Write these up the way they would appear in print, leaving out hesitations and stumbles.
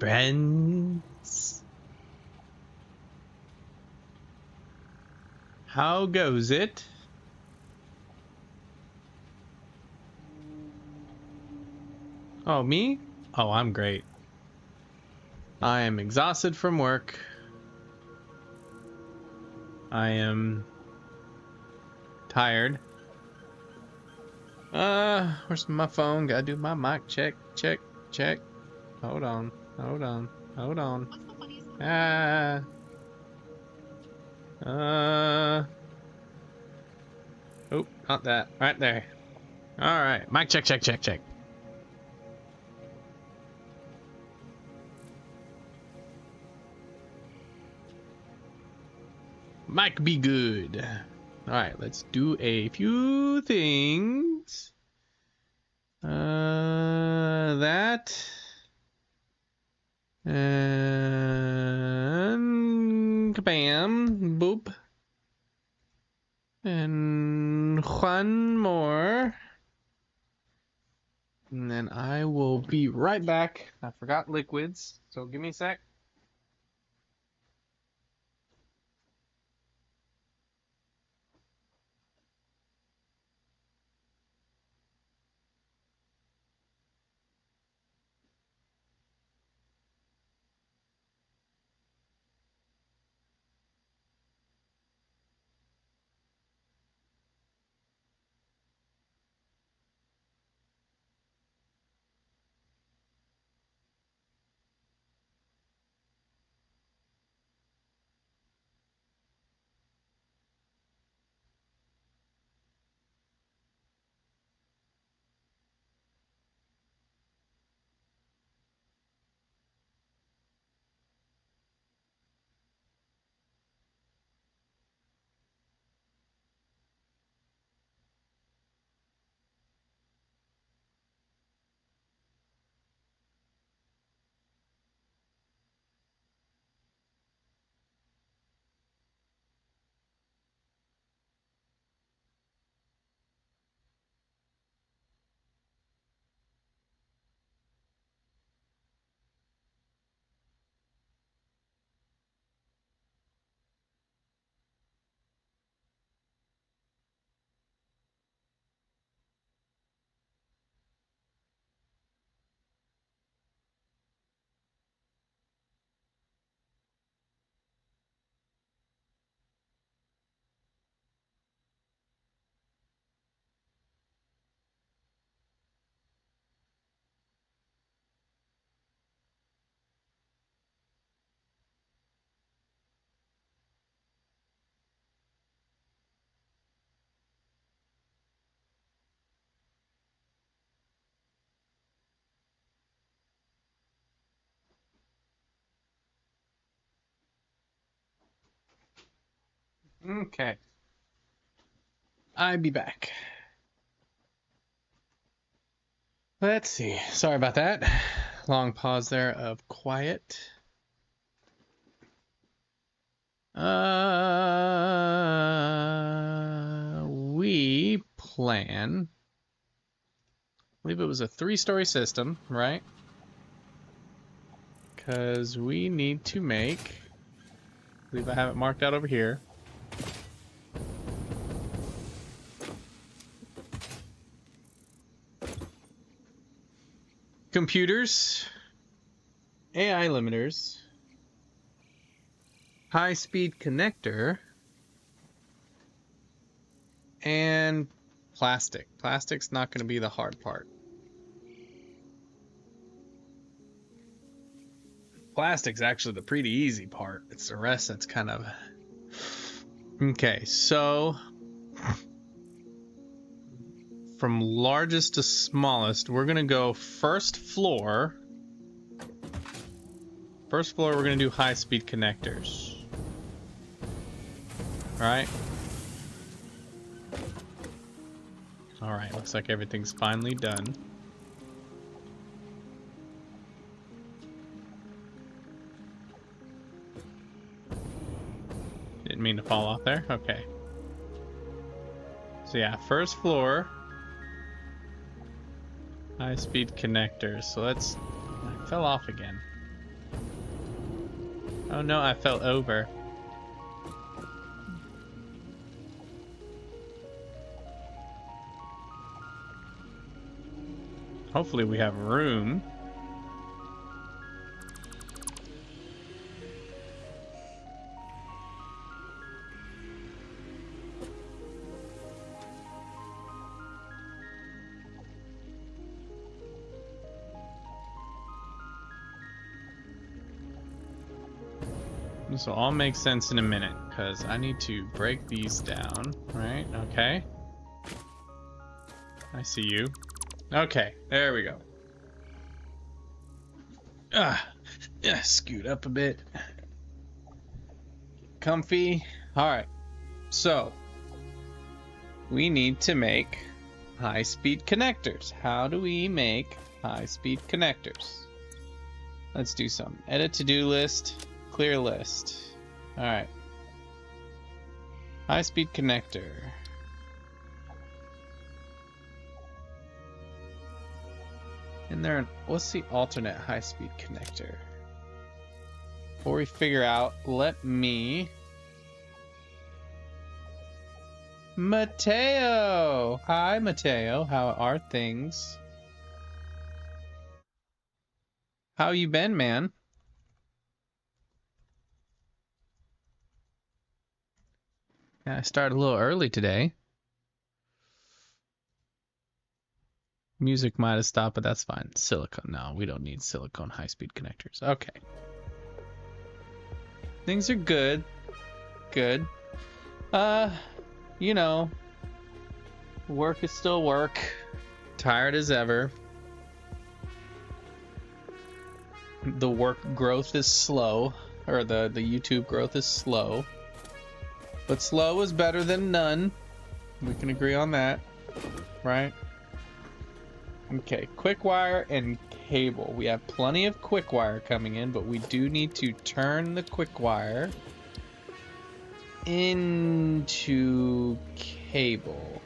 friends. How goes it? Oh, me? Oh, I'm great. I am exhausted from work. I am tired. Where's my phone? Gotta do my mic check, check, check. Hold on, hold on, hold on. Ah. Oh, not that. Right there. All right, mic check, check, check, check. Mic be good. All right, let's do a few things. That. And kabam, boop. And one more. And then I will be right back. I forgot liquids, so give me a sec. Okay. I'll be back. Let's see. Sorry about that. Long pause there of quiet. We plan. I believe it was a 3-story system, right? Because we need to make. I believe I have it marked out over here. Computers, AI limiters, high-speed connector, and plastic. Plastic's not going to be the hard part. Plastic's actually the pretty easy part. It's the rest that's kind of... Okay, so... From largest to smallest, we're going to go first floor. First floor, we're going to do high-speed connectors. Alright. Alright, looks like everything's finally done. Didn't mean to fall off there. Okay. So yeah, first floor. High-speed connectors. So let's... I fell off again. Oh no, I fell over. Hopefully we have room. This will all make sense in a minute, because I need to break these down, right? Okay. I see you. Okay, there we go. Yeah, scoot up a bit. Comfy. Alright, so we need to make high-speed connectors. How do we make high-speed connectors? Let's do some. Edit to-do list. Clear list. Alright. High-speed connector. And there, what's the alternate high-speed connector? Before we figure out, let me... Mateo! Hi, Mateo. How are things? How you been, man? Yeah, I started a little early today. Music might have stopped, but that's fine. Silicone. No, we don't need silicone high-speed connectors. Okay. Things are good. Good. You know, work is still work. Tired as ever. The work growth is slow, or the YouTube growth is slow. But slow is better than none. We can agree on that, right? Okay, quick wire and cable. We have plenty of quick wire coming in, but we do need to turn the quick wire into cable.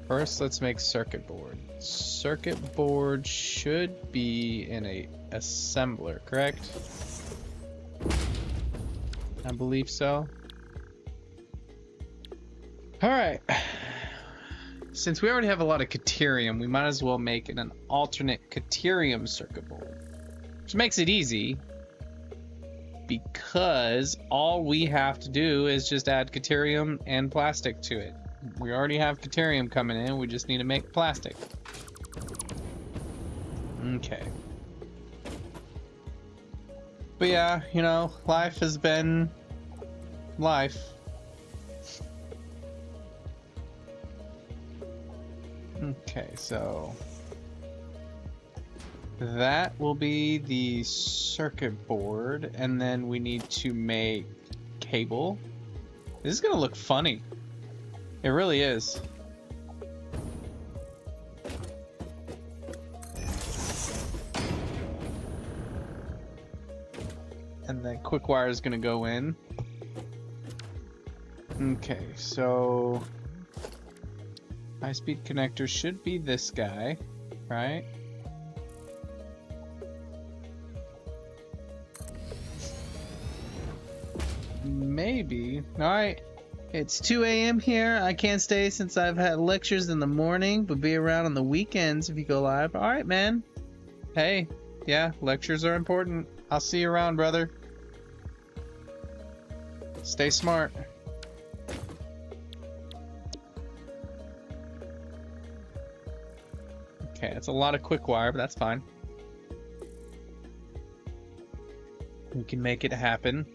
First, let's make circuit board. Circuit board should be in a assembler, correct? I believe so. All right. Since we already have a lot of Caterium, we might as well make it an alternate Caterium circuit board. Which makes it easy, because all we have to do is just add Caterium and plastic to it. We already have Caterium coming in, we just need to make plastic. Okay. But yeah, you know, life has been life. Okay, so that will be the circuit board, and then we need to make cable. This is gonna look funny. It really is. And then quick wire is gonna go in. Okay, so high-speed connector should be this guy, right? Maybe. Alright. It's 2 a.m. here. I can't stay since I've had lectures in the morning, but be around on the weekends if you go live. Alright, man. Hey, yeah, lectures are important. I'll see you around, brother. Stay smart. Okay, that's a lot of quick wire, but that's fine. We can make it happen.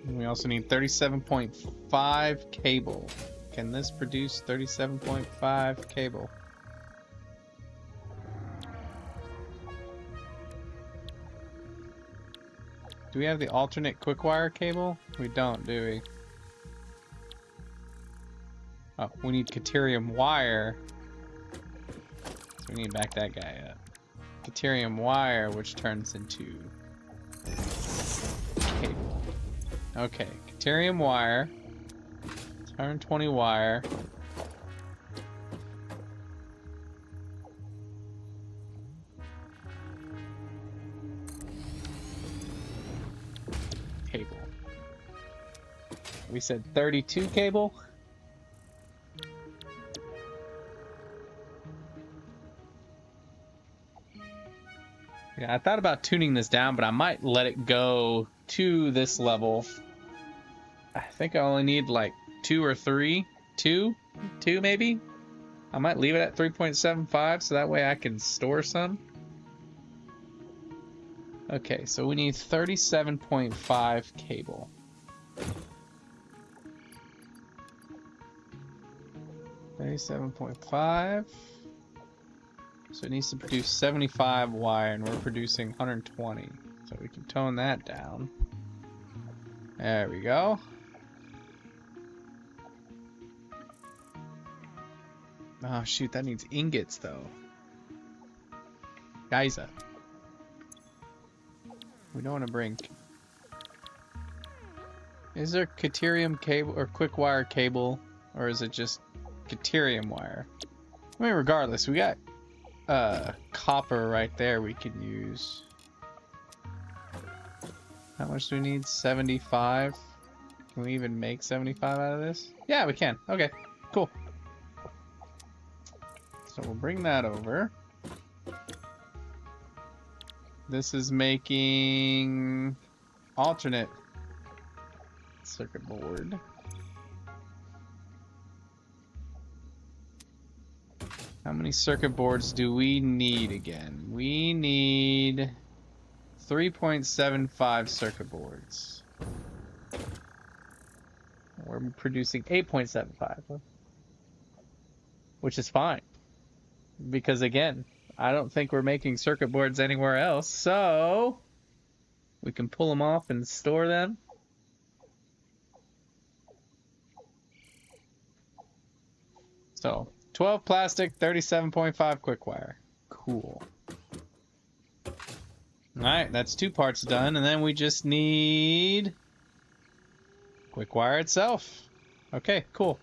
And we also need 37.5 cable. Can this produce 37.5 cable? Do we have the alternate quick wire cable? We don't, do we? Oh, we need Caterium wire. So we need to back that guy up. Caterium wire, which turns into cable. Okay, Caterium wire. Turn 20 wire. We said 32 cable. Yeah, I thought about tuning this down, but I might let it go to this level. I think I only need like 2 or 3. 2 maybe? I might leave it at 3.75 so that way I can store some. Okay, so we need 37.5 cable. $37.5. So it needs to produce 75 wire, and we're producing 120. So we can tone that down. There we go. Oh shoot, that needs ingots though. Geyser. We don't want to bring... Is there Caterium cable or quick wire cable, or is it just Caterium wire? I mean, regardless, we got copper right there we could use. How much do we need? 75? Can we even make 75 out of this? Yeah, we can. Okay, cool. So we'll bring that over. This is making alternate circuit board. How many circuit boards do we need again? We need 3.75 circuit boards. We're producing 8.75, which is fine. Because again, I don't think we're making circuit boards anywhere else, so we can pull them off and store them. So 12 plastic, 37.5 quick wire. Cool. Alright, that's 2 parts done, and then we just need quick wire itself. Okay, cool.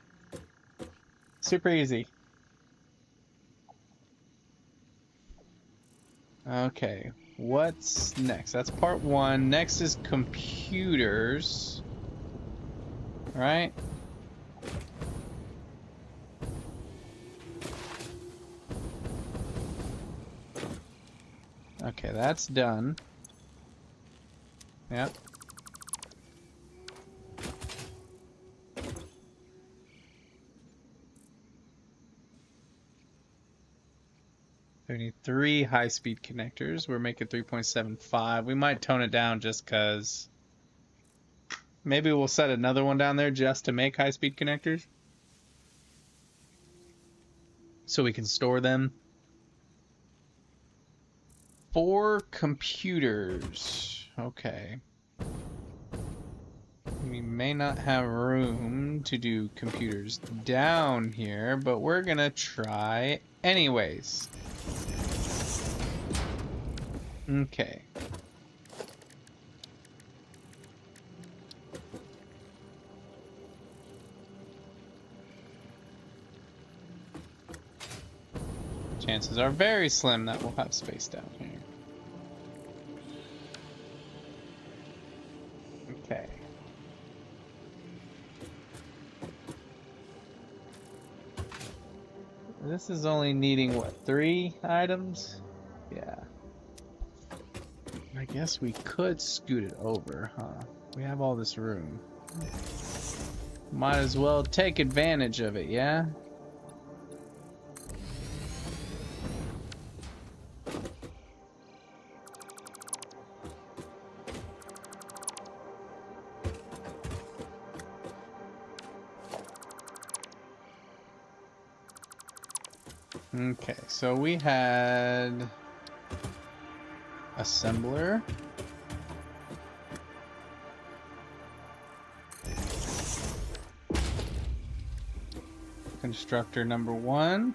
Super easy. Okay, what's next? That's part 1. Next is computers. Right? Okay, that's done. Yep. We need 3 high-speed connectors. We're making 3.75. We might tone it down just because... Maybe we'll set another one down there just to make high-speed connectors. So we can store them. 4 computers. Okay. We may not have room to do computers down here, but we're gonna try anyways. Okay. Chances are very slim that we'll have space down here. Okay. This is only needing, what, 3 items? Yeah. I guess we could scoot it over, huh? We have all this room. Might as well take advantage of it, yeah? Okay, so we had assembler, constructor number 1,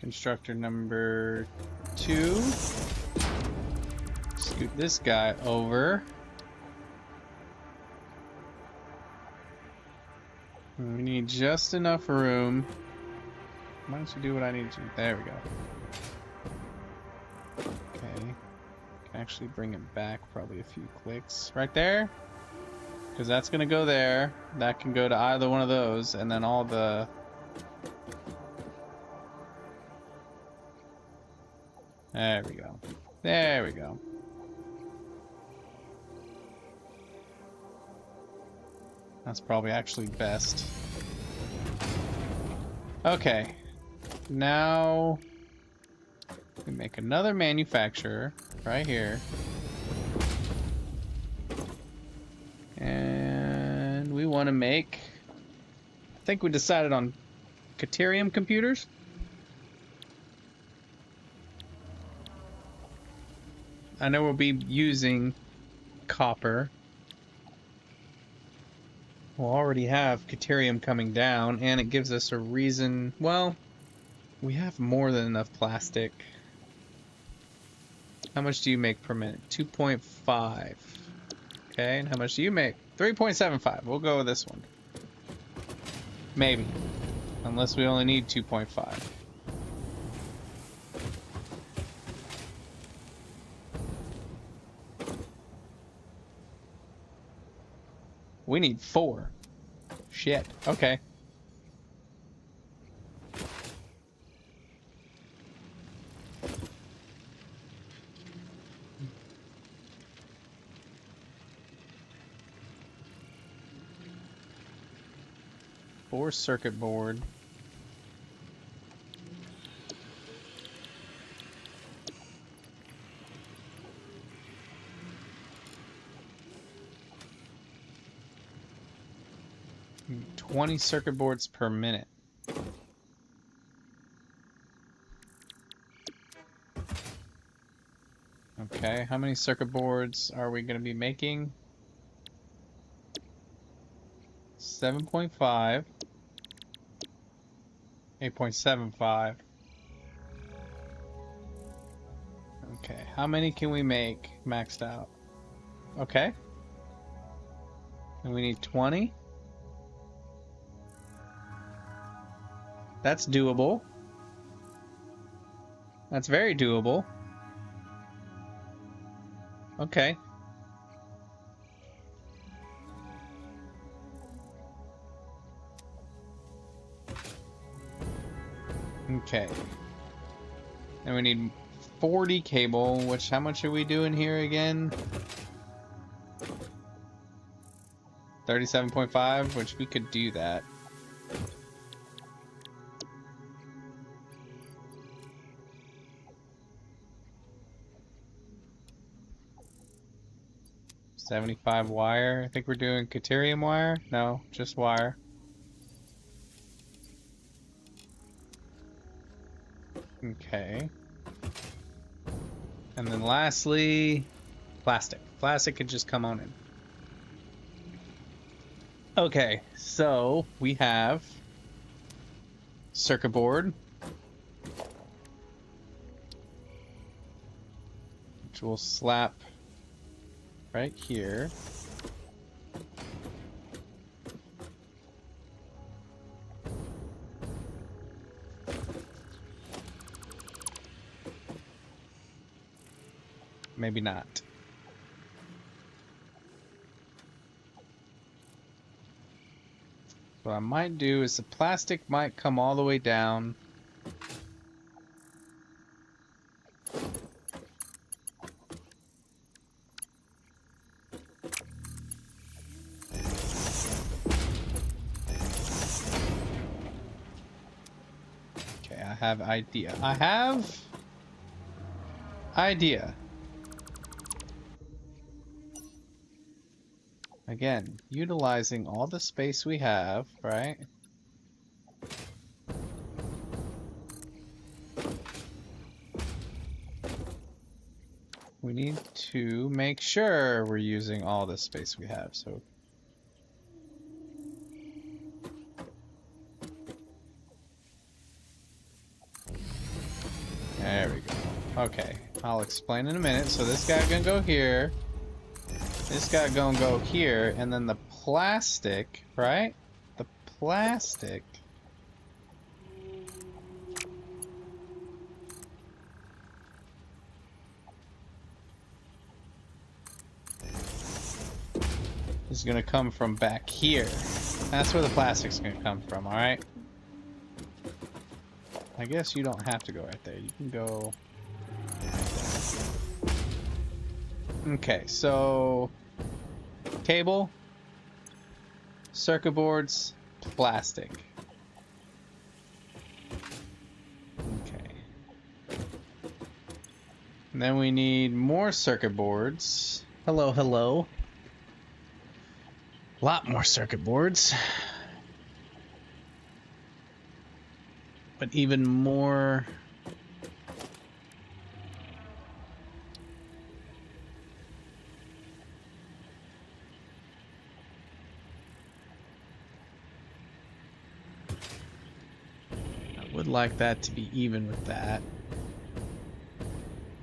constructor number 2, scoot this guy over. We need just enough room. Why don't you do what I need to do? There we go. Okay. Actually bring it back probably a few clicks. Right there? Because that's going to go there. That can go to either one of those. And then all the... There we go. There we go. That's probably actually best. Okay. Now... we make another manufacturer right here. And we want to make... I think we decided on Caterium computers. I know we'll be using copper. We'll already have Caterium coming down, and it gives us a reason... well, we have more than enough plastic. How much do you make per minute? 2.5. Okay, and how much do you make? 3.75. We'll go with this one. Maybe. Unless we only need 2.5. We need 4. Shit. Okay. Four circuit board. Hmm, 20 circuit boards per minute. Okay, how many circuit boards are we going to be making? 7.5. 8.75. Okay, how many can we make maxed out? Okay. And we need 20. That's doable. That's very doable. Okay. Okay. And we need 40 cable, which how much are we doing here again? 37.5, which we could do that. $75 wire. I think we're doing Caterium wire. No, just wire. Okay. And then lastly, plastic. Plastic could just come on in. Okay, so we have circuit board, which we'll slap right here. Maybe not. What I might do is the plastic might come all the way down. Okay, I have idea. I have idea. Again, utilizing all the space we have, right? We need to make sure we're using all the space we have, so... There we go. Okay, I'll explain in a minute. So this guy gonna go here. This guy gonna go here, and then the plastic, right? The plastic. is gonna come from back here. That's where the plastic's gonna come from, alright? I guess you don't have to go right there. You can go right there. Okay, so cable, circuit boards, plastic. Okay. And then we need more circuit boards. Hello, hello. A lot more circuit boards. But even more... I would like that to be even with that.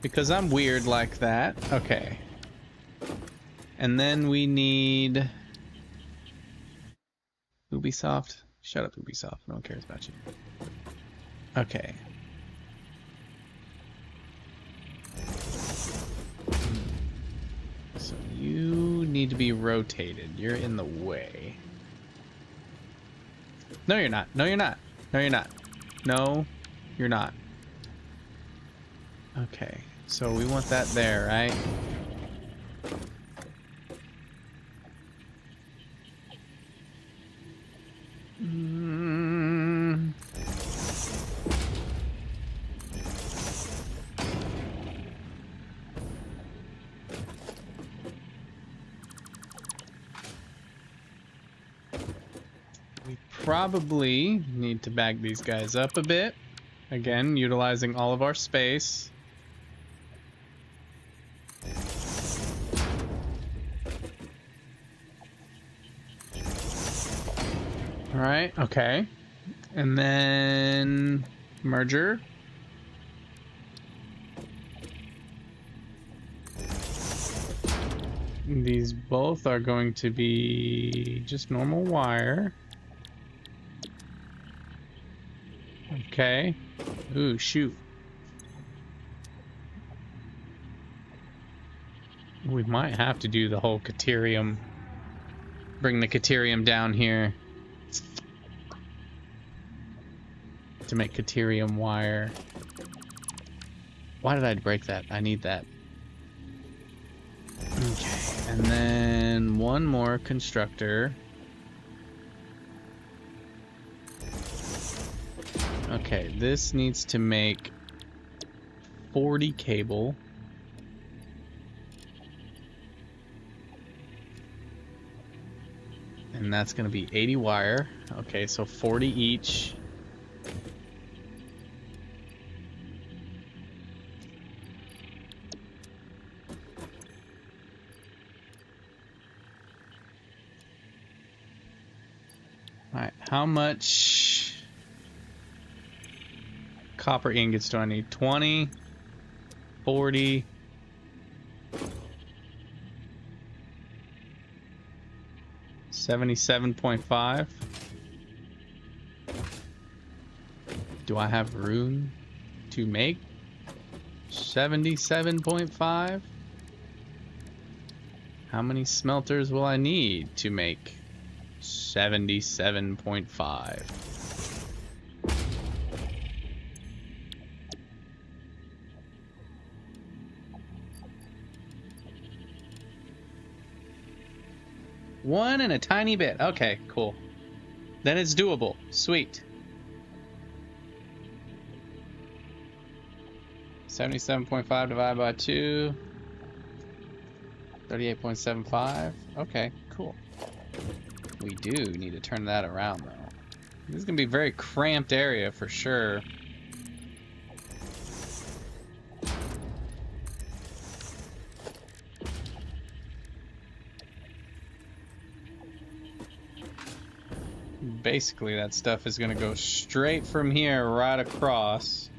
Because I'm weird like that. Okay. And then we need... Ubisoft? Shut up, Ubisoft. No one cares about you. Okay. So you need to be rotated. You're in the way. No, you're not. No, you're not. No, you're not. No, you're not. Okay. So we want that there, right? We probably need to back these guys up a bit. Again, utilizing all of our space. Alright, okay. And then merger. These both are going to be just normal wire. Okay. Ooh, shoot. We might have to do the whole Caterium. Bring the Caterium down here. To make Caterium wire. Why did I break that? I need that. Okay. And then one more constructor. Okay, this needs to make 40 cable. And that's going to be 80 wire. Okay, so 40 each. Alright, how much copper ingots do I need? 20, 40, 77.5. Do I have room to make 77.5? How many smelters will I need to make 77.5? One and a tiny bit. Okay, cool. Then it's doable. Sweet. 77.5 divided by 2. 38.75. Okay, cool. We do need to turn that around, though. This is going to be a very cramped area for sure. Basically, that stuff is going to go straight from here right across.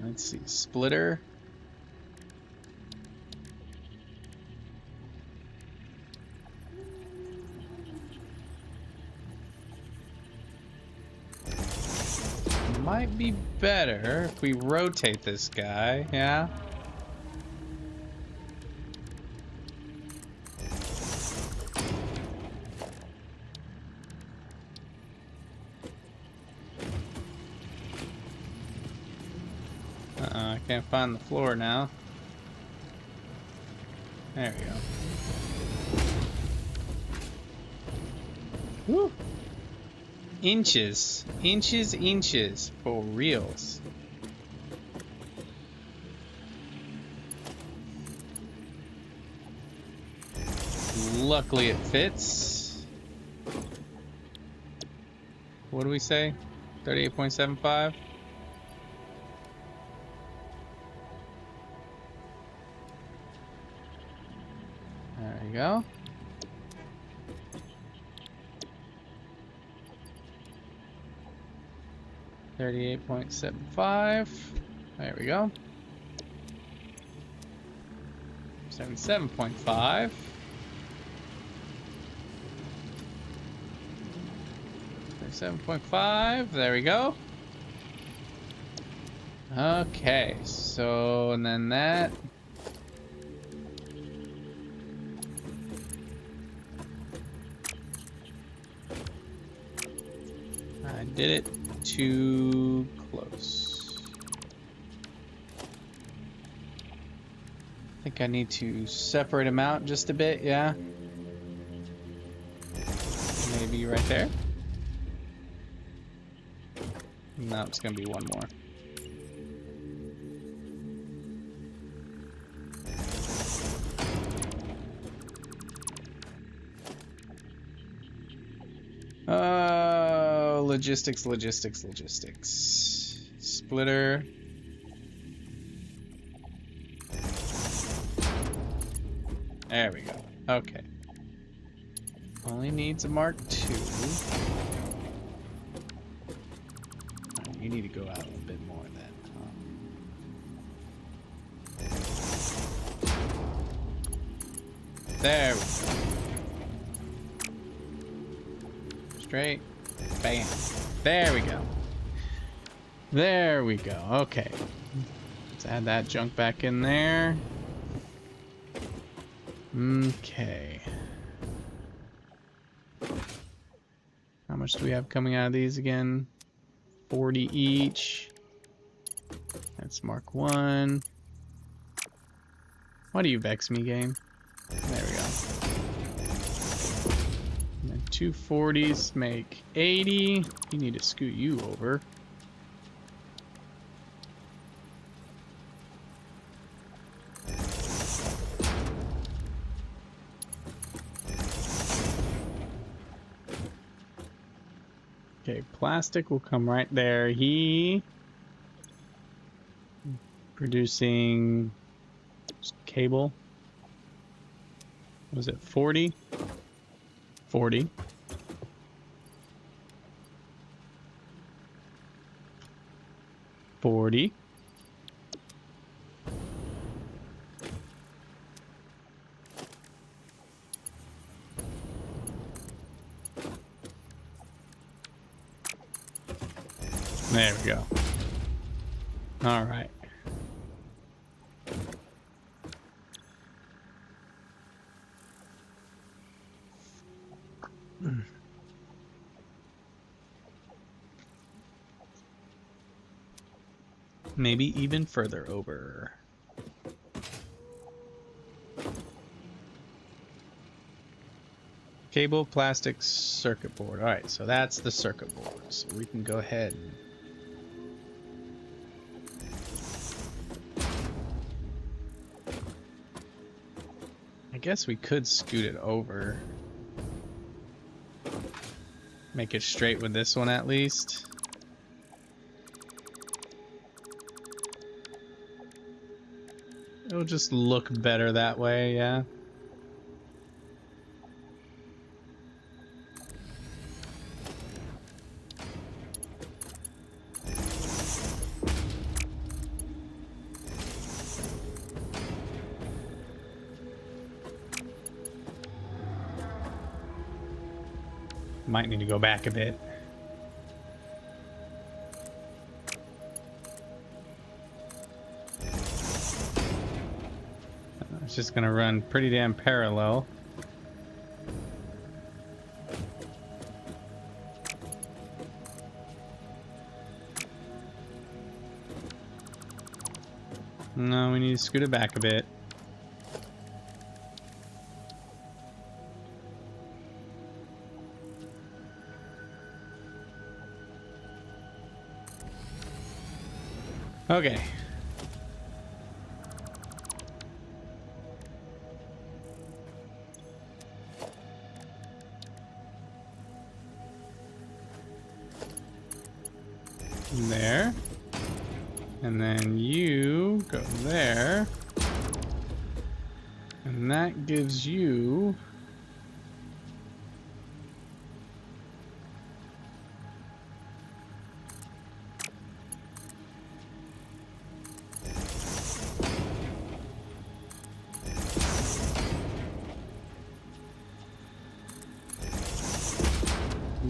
Let's see, splitter. might be better if we rotate this guy, yeah? I can't find the floor now. There we go. Woo! Inches. Inches. For reals. Luckily it fits. What do we say? 38.75? There you go. $38.75. There we go. 77.5. 7.5. There we go. Okay, so and then that. I did it too close. I think I need to separate them out just a bit, yeah. Maybe right there. No, it's gonna be one more. Logistics. Splitter. There we go. Okay. Only needs a Mark II. You need to go out a bit more then. There we go. Straight. Bam. There we go. There we go. Okay. Let's add that junk back in there. Okay. How much do we have coming out of these again? 40 each. That's Mark 1. Why do you vex me, game? There we go. And then 2 40s make 80. You need to scoot you over. Okay, plastic will come right there. He producing cable. Was it 40? 40. 40. There we go. All right. Maybe even further over. Cable, plastic, circuit board. All right, so that's the circuit board. So we can go ahead and I guess we could scoot it over. Make it straight with this one at least. It'll just look better that way, yeah. Might need to go back a bit. It's just gonna run pretty damn parallel. No, we need to scoot it back a bit. Okay. There. And then you go there. And that gives you...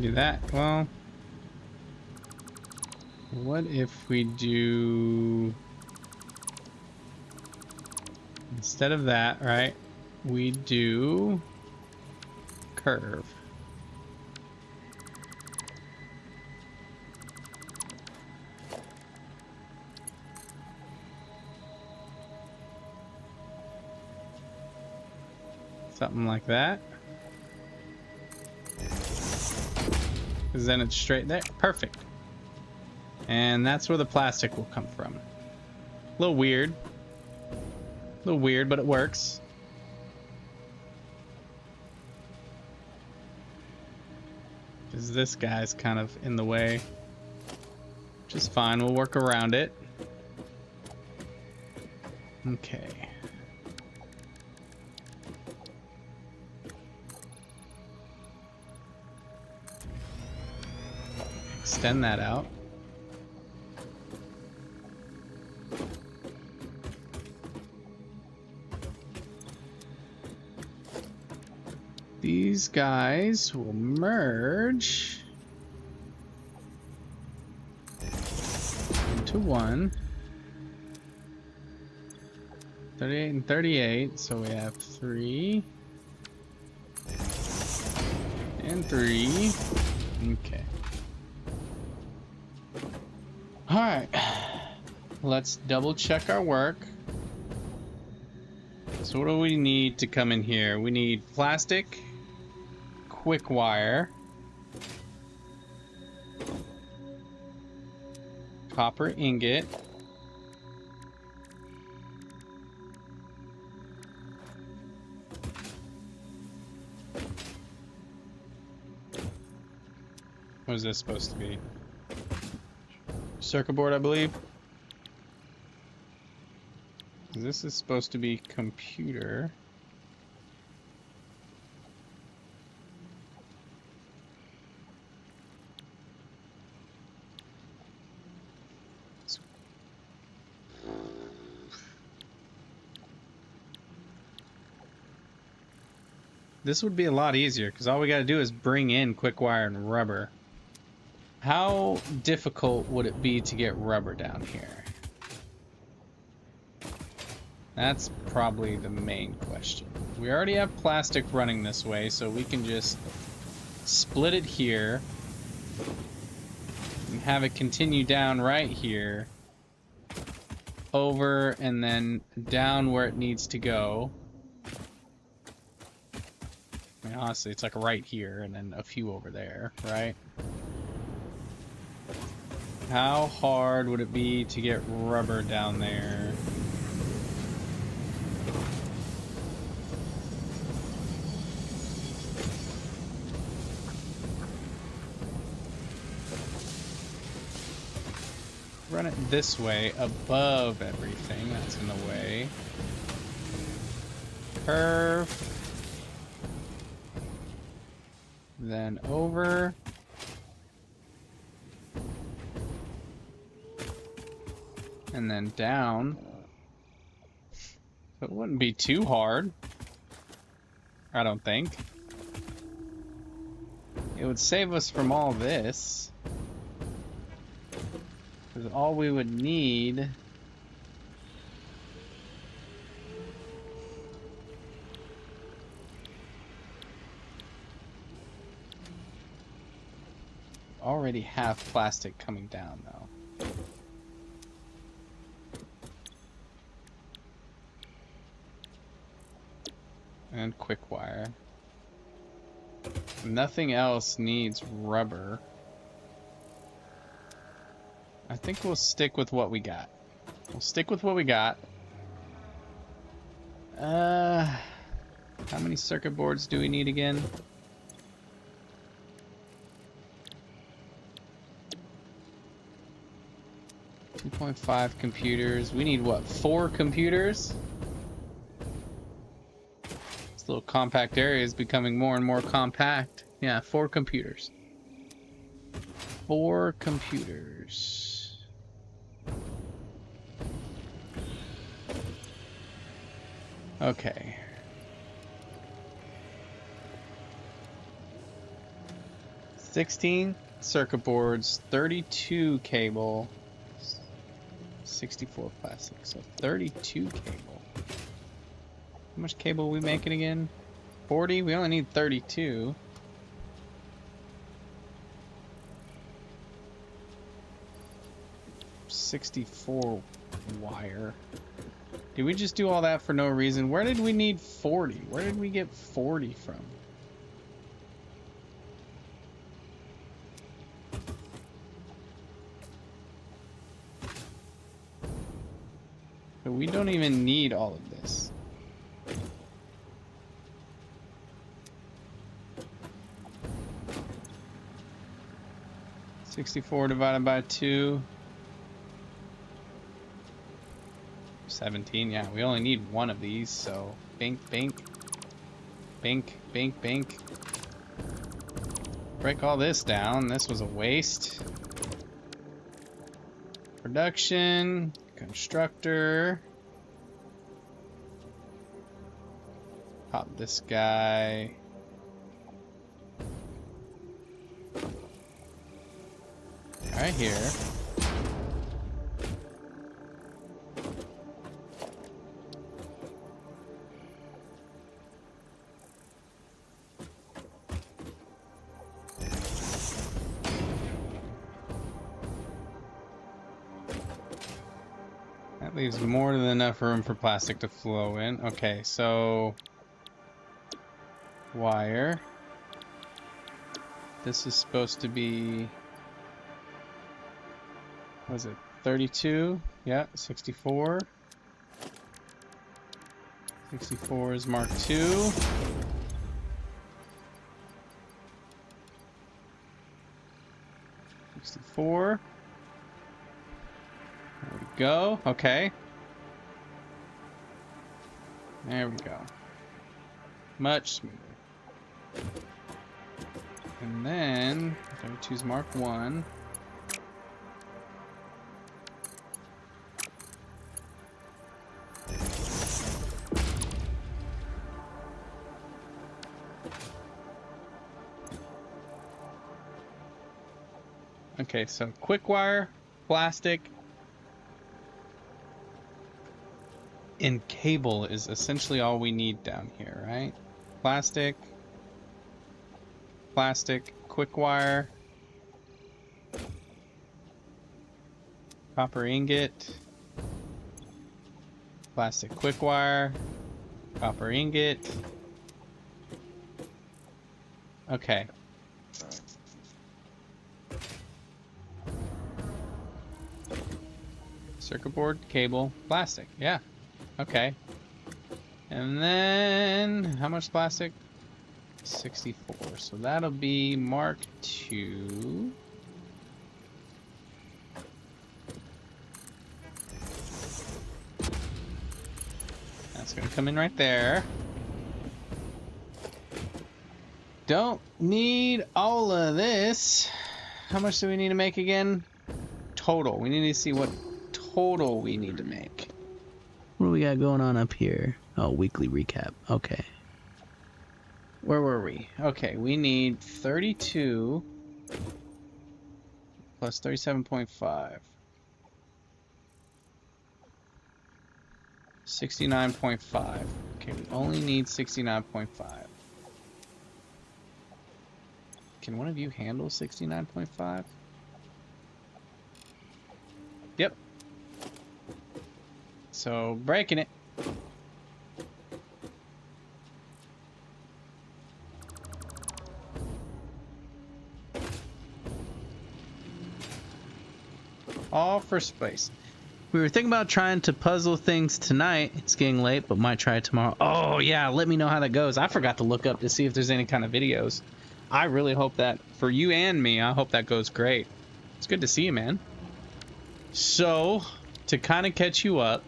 do that. Well, what if we do, instead of that, right, we do curve. Something like that. Because then it's straight there. Perfect. And that's where the plastic will come from. A little weird. A little weird, but it works. Because this guy's kind of in the way. Which is fine. We'll work around it. Okay. Extend that out. These guys will merge into one. 38 and 38, so we have 3 and 3. Okay. Alright, let's double check our work. So what do we need to come in here? We need plastic, quick wire, copper ingot, what is this supposed to be? Circuit board, I believe. This is supposed to be computer. This would be a lot easier because all we got to do is bring in quick wire and rubber. How difficult would it be to get rubber down here? That's probably the main question. We already have plastic running this way, so we can just split it here and have it continue down right here, over and then down where it needs to go. I mean, honestly, it's like right here and then a few over there, right? How hard would it be to get rubber down there? Run it this way above everything. That's in the way. Curve. Then over. And then down. So it wouldn't be too hard. I don't think. It would save us from all this. Because all we would need already have plastic coming down, though. And quick wire. Nothing else needs rubber. I think we'll stick with what we got. We'll stick with what we got. How many circuit boards do we need again? 2.5 computers. We need what? 4 computers? This little compact area is becoming more and more compact. Yeah, 4 computers. 4 computers. Okay. $16 circuit boards, 32 cable, 64 plastic, so 32 cable. How much cable are we making again? 40? We only need 32. $64 wire. Did we just do all that for no reason? Where did we need 40? Where did we get 40 from? But we don't even need all of this. $64 divided by 2. 17, yeah, we only need 1 of these, so bink, bink, bink, bink, bink. Break all this down. This was a waste. Production, constructor. Pop this guy. Right here. That leaves more than enough room for plastic to flow in. Okay, so wire. This is supposed to be, what is it, 32? Yeah, 64. 64 is Mark II. There we go. Okay. There we go. Much smoother. And then, 32's Mark 1. Okay, so quick wire, plastic, and cable is essentially all we need down here, right? Plastic, quick wire, copper ingot, plastic quick wire, copper ingot. Okay. Circuit board, cable, plastic. Yeah. Okay. And then, how much plastic? 64. So that'll be Mark II. That's going to come in right there. Don't need all of this. How much do we need to make again? Total. We need to see what total we need to make. What do we got going on up here? Oh, weekly recap. Okay. Where were we? Okay, we need 32 plus 37.5. 69.5. Okay, we only need 69.5. Can one of you handle 69.5? Yep. So, breaking it. All for space. We were thinking about trying to puzzle things tonight. It's getting late, but might try it tomorrow. Oh, yeah, let me know how that goes. I forgot to look up to see if there's any kind of videos. I really hope that, for you and me, I hope that goes great. It's good to see you, man. So, to kind of catch you up,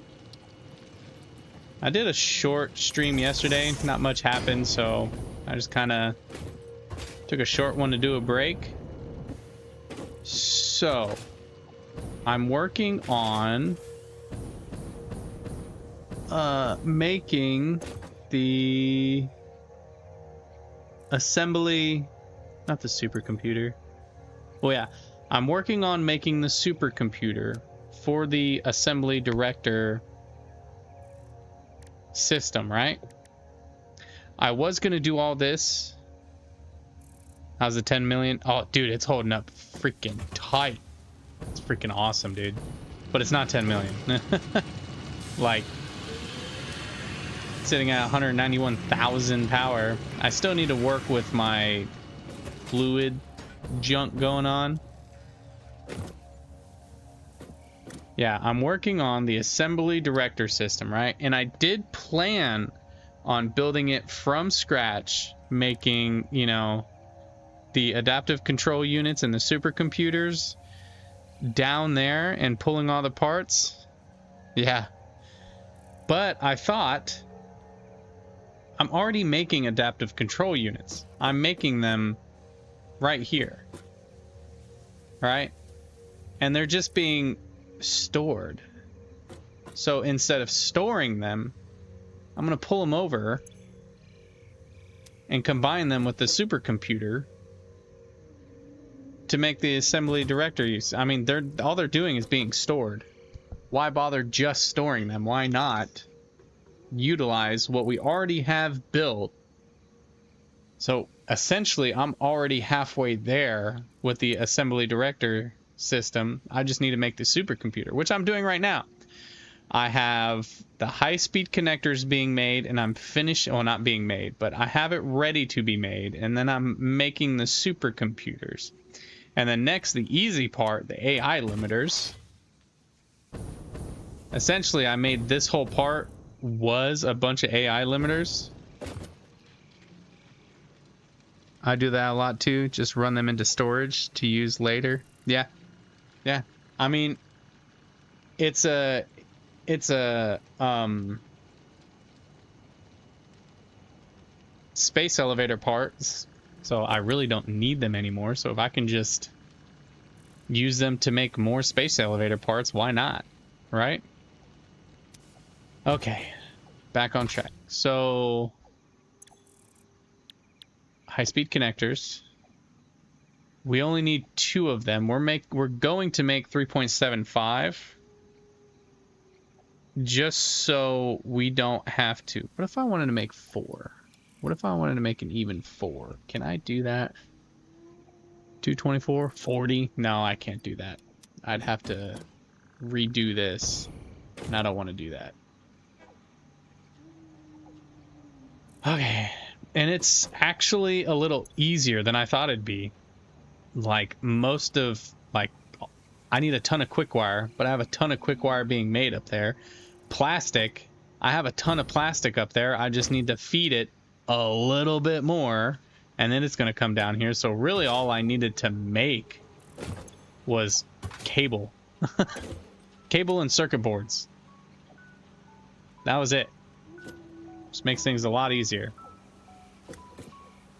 I did a short stream yesterday. Not much happened, so I just kind of took a short one to do a break. So, I'm working on making the assembly, not the supercomputer. Well, yeah, I'm working on making the supercomputer for the assembly director system, right? I was gonna do all this. How's the 10 million? Oh, dude, it's holding up freaking tight. It's freaking awesome, dude. But it's not 10 million. Like, sitting at 191,000 power. I still need to work with my fluid junk going on. Yeah, I'm working on the assembly director system, right? And I did plan on building it from scratch, making, you know, the adaptive control units and the supercomputers down there and pulling all the parts. Yeah. But I thought, I'm already making adaptive control units. I'm making them right here. Right? And they're just being stored. So instead of storing them, I'm going to pull them over and combine them with the supercomputer to make the assembly director use. I mean, all they're doing is being stored. Why bother just storing them? Why not utilize what we already have built? So essentially, I'm already halfway there with the assembly director system. I just need to make the supercomputer, which I'm doing right now. I have the high-speed connectors being made, and I'm finished. Well, not being made, but I have it ready to be made, and then I'm making the supercomputers. And then next, the easy part, the AI limiters. Essentially, I made this whole part was a bunch of AI limiters. I do that a lot too, just run them into storage to use later. Yeah. Yeah. I mean, it's a space elevator parts, so I really don't need them anymore. So if I can just use them to make more space elevator parts, why not? Right? Okay, back on track. So high-speed connectors. We only need 2 of them. We're going to make 3.75 just so we don't have to. What if I wanted to make 4? What if I wanted to make an even 4? Can I do that? 224, 40? No, I can't do that. I'd have to redo this, and I don't want to do that. Okay, and it's actually a little easier than I thought it'd be. Like, most of, like, I need a ton of quick wire, but I have a ton of quick wire being made up there. Plastic, I have a ton of plastic up there. I just need to feed it a little bit more, and then it's going to come down here. So really all I needed to make was cable. Cable and circuit boards. That was it. Just makes things a lot easier.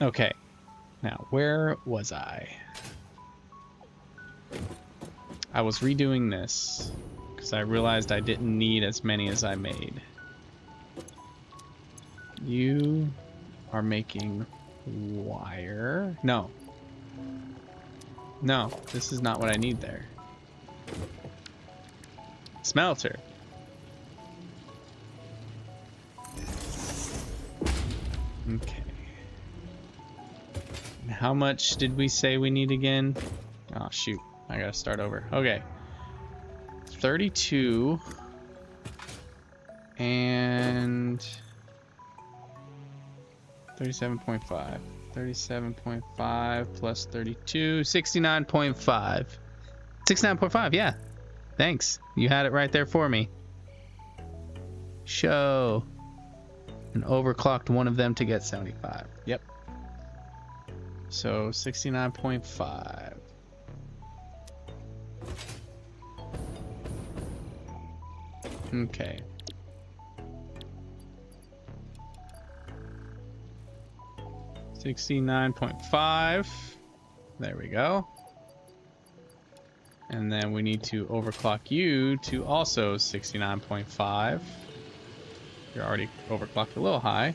Okay. Now, where was I? I was redoing this because I realized I didn't need as many as I made. You are making wire. No. No, this is not what I need there. Smelter. Okay. how much did we say we need again? Oh, shoot. I gotta start over. Okay. 32. And 37.5. 37.5 plus 32. 69.5. 69.5, yeah. Thanks. You had it right there for me. Show. And overclocked one of them to get 75. Yep. So 69.5. Okay. $69.5. There we go. And then we need to overclock you to also 69.5. You're already overclocked a little high.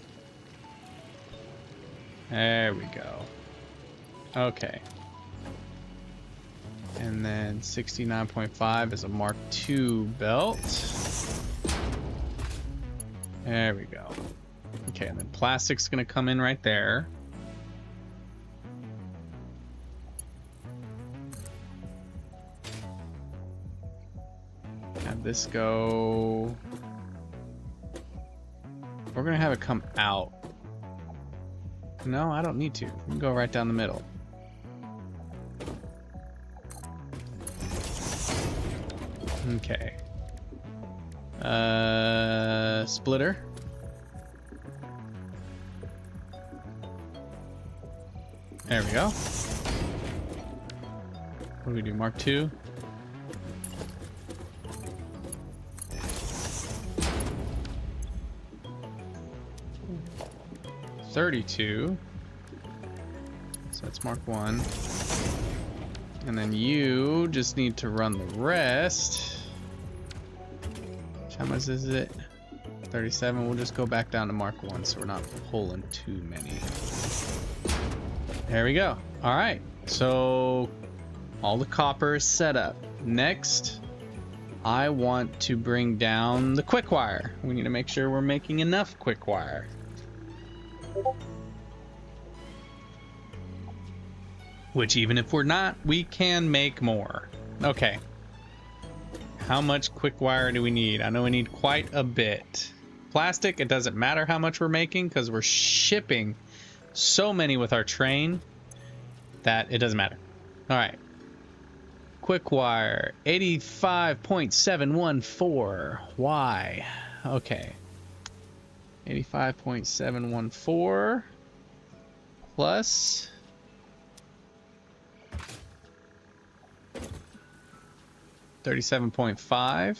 There we go. Okay. And then 69.5 is a Mark II belt. There we go. Okay, and then plastic's gonna come in right there. Have this go. We're gonna have it come out. No, I don't need to. We can go right down the middle. Okay. Splitter. There we go. What do we do? Mark II? $32. So that's Mark I. And then you just need to run the rest. How much is it? 37. We'll just go back down to Mark I so we're not pulling too many. There we go. All right. So all the copper is set up. Next, I want to bring down the quick wire. We need to make sure we're making enough quick wire. Which, even if we're not, we can make more. Okay. How much quick wire do we need? I know we need quite a bit. Plastic, it doesn't matter how much we're making because we're shipping so many with our train that it doesn't matter. All right. Quick wire, 85.714. Why? Okay. 85.714 plus 37.5.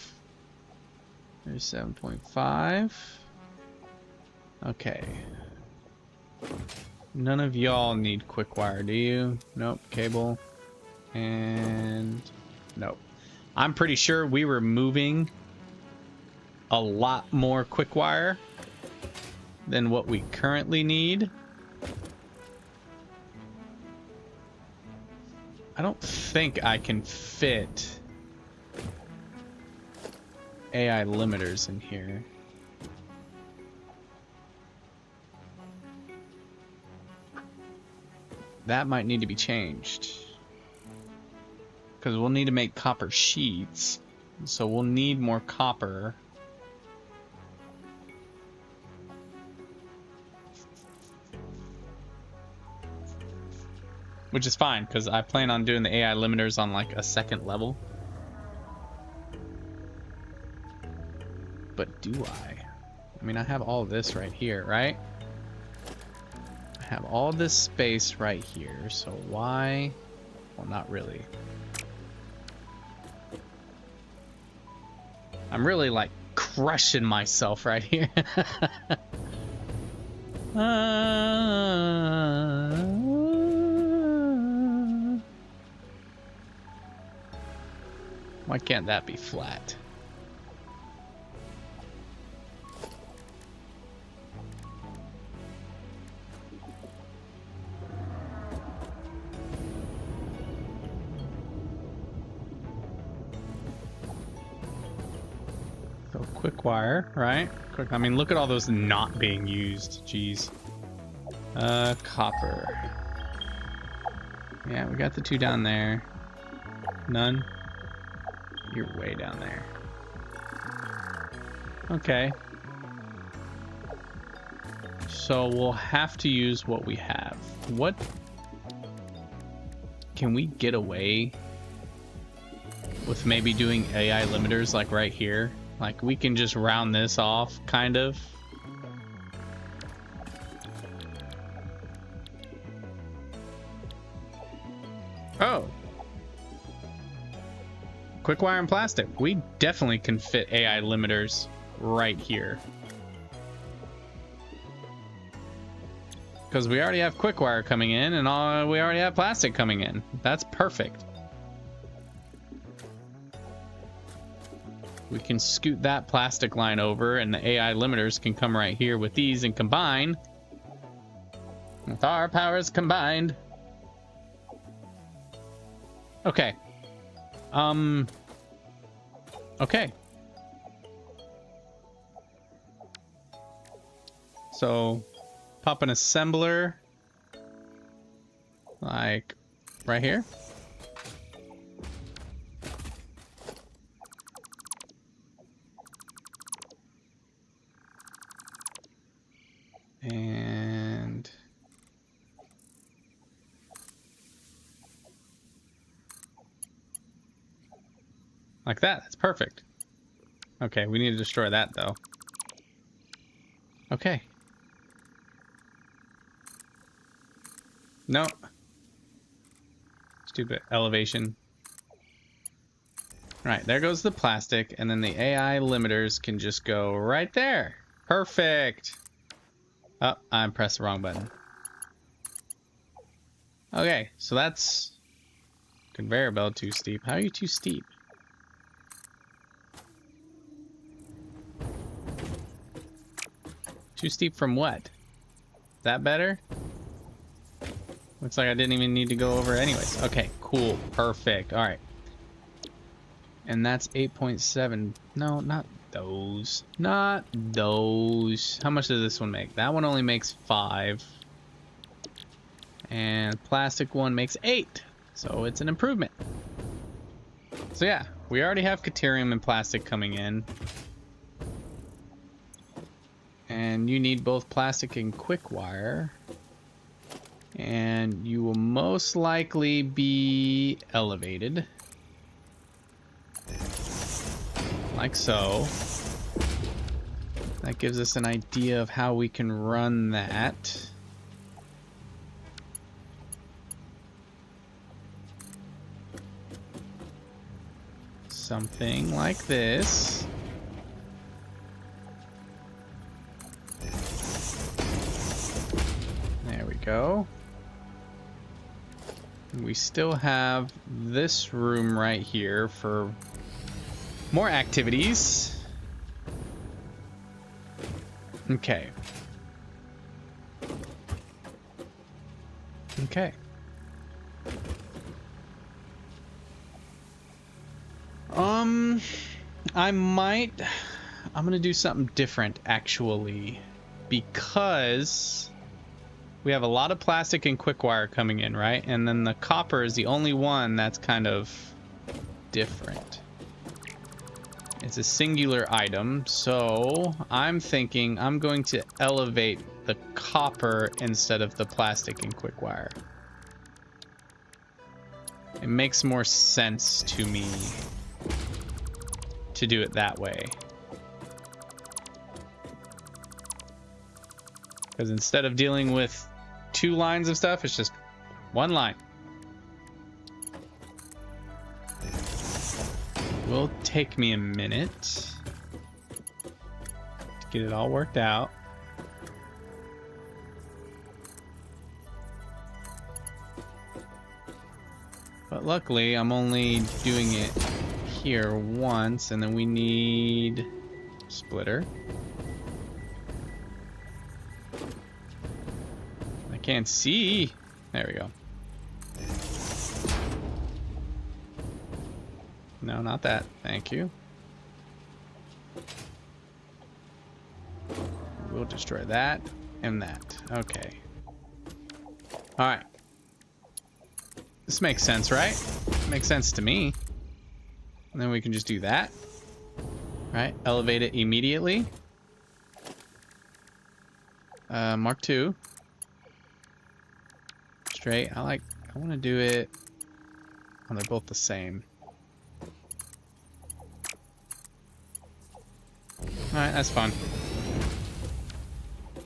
37.5. Okay. None of y'all need quick wire, do you? Nope. Cable. And nope. I'm pretty sure we were moving a lot more quick wire than what we currently need. I don't think I can fit AI limiters in here. That might need to be changed. Because we'll need to make copper sheets. So we'll need more copper. Which is fine, because I plan on doing the AI limiters on like a second level. But do I? I mean, I have all this right here, right? I have all this space right here, so why? Well, not really. I'm really like crushing myself right here. Why can't that be flat? So quick wire, right? Quick. I mean, look at all those not being used. Jeez. Copper. Yeah, we got the 2 down there. None. You're way down there. Okay. So we'll have to use what we have. What? Can we get away with maybe doing AI limiters like right here? Like we can just round this off, kind of. Oh. Quick wire and plastic. We definitely can fit AI limiters right here. Because we already have quick wire coming in and we already have plastic coming in. That's perfect. We can scoot that plastic line over and the AI limiters can come right here with these and combine. With our powers combined. Okay. Okay. So, pop an assembler. Like, right here. And... like that. That's perfect. Okay, we need to destroy that, though. Okay. No. Stupid elevation. Right, there goes the plastic, and then the AI limiters can just go right there. Perfect. Oh, I pressed the wrong button. Okay, so that's... conveyor belt too steep. How are you too steep? Too steep from what? That better? Looks like I didn't even need to go over it anyways. Okay, cool. Perfect. All right. And that's 8.7. No, not those. Not those. How much does this one make? That one only makes 5. And plastic one makes 8. So it's an improvement. So yeah, we already have Caterium and plastic coming in. And you need both plastic and quick wire. And you will most likely be elevated. Like so. That gives us an idea of how we can run that. Something like this. There we go. We still have this room right here for more activities. Okay. Okay. I'm gonna do something different actually, because we have a lot of plastic and quick wire coming in, right? And then the copper is the only one that's kind of different. It's a singular item, so I'm thinking I'm going to elevate the copper instead of the plastic and quick wire. It makes more sense to me to do it that way. Because instead of dealing with 2 lines of stuff, it's just 1 line. Will take me a minute to get it all worked out. But luckily, I'm only doing it here once, and then we need splitter. I can't see. There we go. No, not that. Thank you. We'll destroy that and that. Okay. All right. This makes sense, right? Makes sense to me. And then we can just do that. Right? Elevate it immediately. Mark 2. Straight. I want to do it. Oh, they're both the same. Alright, that's fun.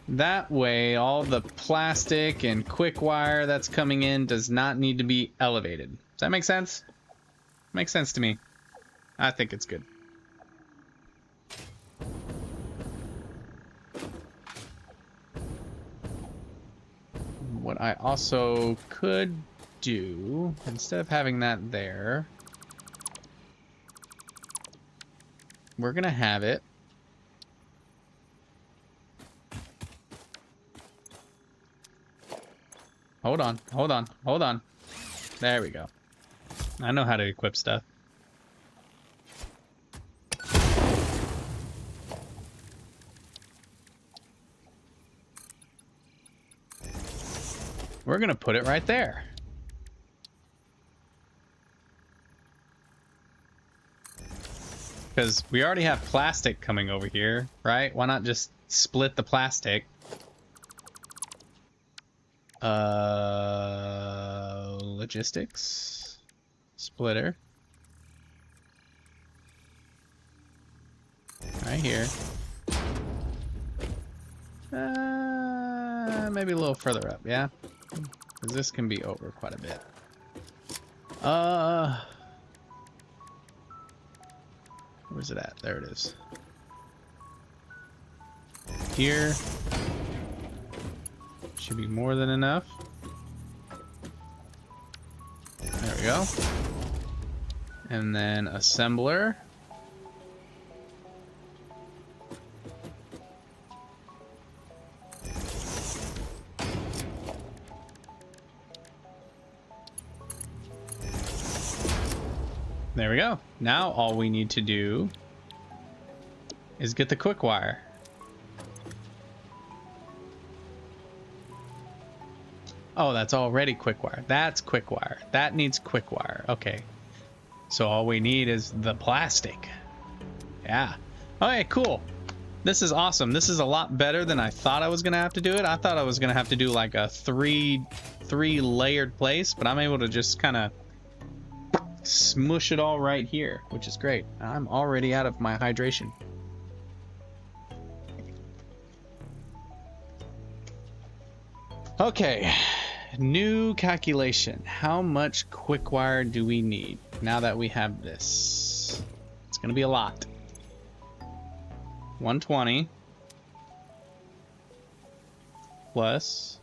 That way, all the plastic and quick wire that's coming in does not need to be elevated. Does that make sense? Makes sense to me. I think it's good. What I also could do, instead of having that there, we're gonna have it. Hold on, hold on, hold on. There we go. I know how to equip stuff. We're gonna put it right there. Because we already have plastic coming over here, right? Why not just split the plastic? Logistics. Splitter. Right here. Maybe a little further up, yeah? Because this can be over quite a bit. Where's it at? There it is. Here. Should be more than enough. There we go. And then assembler. There we go. Now all we need to do is get the quick wire. Oh, that's already quick wire. That's quick wire. That needs quick wire. Okay. So all we need is the plastic. Yeah. Okay, cool. This is awesome. This is a lot better than I thought I was going to have to do it. I thought I was going to have to do like a three layered place, but I'm able to just kind of smush it all right here, which is great. I'm already out of my hydration. Okay, new calculation. How much quick wire do we need now that we have this? It's gonna be a lot. 120 plus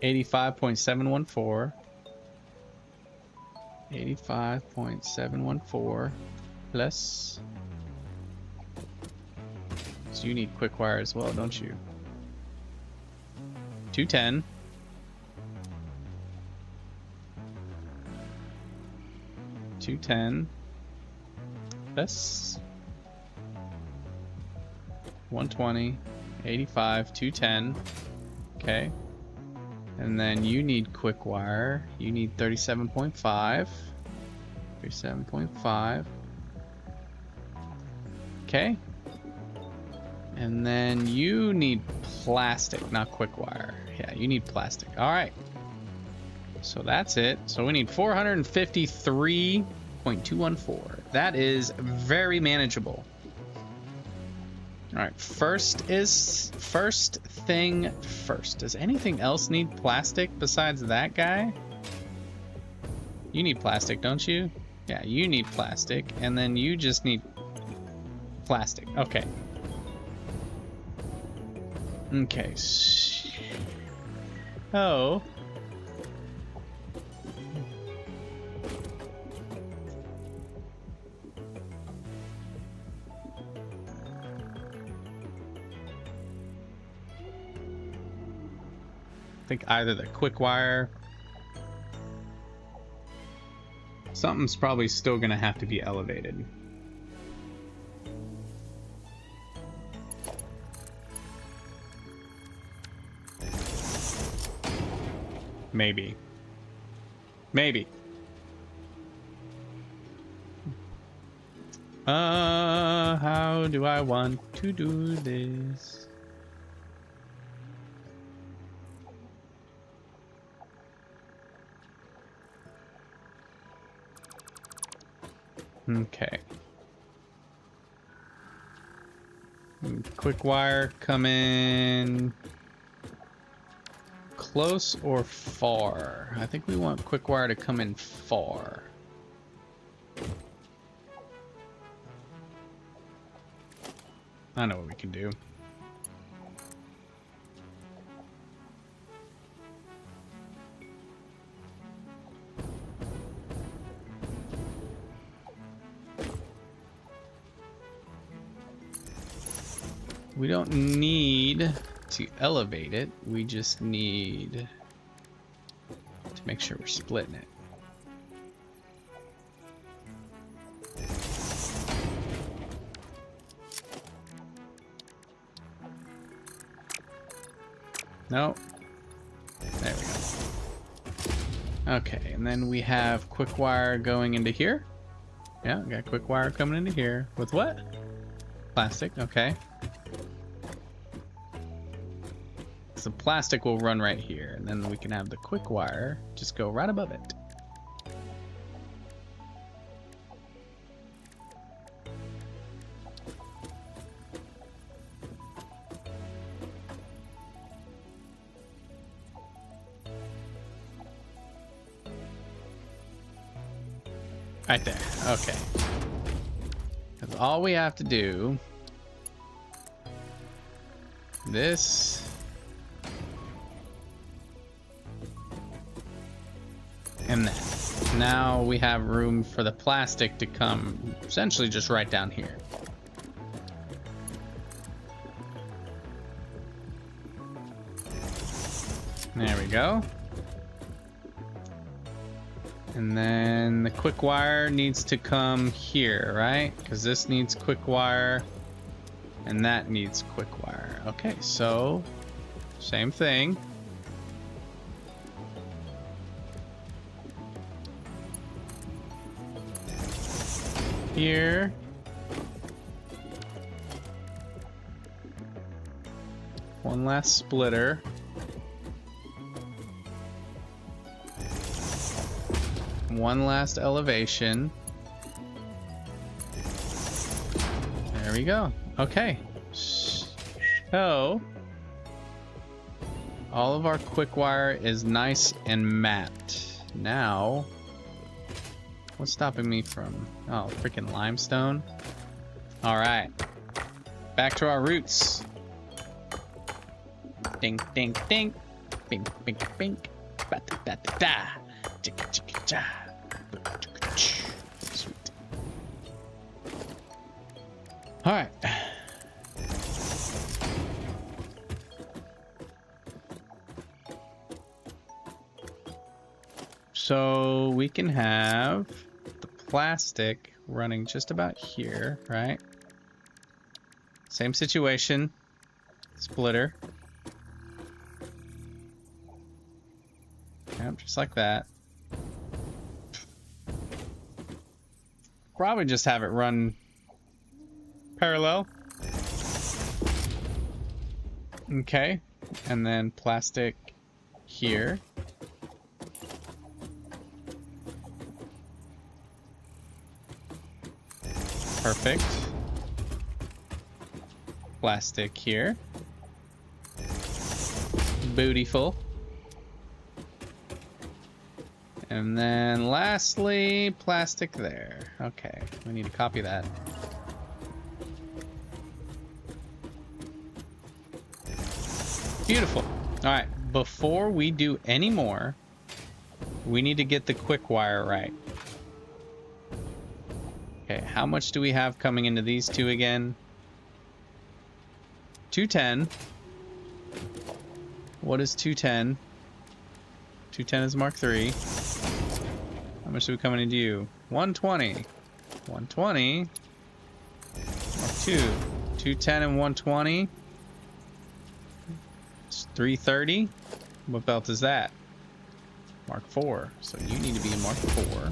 85.714. 85.714 plus. So you need quick wire as well, don't you? 210. 210 plus 120, 85, 210. Okay. And then you need quick wire. You need 37.5. 37.5. Okay. And then you need plastic, not quick wire. Yeah, you need plastic. All right. So that's it. So we need 453.214. That is very manageable. All right, first thing first. Does anything else need plastic besides that guy? You need plastic, don't you? Yeah, you need plastic, and then you just need plastic. Okay. Okay. Oh. I think either the quick wire, something's probably still gonna have to be elevated. Maybe. Maybe. How do I want to do this? Okay. Quick wire coming close or far? I think we want quick wire to come in far. I know what we can do. We don't need to elevate it. We just need to make sure we're splitting it. No. There we go. Okay, and then we have quick wire going into here. Yeah, we got quick wire coming into here. With what? Plastic, okay. So plastic will run right here, and then we can have the quick wire just go right above it. Right there, okay. Because all we have to do, this, and that. Now we have room for the plastic to come essentially just right down here. There we go. And then the quick wire needs to come here, right? Because this needs quick wire and that needs quick wire. Okay, so same thing. Here. One last splitter. One last elevation. There we go. Okay. So all of our quick wire is nice and matte. Now, what's stopping me from? Oh, freaking limestone. All right. Back to our roots. Ding, ding, ding. Bing, bing, bing. Ba da da da da. Chicka, chicka, cha. Sweet. All right. So we can have the plastic running just about here, right? Same situation. Splitter. Yep, just like that. Probably just have it run parallel. Okay, and then plastic here. Perfect. Plastic here. Beautiful. And then lastly, plastic there. Okay, we need to copy that. Beautiful. All right, before we do any more, we need to get the quick wire right. Okay, how much do we have coming into these two again? 210. What is 210? 210 is Mark 3. How much are we coming into you? 120. 120. Mark 2. 210 and 120. It's 330. What belt is that? Mark 4. So you need to be a Mark 4.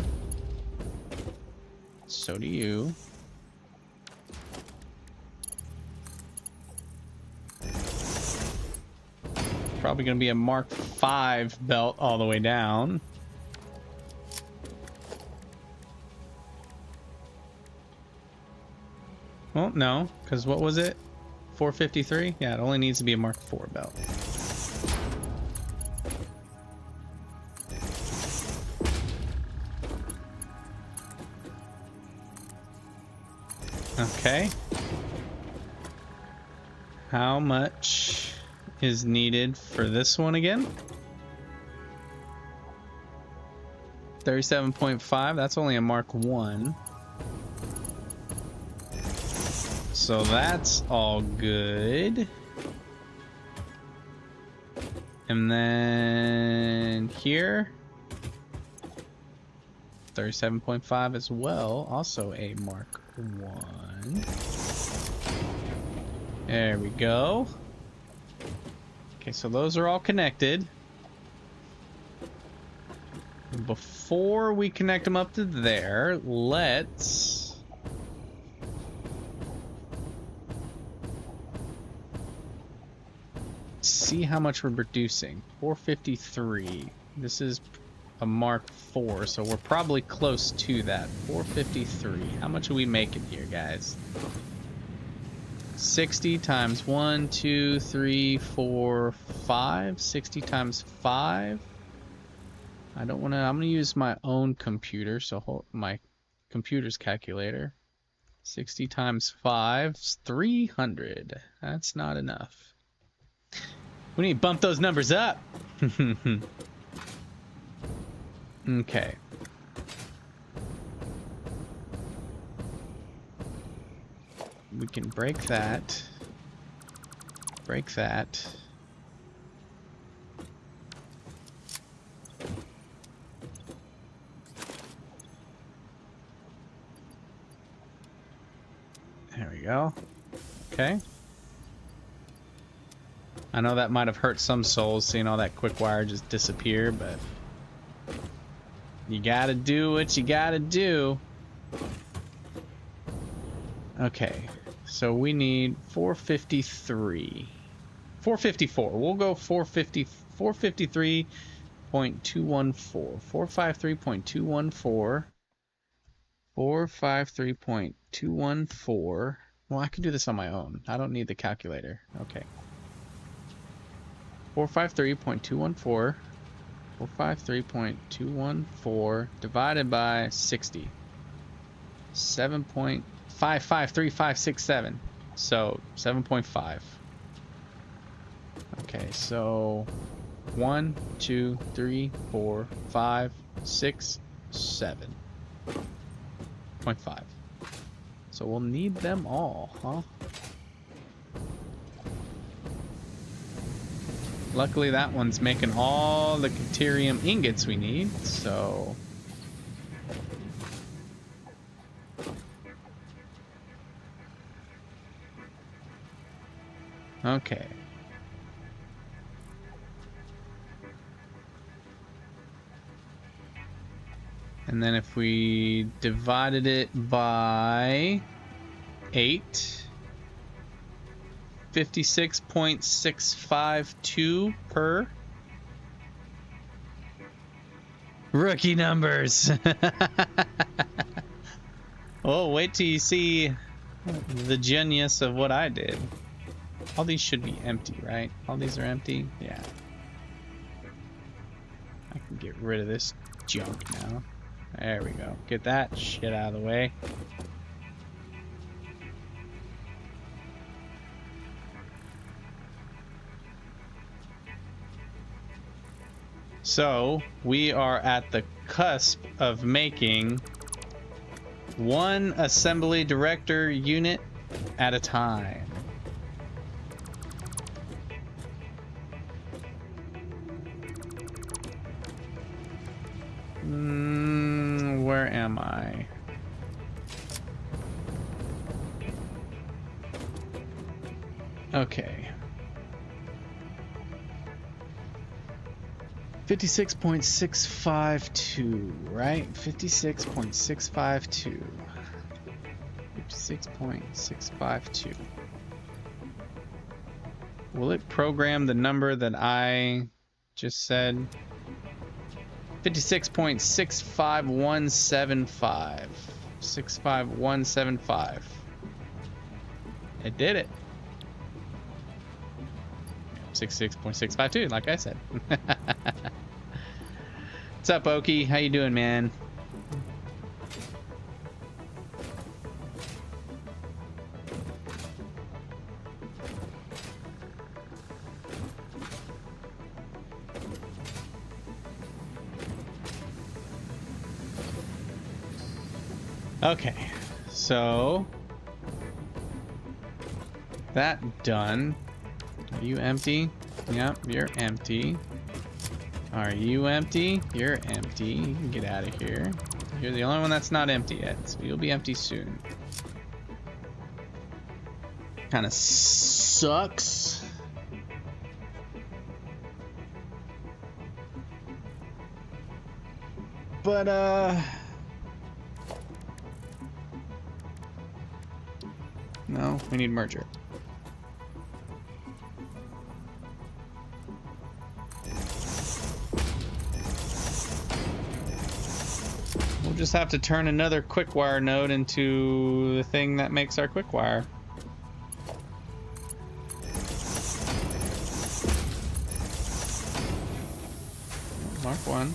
So do you. Probably going to be a Mark 5 belt all the way down. Well, no, because what was it? 453? Yeah, it only needs to be a Mark 4 belt. Okay. How much is needed for this one again? 37.5. That's only a Mark 1. So that's all good. And then here, 37.5 as well. Also a Mark 1. There we go. Okay, so those are all connected. Before we connect them up to there, let's see how much we're producing. 453. This is a Mark 4, so we're probably close to that. 453. How much are we making here, guys? 60 times 1, 2, 3, 4, 5. 60 times 5. I don't want to. I'm going to use my own computer, so hold my computer's calculator. 60 times 5 is 300. That's not enough. We need to bump those numbers up. Okay. We can break that. Break that. There we go. Okay. I know that might have hurt some souls seeing all that quick wire just disappear, but you gotta do what you gotta do. Okay, so we need 453. 454. We'll go 453.214. 453.214. 453.214. Well, I can do this on my own. I don't need the calculator. Okay. 453.214. 453.214 divided by 60. 7.553567. So 7.5. Okay, so 1, 2, 3, 4, 5, 6, 7. 0.5. So we'll need them all, huh? Luckily that one's making all the deuterium ingots we need, so... Okay. And then if we divided it by 8, 56.652 per. Rookie numbers. Oh, wait till you see the genius of what I did. All these should be empty, right? All these are empty? Yeah. I can get rid of this junk now. There we go. Get that shit out of the way. So, we are at the cusp of making one assembly director unit at a time. Where am I? Okay. 56.652, right? 56.652. 56.652. Will it program the number that I just said? 56.65175. 65175. It did it. 66.652, like I said. What's up, Oki? How you doing, man? Okay, so that done. Are you empty? Yep, you're empty. Are you empty? You're empty. You can get out of here. You're the only one that's not empty yet, so you'll be empty soon. Kind of sucks. But, no, we need merger. We'll just have to turn another quick wire node into the thing that makes our quick wire. Mark 1.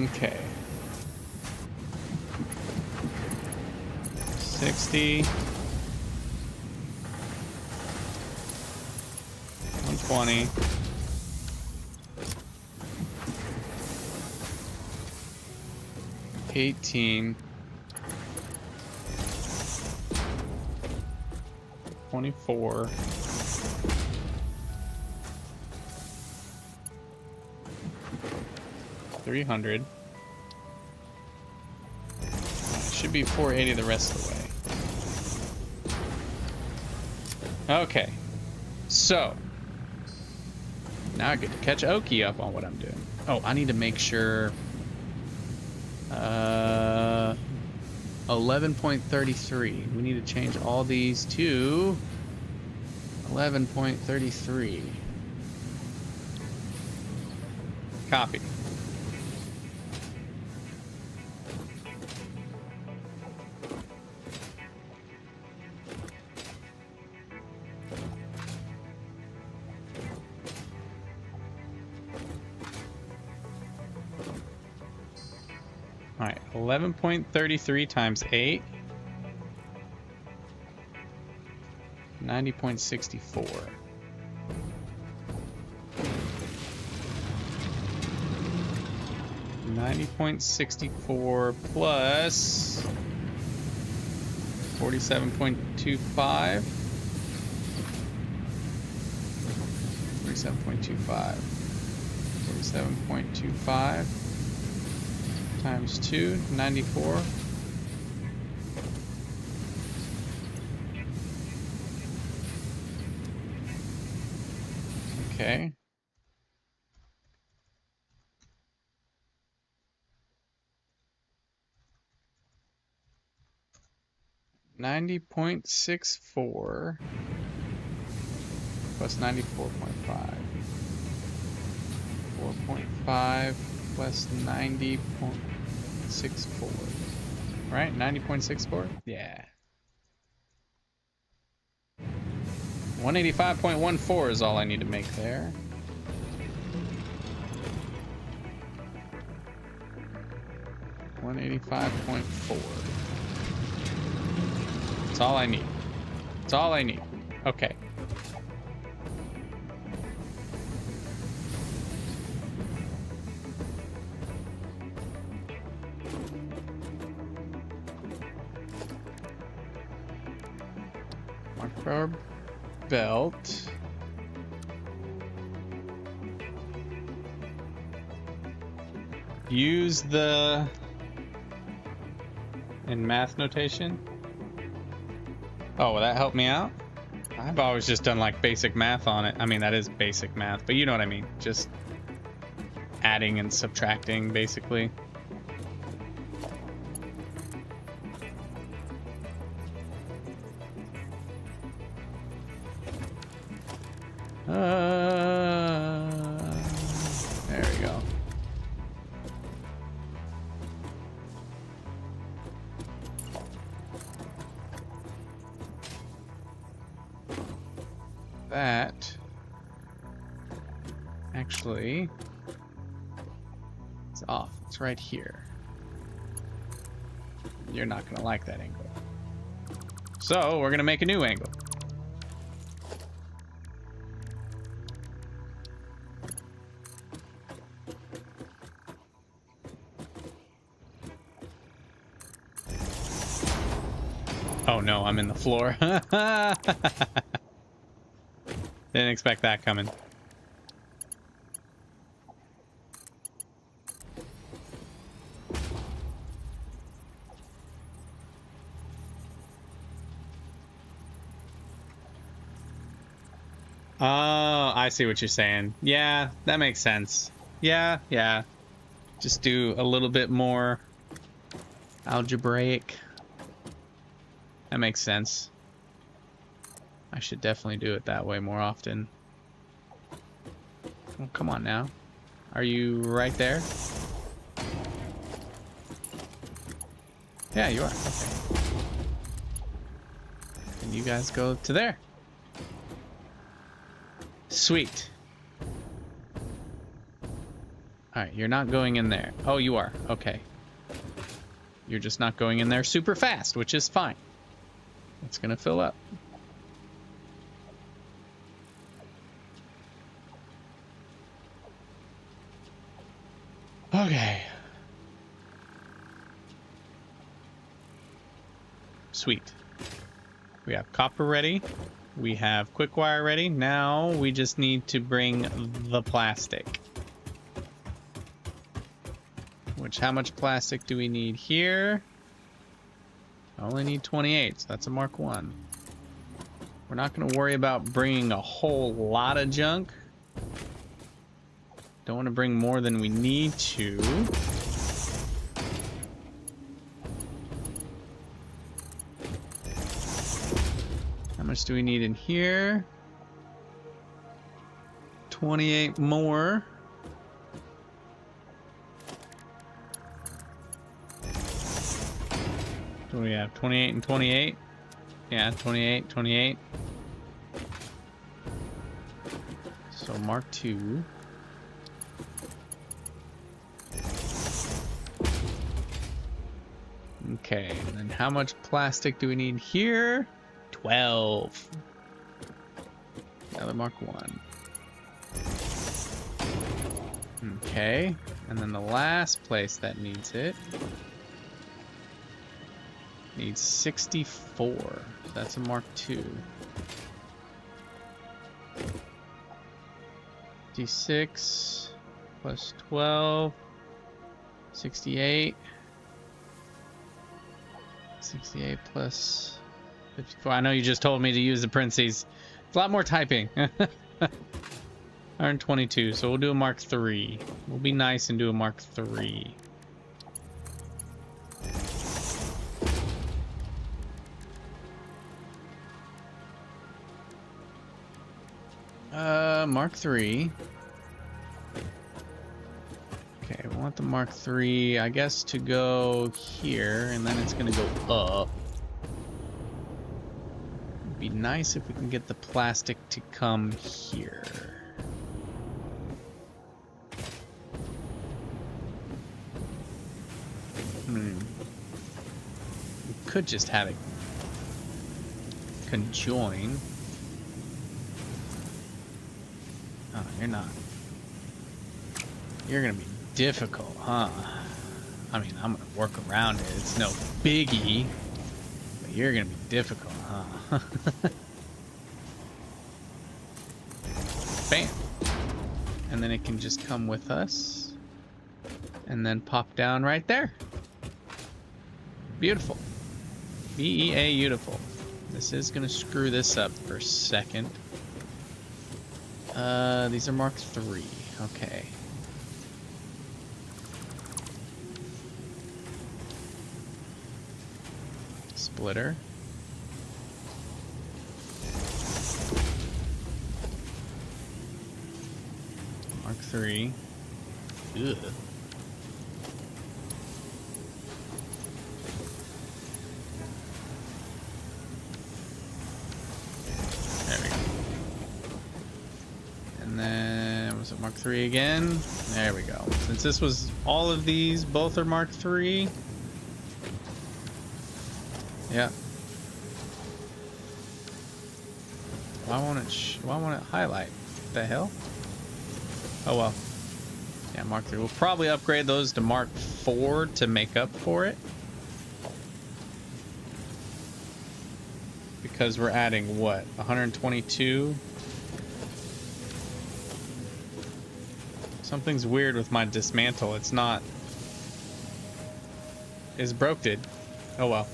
Okay. 60. 120. 18. 24. 300. Should be 480 the rest of the way. Okay. So. Now I get to catch Oki up on what I'm doing. Oh, I need to make sure. 11.33. We need to change all these to 11.33. Copy. All right, 11.33 times 8. 90.64. 90.64 plus 47.25. 47.25. 47.25 times 2, 94. Okay. $90.64 plus 94.5. 4.5 plus 90.64. Right? 90.64? Yeah. 185.14 is all I need to make there. $185.4. That's all I need. That's all I need. Okay. Our belt. Use the in math notation. Oh, will that help me out? I've always just done like basic math on it. I mean, that is basic math, but you know what I mean. Just adding and subtracting, basically. There we go. That actually it's off. It's right here. You're not gonna like that angle. So we're gonna make a new angle. Oh no, I'm in the floor. Didn't expect that coming. Oh, I see what you're saying. Yeah, that makes sense. Yeah, yeah. Just do a little bit more algebraic. That makes sense. I should definitely do it that way more often. Well, come on now. Are you right there? Yeah, you are. Okay. And you guys go to there. Sweet. Alright, you're not going in there. Oh, you are. Okay. You're just not going in there super fast, which is fine. It's gonna fill up. Okay. Sweet. We have copper ready. We have quick wire ready. Now we just need to bring the plastic. Which, how much plastic do we need here? I only need 28, so that's a Mark 1. We're not going to worry about bringing a whole lot of junk. Don't want to bring more than we need to. How much do we need in here? 28 more. What do we have? 28 and 28? Yeah, 28, 28. So Mark 2. Okay, and then how much plastic do we need here? 12. Another Mark 1. Okay, and then the last place that needs it needs 64. So that's a Mark 2. D6 plus 12. 68. 68 plus 54. I know you just told me to use the parentheses. It's a lot more typing. 122. So we'll do a Mark 3. We'll be nice and do a Mark 3. Mark 3. Okay, we want the Mark 3, I guess, to go here, and then it's gonna go up. It'd be nice if we can get the plastic to come here. We could just have it conjoin. Oh, you're not. You're gonna be difficult, huh? I mean, I'm gonna work around it. It's no biggie, but you're gonna be difficult, huh? Bam. And then it can just come with us and then pop down right there. Beautiful. B-E-A, beautiful. This is gonna screw this up for a second. These are Mark 3. Okay. splitter. Mark 3. Ugh. There we go. And then, was it Mark 3 again? There we go. Since this was all of these, both are Mark 3. Yeah. Why won't it highlight? What the hell? Oh well. Yeah, Mark 3. We'll probably upgrade those to Mark 4 to make up for it. Because we're adding what? 122? Something's weird with my dismantle. It's not. It's broken. Oh well.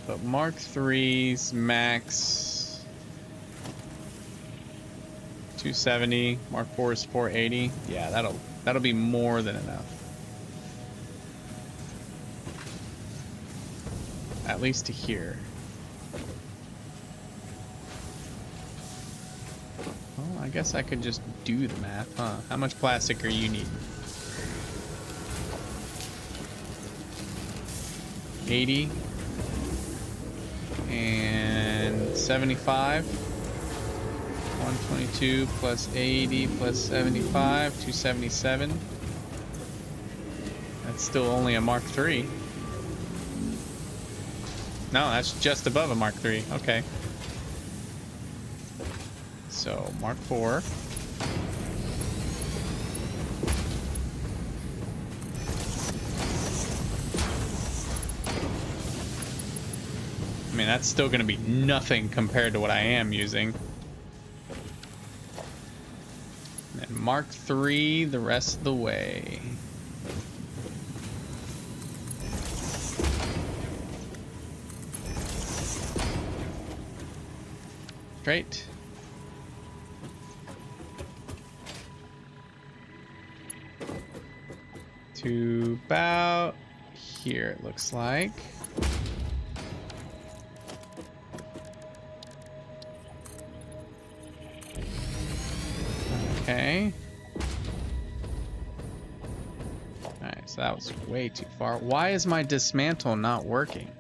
But Mark 3's max 270. Mark 4 is 480. Yeah, that'll be more than enough. At least to here. Well, I guess I could just do the math, huh? How much plastic are you needing? 80 and 75. 122 plus 80 plus 75, 277. That's still only a Mark 3. No, that's just above a Mark 3. Okay. So, Mark 4. I mean, that's still going to be nothing compared to what I am using. And then Mark 3 the rest of the way. Straight. To about here, it looks like. Okay. Alright, so that was way too far. Why is my dismantle not working?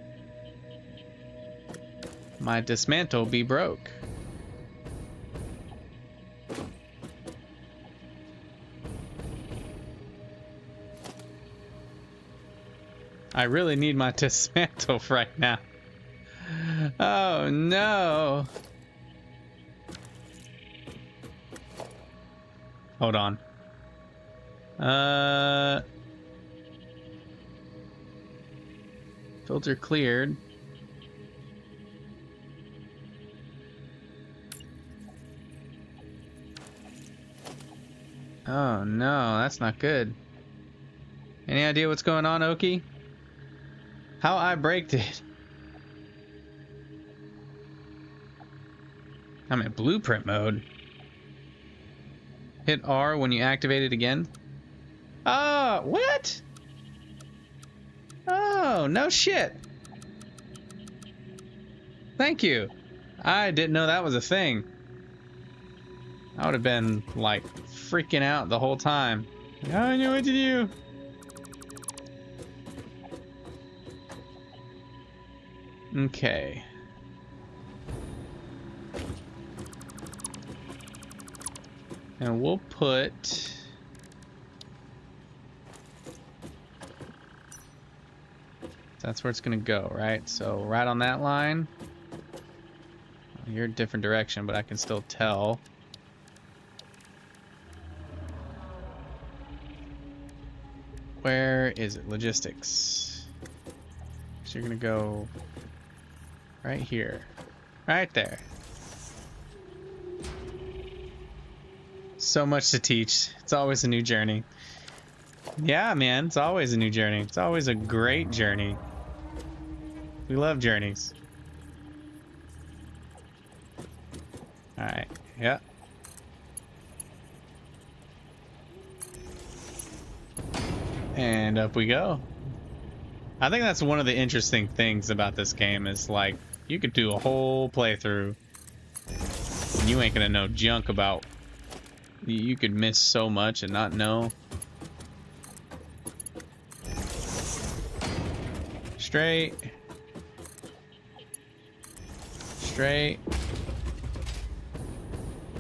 My dismantle be broke. I really need my dismantle right now. Oh no. Hold on. Filter cleared. Oh no, that's not good. Any idea what's going on, Oki? How I braked it? I'm in blueprint mode. Hit R when you activate it again. Oh, what? Oh, no shit. Thank you. I didn't know that was a thing. I would have been, like, freaking out the whole time. I know what to do. Okay. And we'll put... That's where it's gonna go, right? So right on that line. You're a different direction, but I can still tell. Where is it? Logistics. So you're gonna go right here. Right there. So much to teach. It's always a new journey. Yeah, man, it's always a new journey. It's always a great journey. We love journeys. Alright, yeah. And up we go. I think that's one of the interesting things about this game is, like, you could do a whole playthrough and you ain't gonna know junk about... You could miss so much and not know. Straight. Straight.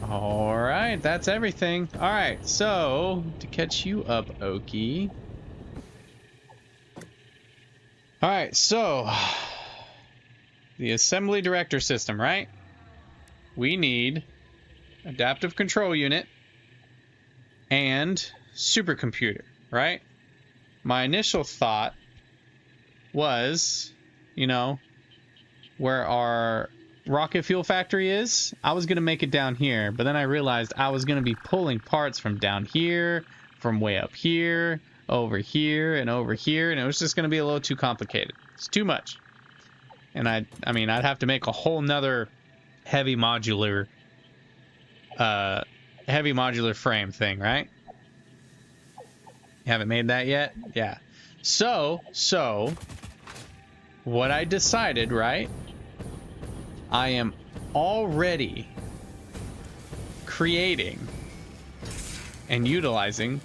Alright, that's everything. Alright, so, to catch you up, Oki. Alright, so, the assembly director system, right? We need adaptive control unit and supercomputer, right? My initial thought was, you know, where our rocket fuel factory is, I was going to make it down here, but then I realized I was going to be pulling parts from down here, from way up here, over here, and over here, and it was just going to be a little too complicated. It's too much. And I mean, I'd have to make a whole nother heavy modular frame thing, right? You haven't made that yet? Yeah. So, what I decided, right? I am already creating and utilizing,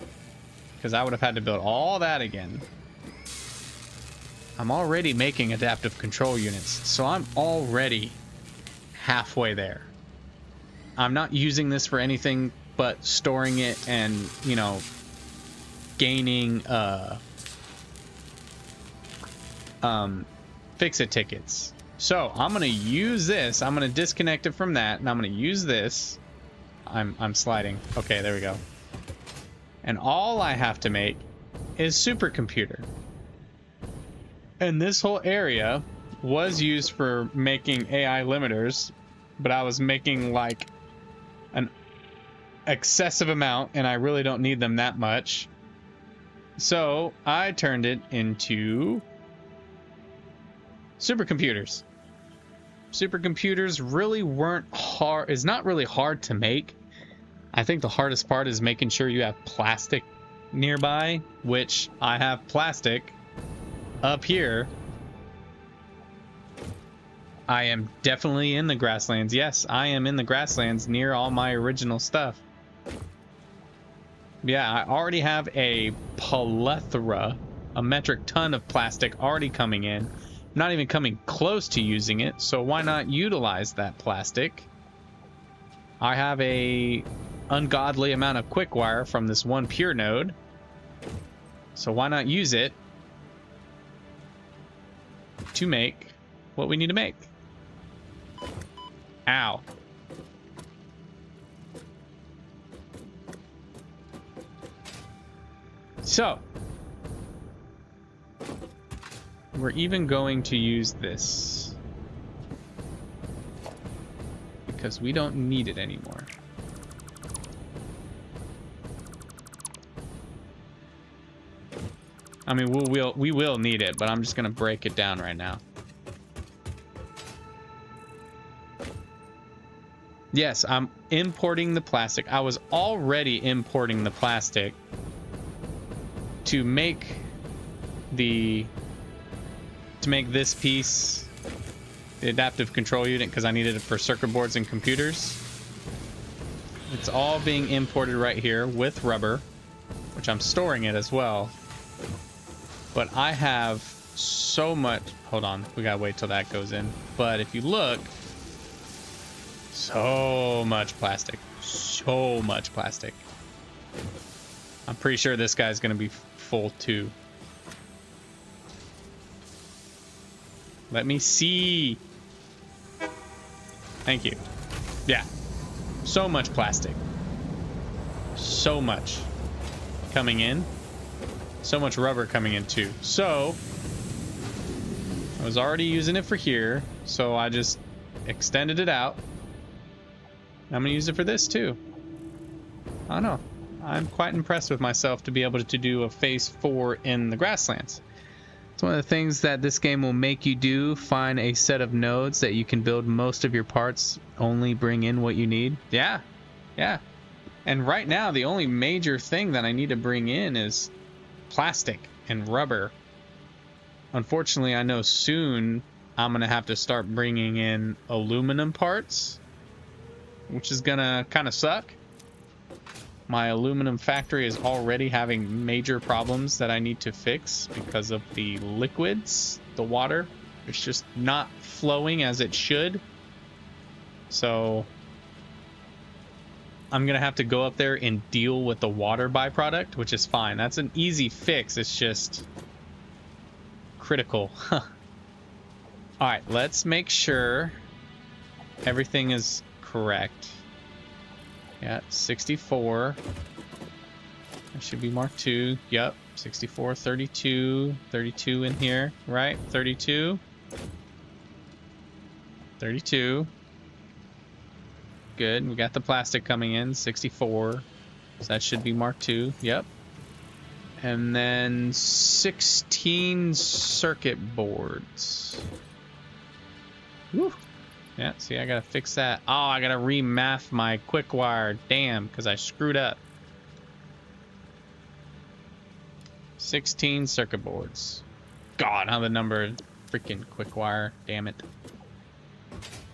because I would have had to build all that again. I'm already making adaptive control units, so I'm already halfway there. I'm not using this for anything but storing it and, you know, gaining fix-it tickets. So I'm gonna use this. I'm gonna disconnect it from that, and I'm gonna use this. I'm sliding. Okay, there we go. And all I have to make is supercomputer. And this whole area was used for making AI limiters, but I was making like an excessive amount, and I really don't need them that much. So I turned it into supercomputers. Supercomputers really weren't hard, is not really hard to make. I think the hardest part is making sure you have plastic nearby, which I have plastic up here. I am definitely in the grasslands. Yes, I am in the grasslands near all my original stuff. Yeah, I already have a plethora, a metric ton of plastic already coming in. I'm not even coming close to using it, so why not utilize that plastic? I have a ungodly amount of quick wire from this one pure node, so why not use it to make what we need to make? Ow. So, we're even going to use this because we don't need it anymore. I mean, we will need it, but I'm just gonna break it down right now. Yes, I'm importing the plastic. I was already importing the plastic to make this piece, the adaptive control unit, because I needed it for circuit boards and computers. It's all being imported right here with rubber, which I'm storing it as well. But I have so much... Hold on, we gotta wait till that goes in. But if you look, so much plastic. So much plastic. I'm pretty sure this guy's gonna be full too. Let me see. Thank you. Yeah. So much plastic. So much coming in. So much rubber coming in too. So I was already using it for here, so I just extended it out. I'm gonna use it for this too. I don't know. I'm quite impressed with myself to be able to do a phase 4 in the grasslands. It's one of the things that this game will make you do. Find a set of nodes that you can build most of your parts, only bring in what you need. Yeah, yeah. And right now, the only major thing that I need to bring in is plastic and rubber. Unfortunately, I know soon I'm going to have to start bringing in aluminum parts, which is going to kind of suck. My aluminum factory is already having major problems that I need to fix because of the liquids, the water. It's just not flowing as it should. So I'm going to have to go up there and deal with the water byproduct, which is fine. That's an easy fix. It's just critical. All right, let's make sure everything is correct. Yeah, 64. That should be Mark II. Yep, 64, 32. 32 in here, right? 32. 32. Good. We got the plastic coming in. 64. So that should be Mark II. Yep. And then 16 circuit boards. Woo. Yeah, see, I gotta fix that. Oh, I gotta remath my quick wire. Damn, because I screwed up. 16 circuit boards. God, now the number freaking quick wire. Damn it.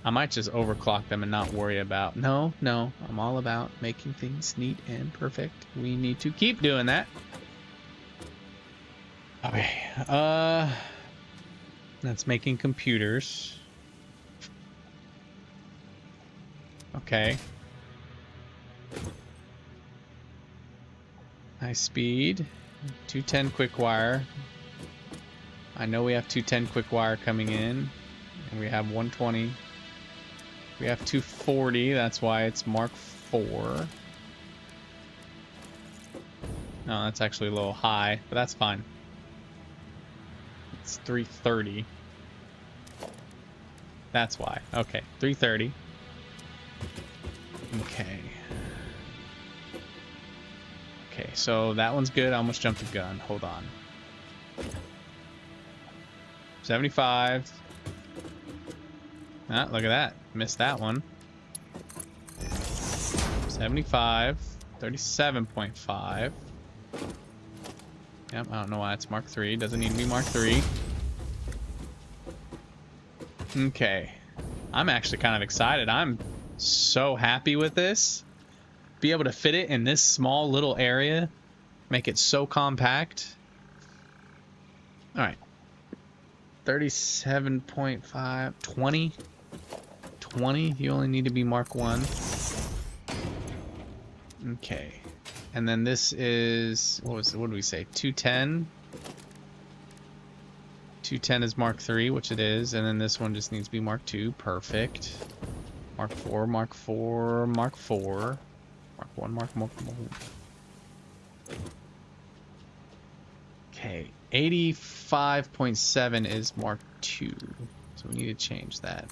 I might just overclock them and not worry about. No, I'm all about making things neat and perfect. We need to keep doing that. Okay, that's making computers. Okay. High speed. 210 quick wire. I know we have 210 quick wire coming in. And we have 120. We have 240. That's why it's Mark IV. No, that's actually a little high, but that's fine. It's 330. That's why. Okay, 330. Okay. Okay, so that one's good. I almost jumped the gun. Hold on. 75. Ah, look at that. Missed that one. 75. 37.5. Yep, I don't know why it's Mark III. Doesn't need to be Mark III. Okay. I'm actually kind of excited. I'm so happy with this. Be able to fit it in this small little area. Make it so compact. Alright. 37.5. 20. 20. You only need to be Mark I. Okay. And then this is, what did we say? 210. 210 is Mark III, which it is, and then this one just needs to be Mark II. Perfect. Mark IV, Mark IV, Mark IV. Mark I, Mark I. Okay. 85.7 is Mark II. So we need to change that.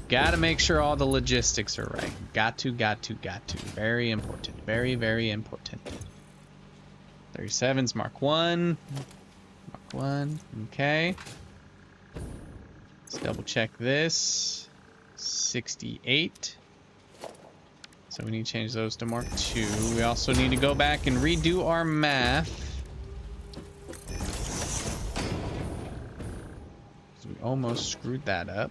Gotta make sure all the logistics are right. Got to. Very important. Very, very important. 37's Mark I. Mark I. Okay. Let's double check this. 68. So we need to change those to Mark II. We also need to go back and redo our math. So we almost screwed that up.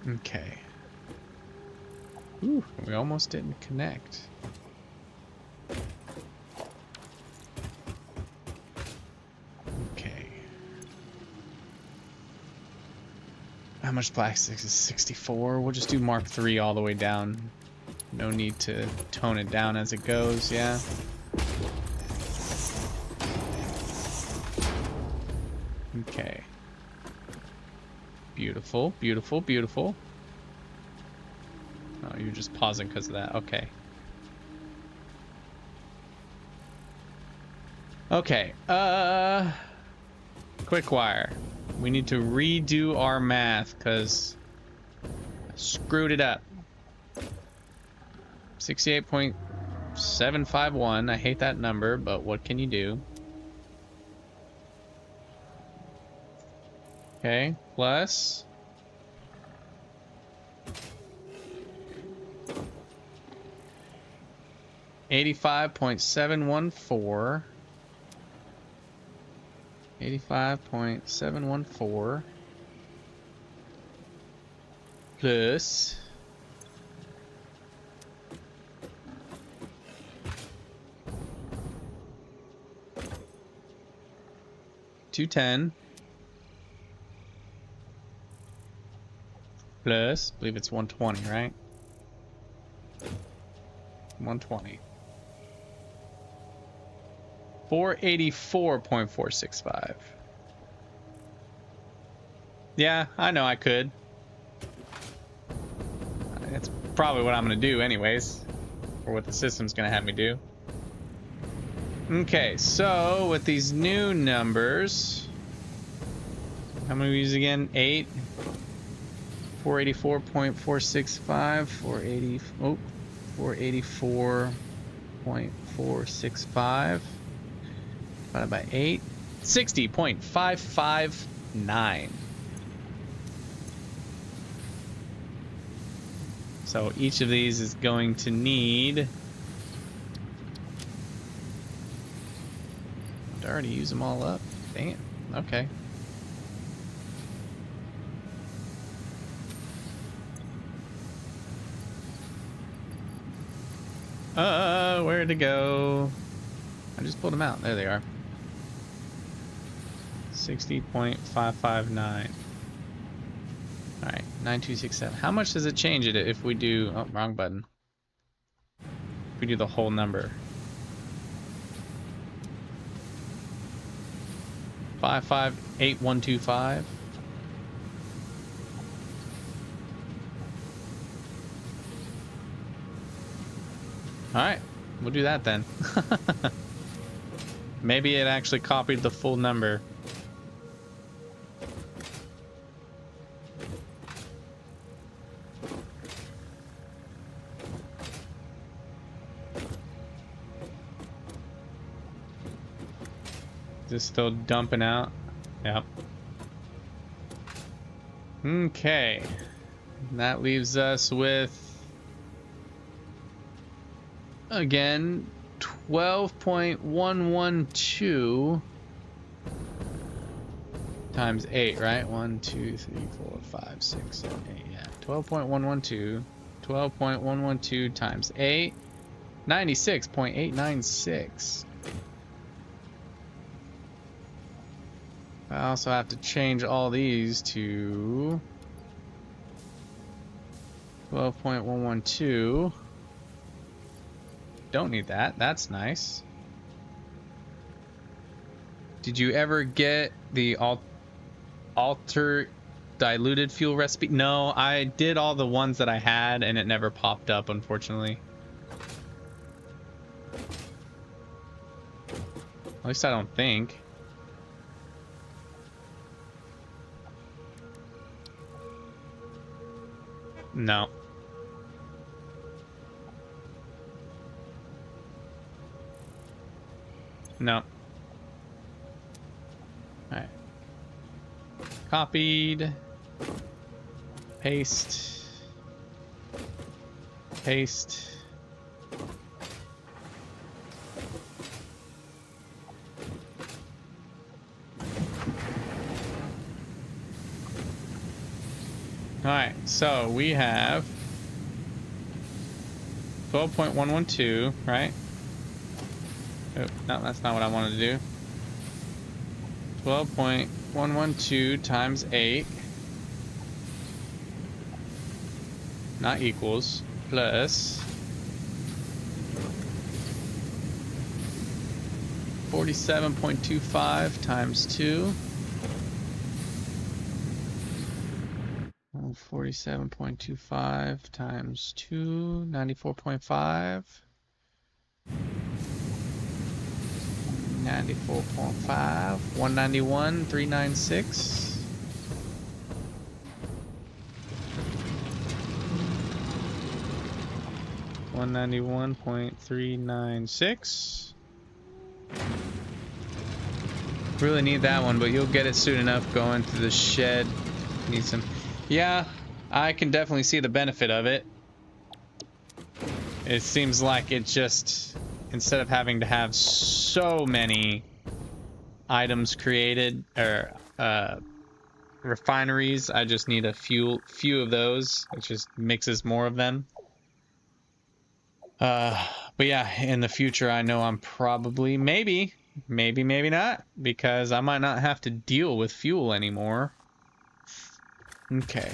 Okay. Ooh, we almost didn't connect. Okay. How much plastic is 64? We'll just do Mark III all the way down. No need to tone it down as it goes, yeah. Okay. Beautiful, beautiful, beautiful. Oh, you're just pausing because of that. Okay. Okay. Quick wire. We need to redo our math because I screwed it up. 68.751. I hate that number, but what can you do? Okay, plus 85.714. 85.714 plus 210 plus, I believe it's 120, right? 120. 484.465. Yeah, I know I could. It's probably what I'm going to do anyways, or what the system's going to have me do. Okay, so with these new numbers, how many we use again? 8. 484.465. 484.465 divided by 8. 60.559. So each of these is going to need... Did I already use them all up? Damn. Okay. Where'd it go? I just pulled them out. There they are. 60.559. Alright, 9267. How much does it change it if we do... Oh, wrong button. If we do the whole number. 558125. Alright, we'll do that then. Maybe it actually copied the full number. Is this still dumping out? Yep. Okay. That leaves us with, again, 12.112 times 8, right? 1, 2, 3, 4, 5, 6, 7, 8. Yeah. 12.112. 12.112 times 8. 96.896. I also have to change all these to 12.112. Don't need that. That's nice. Did you ever get the alter diluted fuel recipe? No, I did all the ones that I had and it never popped up, unfortunately. At least I don't think. No. No. Alright. Copied. Paste. Paste. Alright, so we have 12.112, right? Oh, no, that's not what I wanted to do. 12.112 times 8. Not equals. Plus 47.25 times 2. 47.25 times 2, 94.5. 94.5, 191.396. $191.396. Really need that one, but you'll get it soon enough going to the shed. Need some. Yeah, I can definitely see the benefit of it. It seems like it just instead of having to have so many items created, or refineries, I just need a few of those, which just mixes more of them. But yeah, in the future, I know I'm probably, maybe not, because I might not have to deal with fuel anymore. Okay.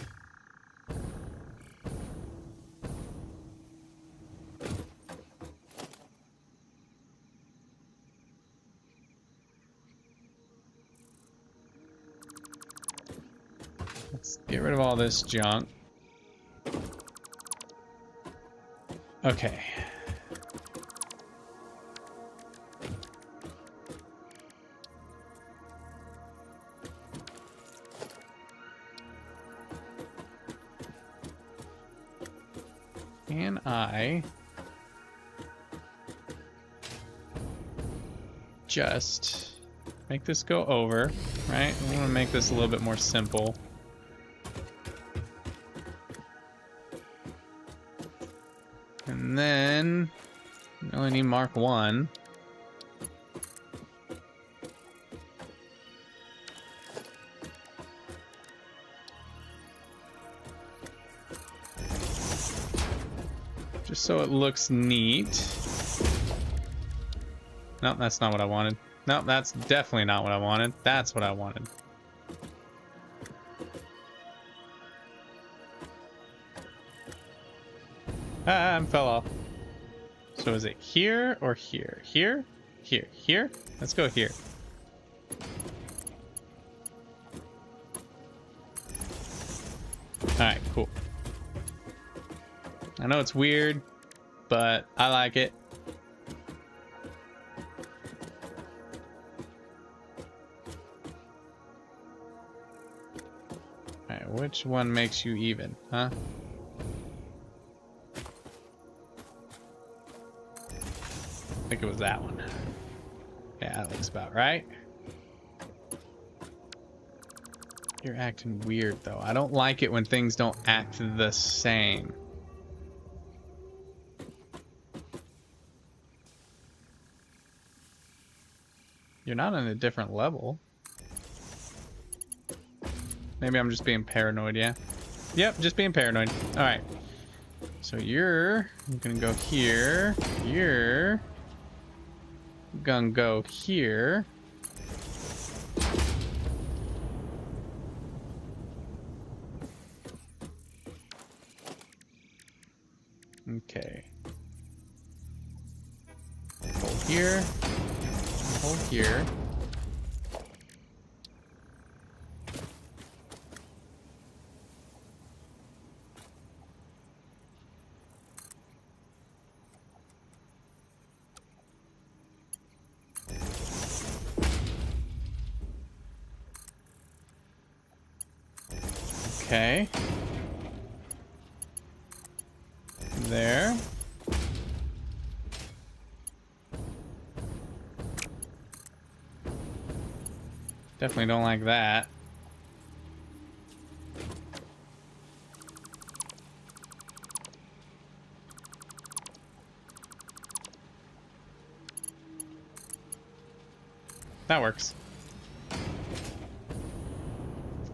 Let's get rid of all this junk. Okay. Can I just make this go over, right? I want to make this a little bit more simple. And then we only need Mark 1. Just so it looks neat. Nope, that's not what I wanted. Nope, that's definitely not what I wanted. That's what I wanted. Ah, I fell off. So is it here or here? Here? Here. Here? Let's go here. Alright, cool. I know it's weird, but I like it. Alright, which one makes you even, huh? I think it was that one. Yeah, that looks about right. You're acting weird, though. I don't like it when things don't act the same. You're not on a different level. Maybe I'm just being paranoid, yeah? Yep, just being paranoid. Alright. So you're gonna go here. You're gonna go here. Okay. Hold here. Hold here. Okay. There. Definitely don't like that. That works. I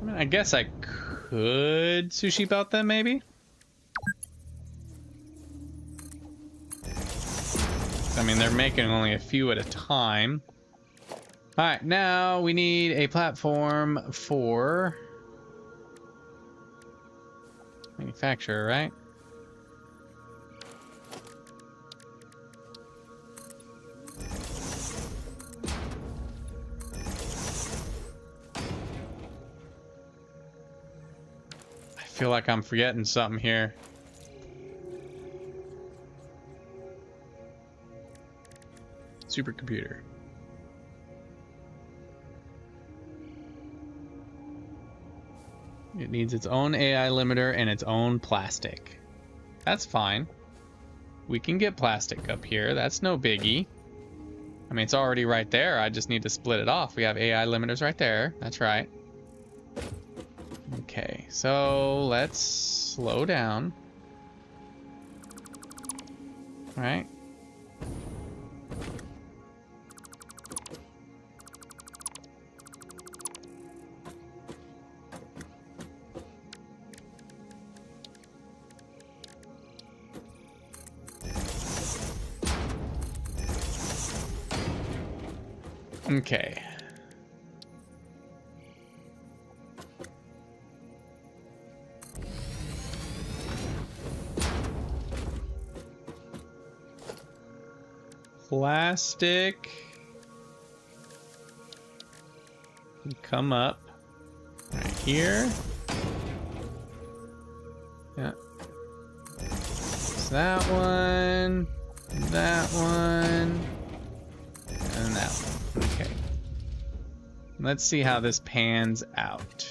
mean, I guess I could sushi belt them, maybe? I mean, they're making only a few at a time. Alright, now we need a platform for manufacturer, right? I feel like I'm forgetting something here. Supercomputer. It needs its own AI limiter and its own plastic. That's fine. We can get plastic up here. That's no biggie. I mean, it's already right there. I just need to split it off. We have AI limiters right there. That's right. Okay, so let's slow down. All right. Okay. Plastic. Come up right here. Yeah. It's that one, and that one. Okay. Let's see how this pans out.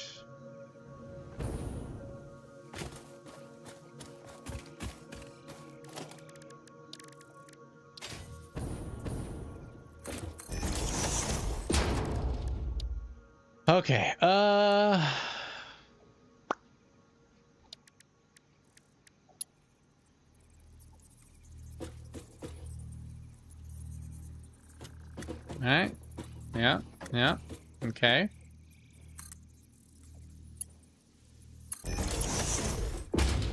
Okay, alright. Yeah. Okay.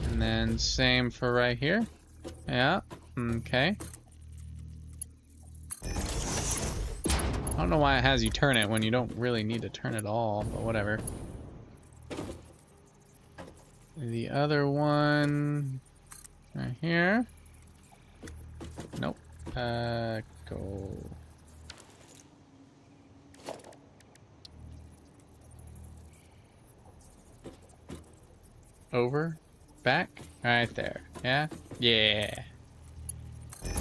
And then same for right here. Yeah. Okay. I don't know why it has you turn it when you don't really need to turn it all, but whatever. The other one right here. Nope. Go. Over, back, right there. Yeah. And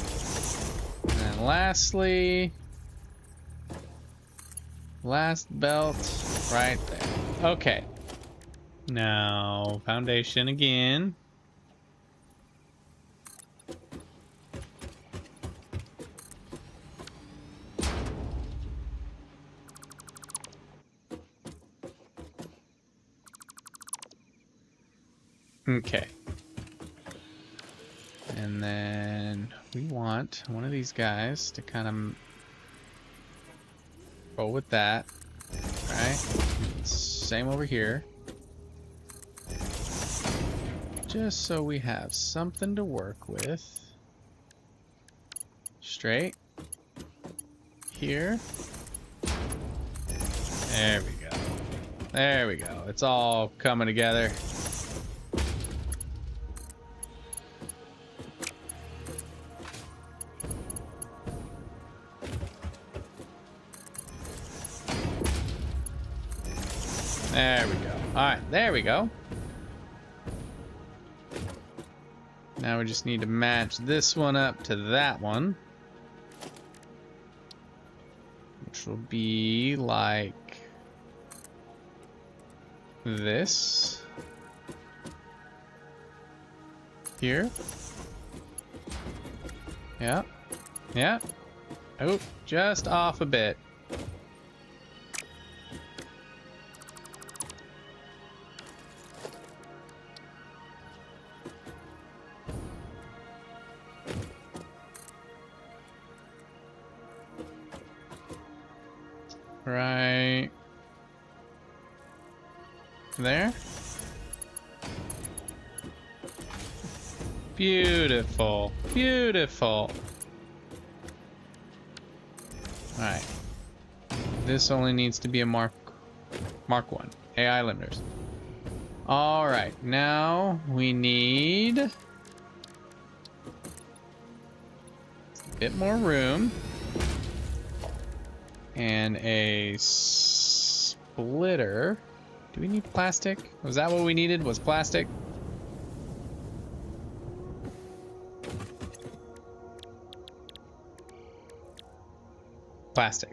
then lastly, last belt right there. Okay. Now foundation again. Okay. And then we want one of these guys to kind of go with that. Right? Same over here. Just so we have something to work with. Straight. Here. There we go. There we go. It's all coming together. There we go. Alright, there we go. Now we just need to match this one up to that one. Which will be like this. Here. Yeah. Yeah. Oh, just off a bit. Right there. Beautiful. Beautiful. Alright. This only needs to be a Mark 1. AI limiters. Alright, now we need a bit more room. And a splitter. Do we need plastic? Was that what we needed? Was plastic? Plastic.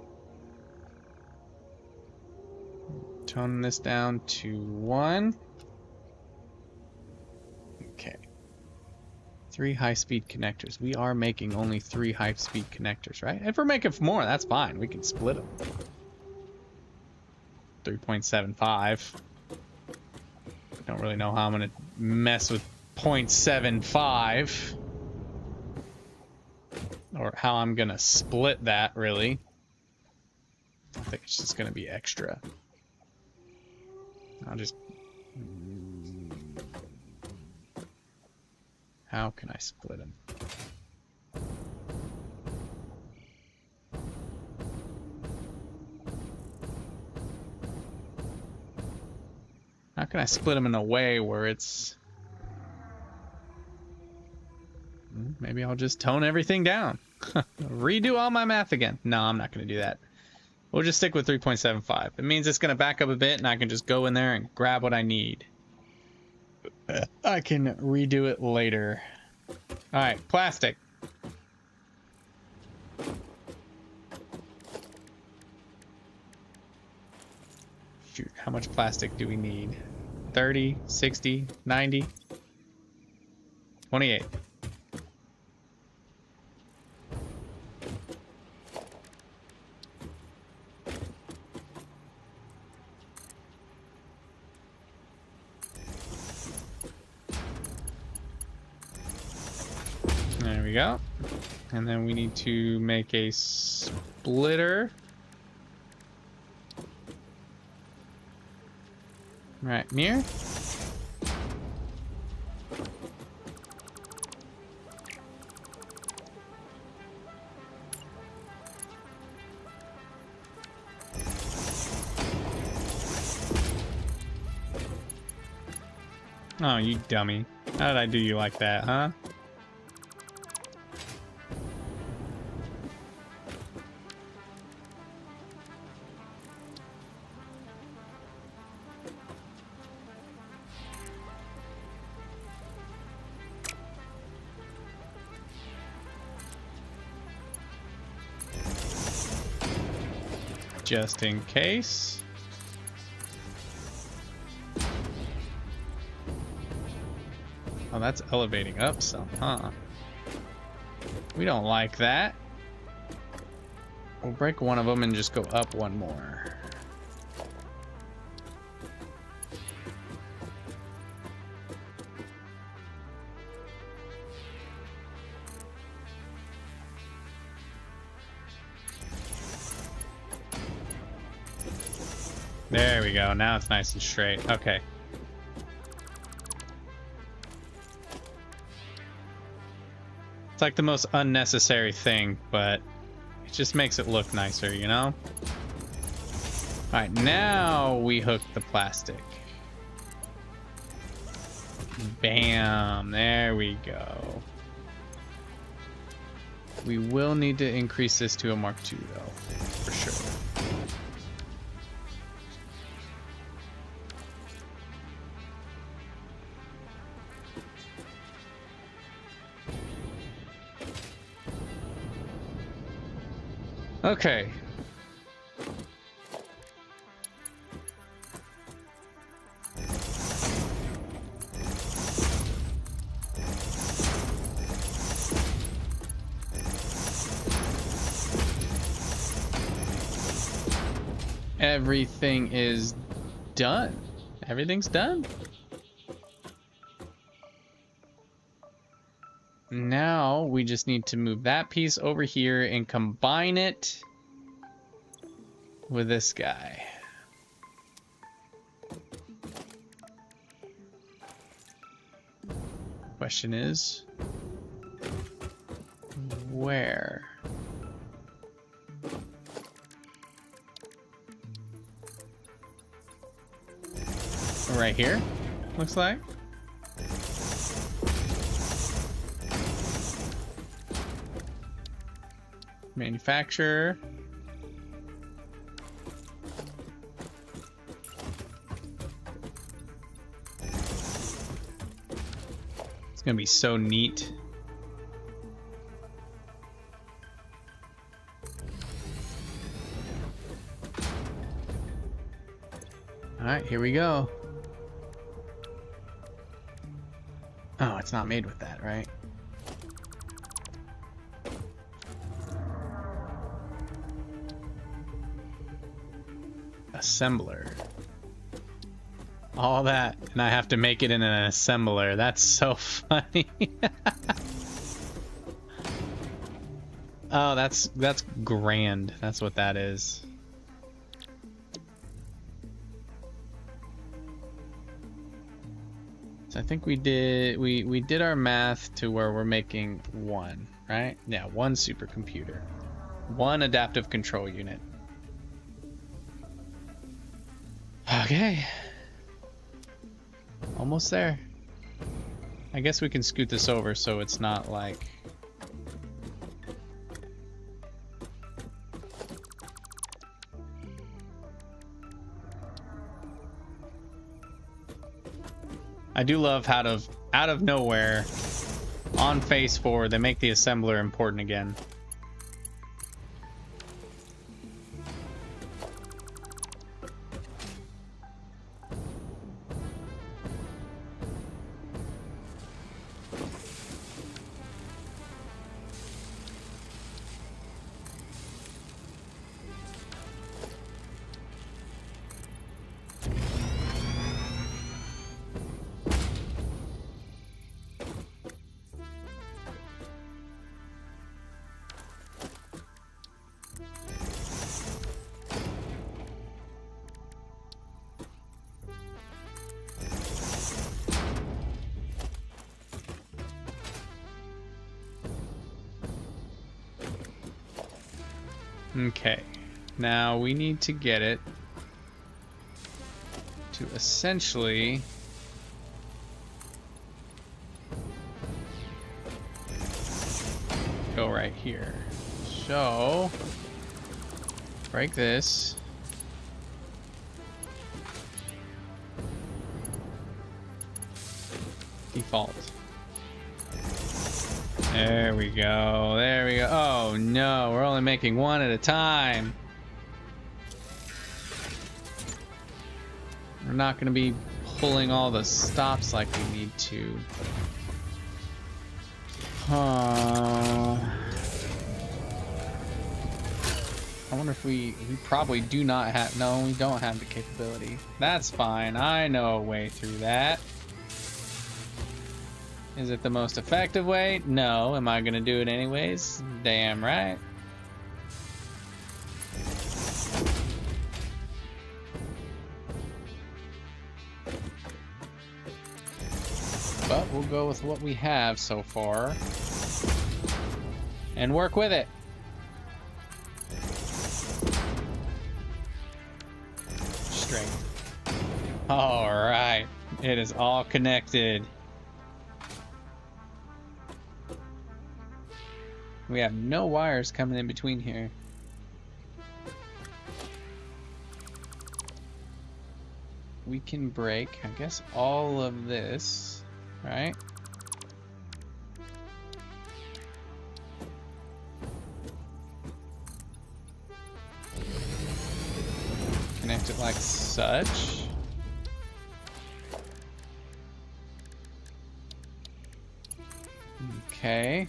Tone this down to 1. Okay. 3 high-speed connectors. We are making only 3 high-speed connectors, right? If we're making more, that's fine. We can split them. 3.75. Don't really know how I'm going to mess with 0.75. Or how I'm going to split that, really. I think it's just going to be extra. I'll just... How can I split them? How can I split them in a way where it's... Maybe I'll just tone everything down. Redo all my math again. No, I'm not going to do that. We'll just stick with 3.75. It means it's going to back up a bit and I can just go in there and grab what I need. I can redo it later. Alright, plastic. Shoot, how much plastic do we need? 30, 60, 90, 28. There we go. And then we need to make a splitter. Right here. Oh, you dummy. How did I do you like that, huh? Just in case. Oh, that's elevating up some, huh? We don't like that. We'll break one of them and just go up one more. There we go. Now it's nice and straight. Okay. It's like the most unnecessary thing, but it just makes it look nicer, you know? Alright, now we hook the plastic. Bam! There we go. We will need to increase this to a Mark II, though, for sure. Okay. Everything is done. Everything's done. Now we just need to move that piece over here and combine it with this guy. Question is, where? Right here, looks like. Manufacturer. It's gonna be so neat. All right, here we go. Oh, it's not made with that, right? Assembler. All that, and I have to make it in an assembler. That's so funny. Oh, that's grand. That's what that is. So I think we did our math to where we're making one, right? Yeah, one supercomputer. One adaptive control unit. Okay. Almost there. I guess we can scoot this over so it's not like... I do love how out of nowhere, on phase 4, they make the assembler important again. Okay, now we need to get it to essentially go right here. So, break this. Default. There we go. There we go. Oh no, we're only making one at a time. We're not going to be pulling all the stops like we need to. I wonder if we probably do not have... No, we don't have the capability. That's fine. I know a way through that. Is it the most effective way? No. Am I gonna do it anyways? Damn right. But we'll go with what we have so far and work with it. Straight. All right. It is all connected. We have no wires coming in between here. We can break, I guess, all of this, right? Connect it like such. Okay.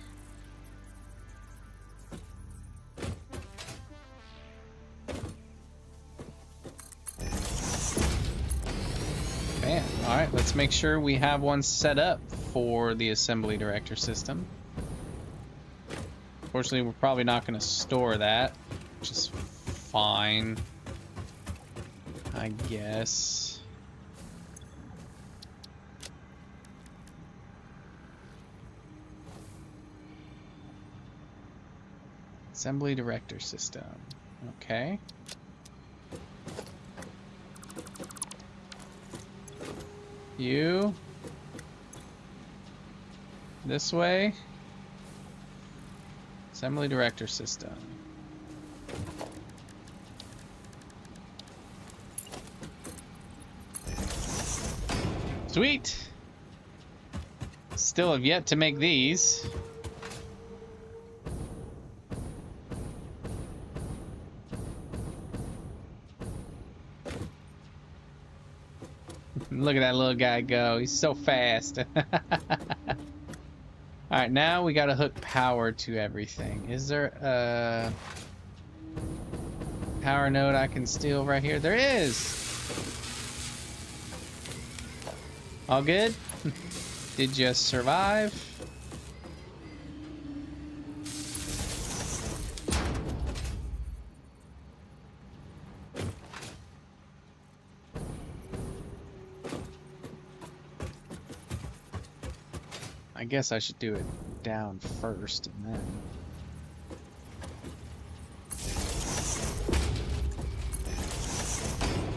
Alright, let's make sure we have one set up for the assembly director system. Fortunately, we're probably not going to store that, which is fine, I guess. Assembly director system. Okay. You this way. Assembly director system. Sweet. Still have yet to make these. Look at that little guy go. He's so fast. Alright, now we gotta hook power to everything. Is there a power node I can steal right here? There is! All good? Did you survive? I guess I should do it down first and then...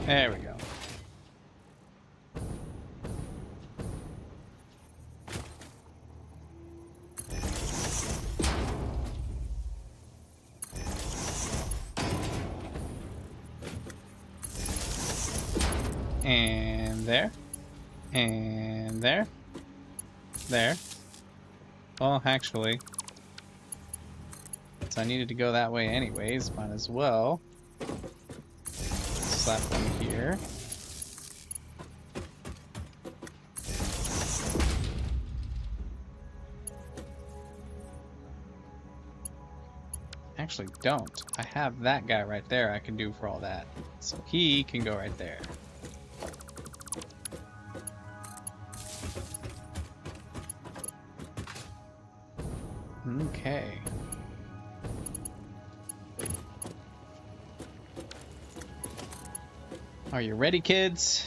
There we go. And there. And there. There. Well, actually, since I needed to go that way anyways, might as well slap them here. Actually, don't. I have that guy right there I can do for all that. So he can go right there. Okay. Are you ready, kids?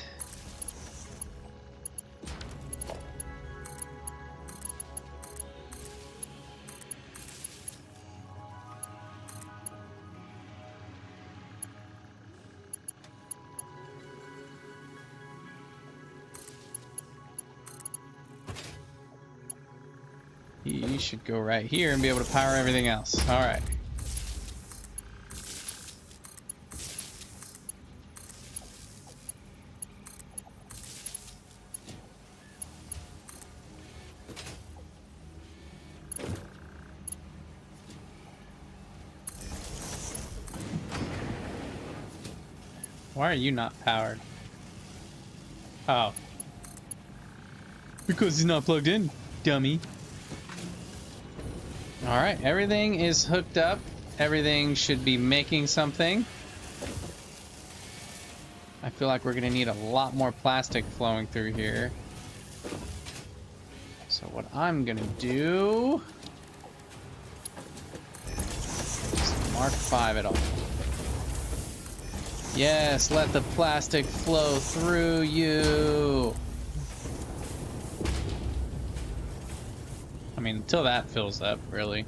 He should go right here and be able to power everything else. All right. Why are you not powered? Oh. Because he's not plugged in, dummy. Alright, everything is hooked up. Everything should be making something. I feel like we're going to need a lot more plastic flowing through here. So what I'm going to do is Mark 5 it all. Yes, let the plastic flow through you. I mean, until that fills up, really.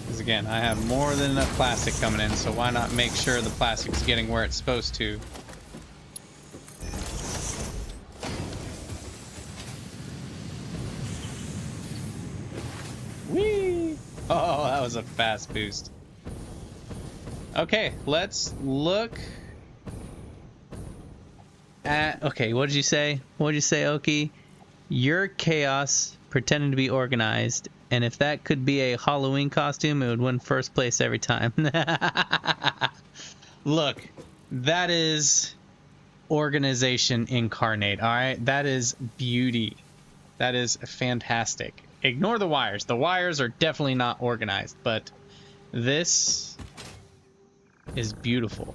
Because again, I have more than enough plastic coming in, so why not make sure the plastic's getting where it's supposed to? Oh, that was a fast boost. Okay, let's look at... Okay, what did you say? What did you say, Oki? You're chaos pretending to be organized, and if that could be a Halloween costume, it would win first place every time. Look, that is organization incarnate, alright? That is beauty. That is fantastic. Ignore the wires. The wires are definitely not organized, but this is beautiful.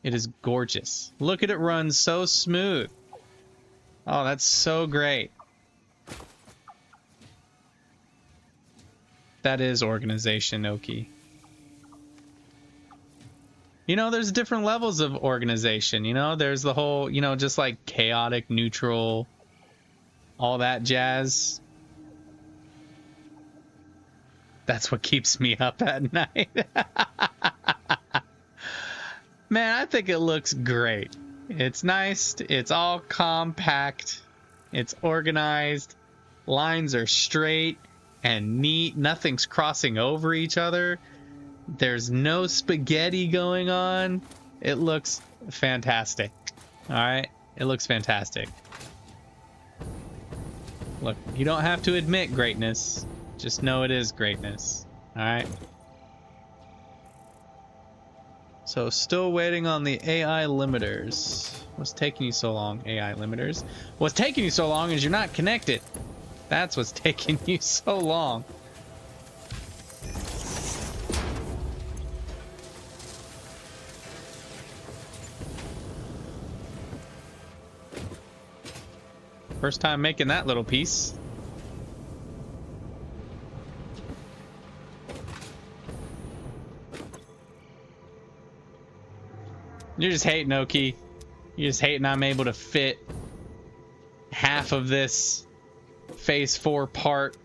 It is gorgeous. Look at it run so smooth. Oh, that's so great. That is organization, Oki. You know, there's different levels of organization, you know? There's the whole, you know, just like chaotic, neutral, all that jazz. That's what keeps me up at night. Man, I think it looks great. It's nice. It's all compact. It's organized. Lines are straight and neat. Nothing's crossing over each other. There's no spaghetti going on. It looks fantastic. All right? It looks fantastic. Look, you don't have to admit greatness. Just know it is greatness. All right? So, still waiting on the AI limiters. What's taking you so long, AI limiters? What's taking you so long is you're not connected. That's what's taking you so long. First time making that little piece. You're just hating, Oki. You're just hating I'm able to fit half of this phase 4 part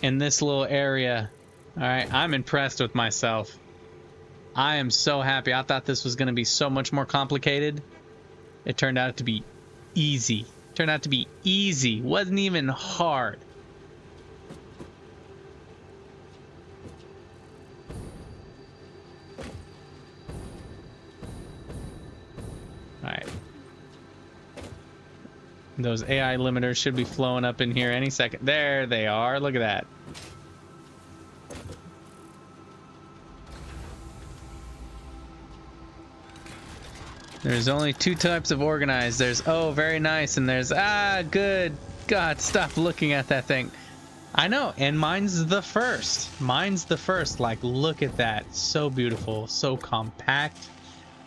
in this little area. All right, I'm impressed with myself. I am so happy. I thought this was going to be so much more complicated. It turned out to be easy. Turned out to be easy. Wasn't even hard. All right. Those AI limiters should be flowing up in here any second. There they are. Look at that. There's only two types of organized. There's, oh, very nice, and there's, ah, good. God, stop looking at that thing. I know, and mine's the first. Mine's the first. Like, look at that. So beautiful, so compact,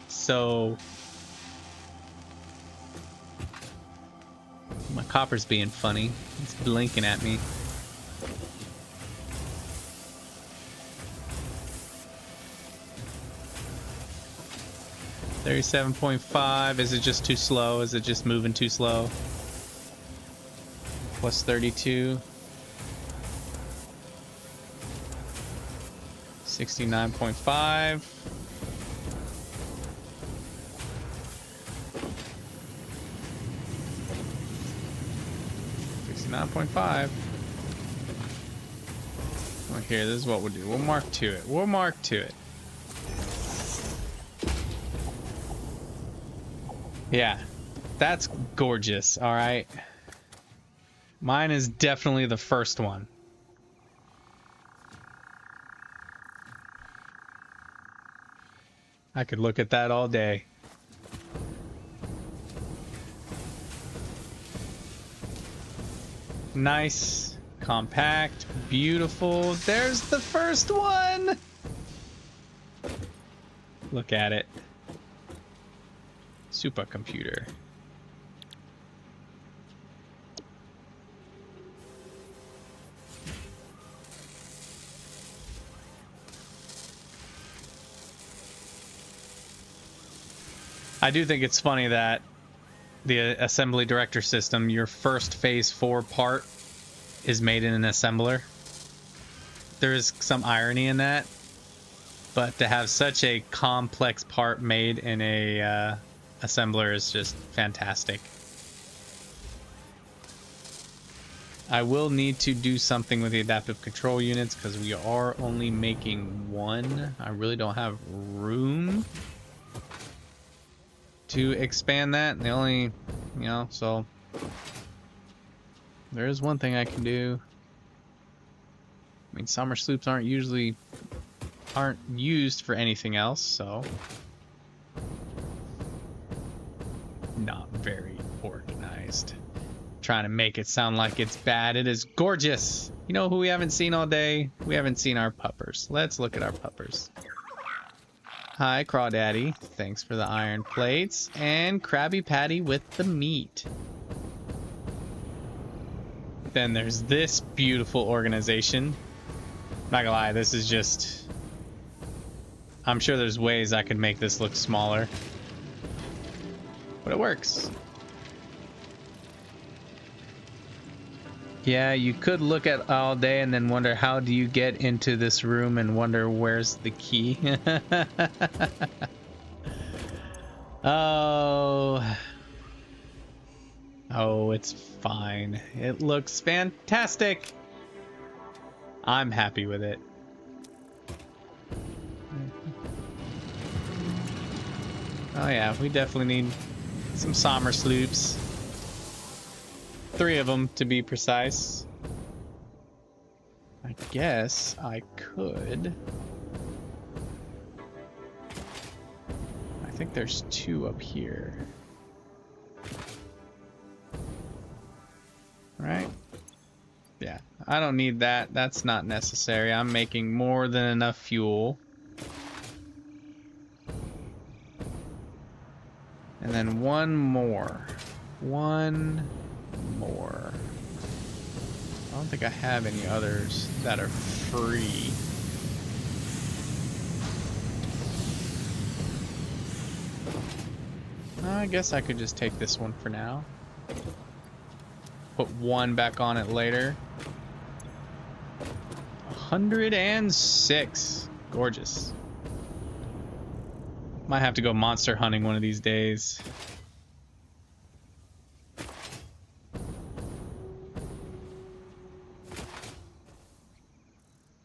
so... My copper's being funny. It's blinking at me. $37.5. Is it just too slow? Is it just moving too slow? Plus 32. 69.5. $69.5. Well, here, this is what we'll do. We'll mark to it. We'll mark to it. Yeah, that's gorgeous. All right. Mine is definitely the first one. I could look at that all day. Nice, compact, beautiful. There's the first one. Look at it. Supercomputer. I do think it's funny that the assembly director system, your first phase 4 part is made in an assembler. There is some irony in that, but to have such a complex part made in a assembler is just fantastic. I will need to do something with the adaptive control units because we are only making one. I really don't have room to expand that. The only, you know, so there is one thing I can do. I mean, summer sloops aren't used for anything else, so not very organized. Trying to make it sound like it's bad. It is gorgeous. You know who we haven't seen all day? We haven't seen our puppers. Let's look at our puppers. Hi, Crawdaddy. Thanks for the iron plates. And Krabby Patty with the meat. Then there's this beautiful organization. Not gonna lie, this is just... I'm sure there's ways I could make this look smaller. But it works. Yeah, you could look at all day and then wonder how do you get into this room and wonder where's the key. Oh, it's fine. It looks fantastic. I'm happy with it. Oh yeah, we definitely need some summer sloops. 3 of them, to be precise. I guess I could. I think there's 2 up here. Right? Yeah, I don't need that. That's not necessary. I'm making more than enough fuel. And then one more. One more. I don't think I have any others that are free. I guess I could just take this one for now. Put 1 back on it later. 106. Gorgeous. Might have to go monster hunting one of these days.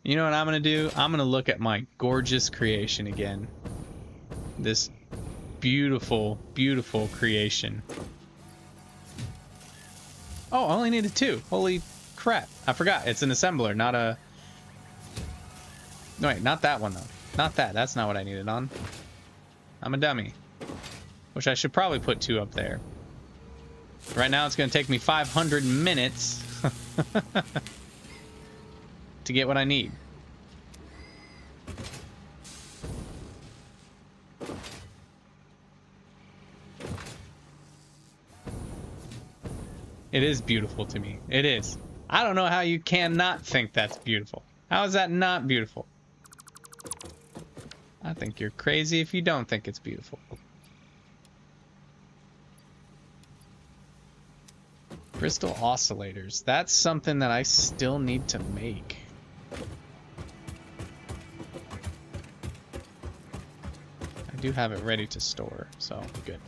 You know what I'm gonna do? I'm gonna look at my gorgeous creation again. This beautiful, beautiful creation. Oh, I only needed 2. Holy crap. I forgot. It's an assembler, not a... No, wait, not that one, though. Not that. That's not what I needed on. I'm a dummy. Which I should probably put 2 up there. Right now, it's going to take me 500 minutes to get what I need. It is beautiful to me. It is. I don't know how you cannot think that's beautiful. How is that not beautiful? I think you're crazy if you don't think it's beautiful. Crystal oscillators. That's something that I still need to make. I do have it ready to store, so good.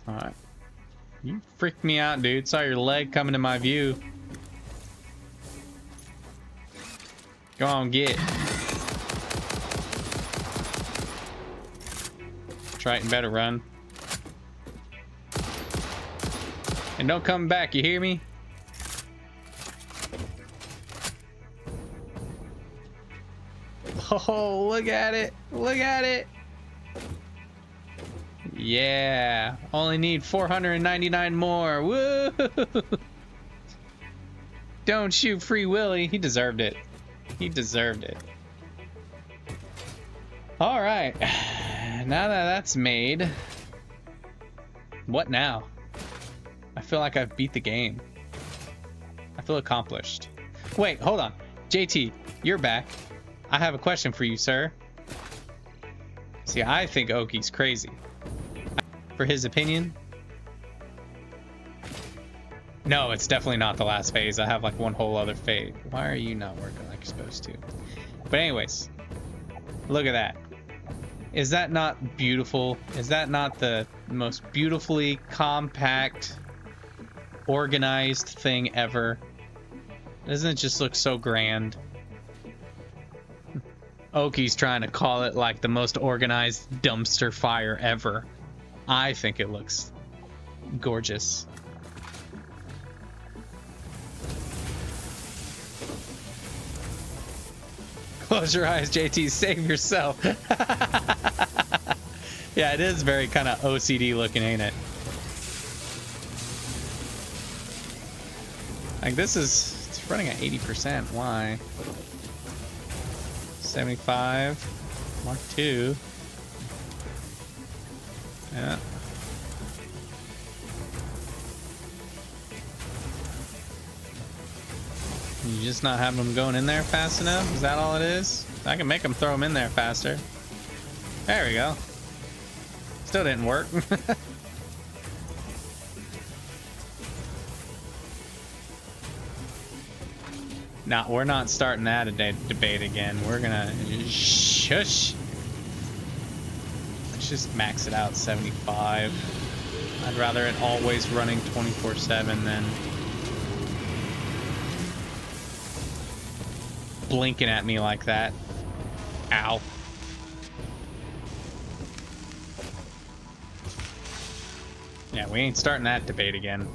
Alright. You freaked me out, dude. Saw your leg coming to my view. Go on, get. Triton better run. And don't come back, you hear me? Oh, look at it. Look at it. Yeah, only need 499 more. Woo! Don't shoot Free Willy. He deserved it. He deserved it. All right. Now that that's made, what now? I feel like I've beat the game. I feel accomplished. Wait, hold on. JT, you're back. I have a question for you, sir. See, I think Oki's crazy. For his opinion. No, it's definitely not the last phase. I have like one whole other phase. Why are you not working like you're supposed to? But anyways, look at that. Is that not beautiful? Is that not the most beautifully compact, organized thing ever? Doesn't it just look so grand? Oki's trying to call it like the most organized dumpster fire ever. I think it looks gorgeous. Close your eyes, JT. Save yourself. Yeah, it is very kind of OCD looking, ain't it? Like this is, it's running at 80%. Why? 75. Mark 2. Yeah. You just not have them going in there fast enough? Is that all it is? I can make them throw them in there faster. There we go. Still didn't work. No, we're not starting that debate again. We're gonna shush. Just max it out 75. I'd rather it always running 24/7 than blinking at me like that. Ow. Yeah, we ain't starting that debate again.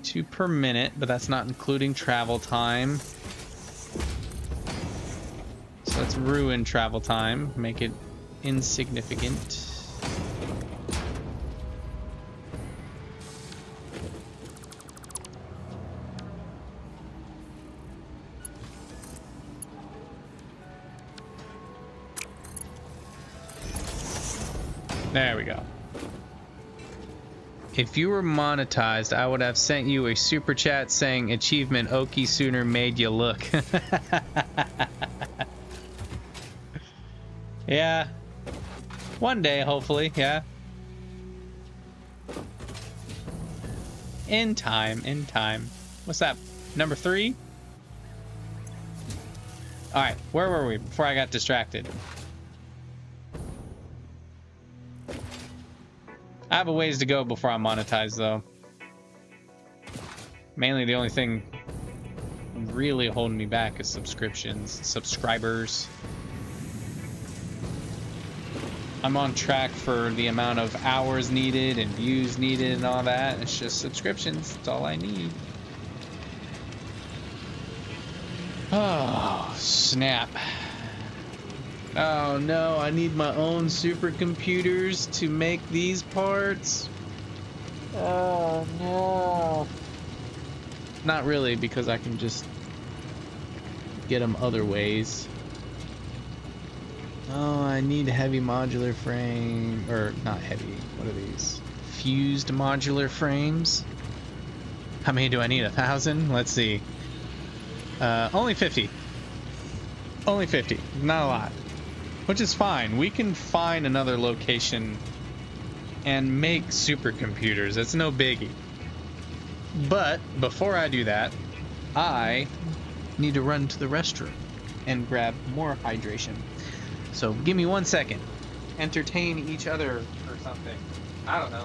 Two per minute, but that's not including travel time. So let's ruin travel time, make it insignificant. There we go. If you were monetized, I would have sent you a super chat saying achievement Okie sooner made you look. Yeah. One day, hopefully, yeah. In time, in time. What's that? Number 3? Alright, where were we before I got distracted? I have a ways to go before I'm monetized, though. Mainly the only thing really holding me back is subscribers. I'm on track for the amount of hours needed and views needed and all that. It's just subscriptions. That's all I need. Oh, snap. Oh no, I need my own supercomputers to make these parts. Oh no. Not really, because I can just get them other ways. Oh, I need heavy modular frame, or not heavy, what are these? Fused modular frames? How many do I need? 1,000? Let's see. Only 50. Only 50, not a lot. Which is fine. We can find another location and make supercomputers. It's no biggie. But before I do that, I need to run to the restroom and grab more hydration. So give me 1 second. Entertain each other or something. I don't know.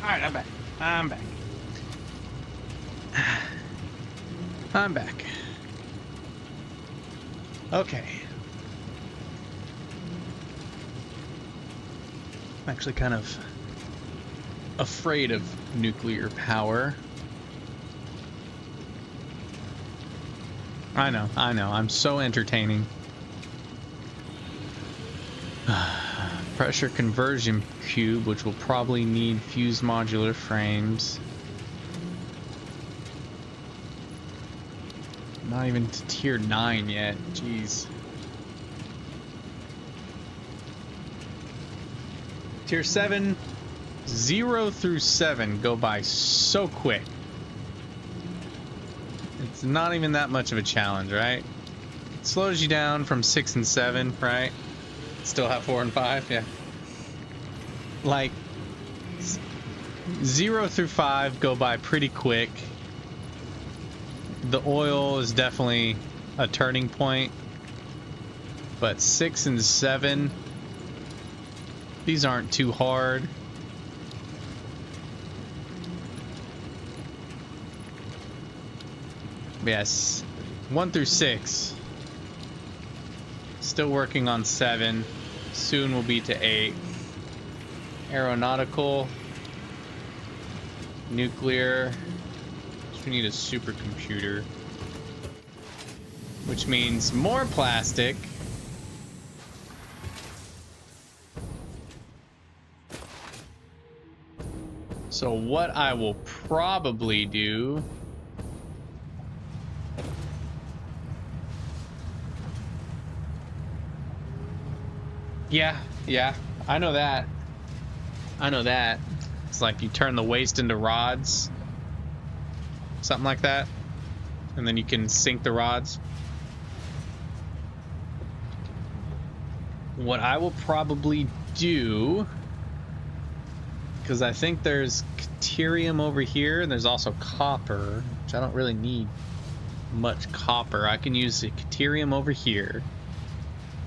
Alright, I'm back. I'm back. I'm back. Okay. I'm actually kind of afraid of nuclear power. I know. I'm so entertaining. Pressure conversion cube, which will probably need fused modular frames. Not even to tier 9 yet. Jeez. Tier 7, 0 through 7 go by so quick. It's not even that much of a challenge, right? It slows you down from 6 and 7, right? Still have 4 and 5, yeah. Like 0 through 5 go by pretty quick. The oil is definitely a turning point, but 6 and 7, these aren't too hard. Yes, 1 through 6. Still working on 7. Soon will be to 8. Aeronautical, nuclear. We need a supercomputer. which means more plastic. So what I will probably do... Yeah, I know that. I know that. It's like you turn the waste into rods. Something like that. And then you can sink the rods. What I will probably do... because I think there's deuterium over here, and there's also copper, which I don't really need much copper. I can use the deuterium over here,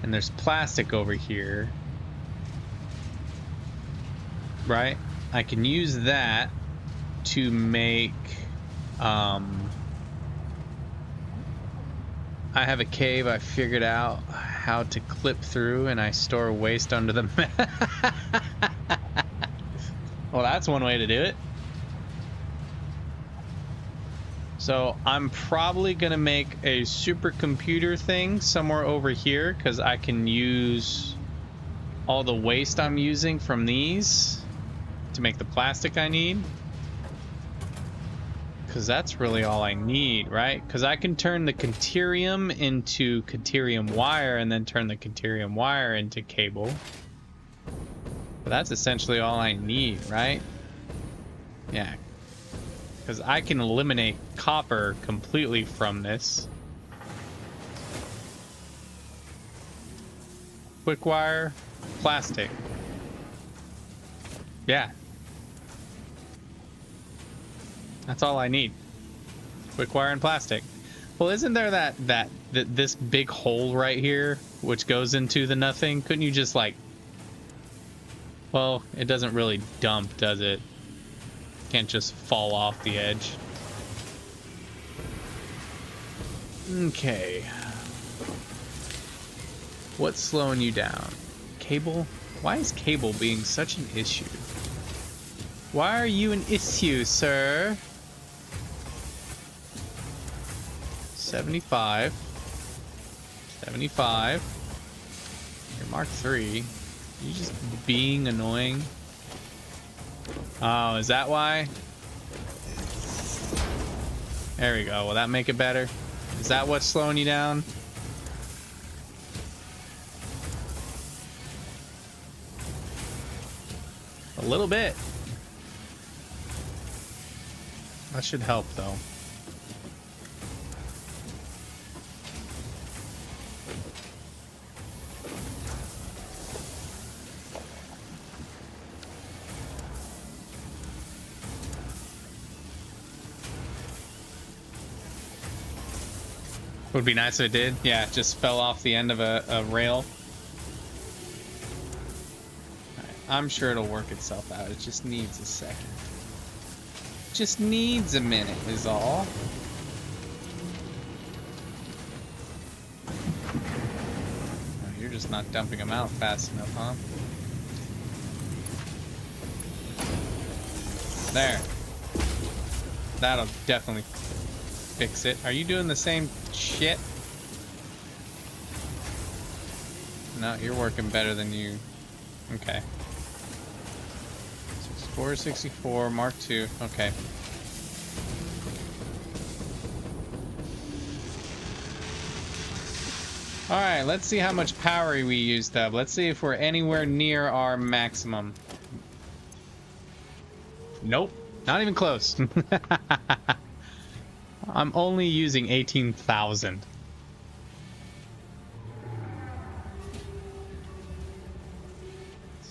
and there's plastic over here, right? I can use that to make, I have a cave I figured out how to clip through, and I store waste under the well, that's one way to do it. So I'm probably gonna make a supercomputer thing somewhere over here, because I can use all the waste I'm using from these to make the plastic I need. Because that's really all I need, right? Because I can turn the deuterium into deuterium wire and then turn the deuterium wire into cable. But that's essentially all I need, right? Yeah. Because I can eliminate copper completely from this. Quick wire, plastic. Yeah. That's all I need. Quick wire and plastic. Well, isn't there this big hole right here which goes into the nothing? Couldn't you just like... well, it doesn't really dump, does it? Can't just fall off the edge. Okay. What's slowing you down? Cable? Why is cable being such an issue? Why are you an issue, sir? 75. 75. You're Mark 3. You just being annoying. Oh, is that why? There we go. Will that make it better? Is that what's slowing you down? A little bit. That should help, though. Would be nice if it did. Yeah, it just fell off the end of a rail. Right, I'm sure it'll work itself out. It just needs a second. Just needs a minute is all. Oh, you're just not dumping them out fast enough, huh? There. That'll definitely fix it. Are you doing the same shit? No, you're working better than you. Okay. 64, 64, Mark II. Okay. Alright, let's see how much power we used up. Let's see if we're anywhere near our maximum. Nope. Not even close. I'm only using 18,000.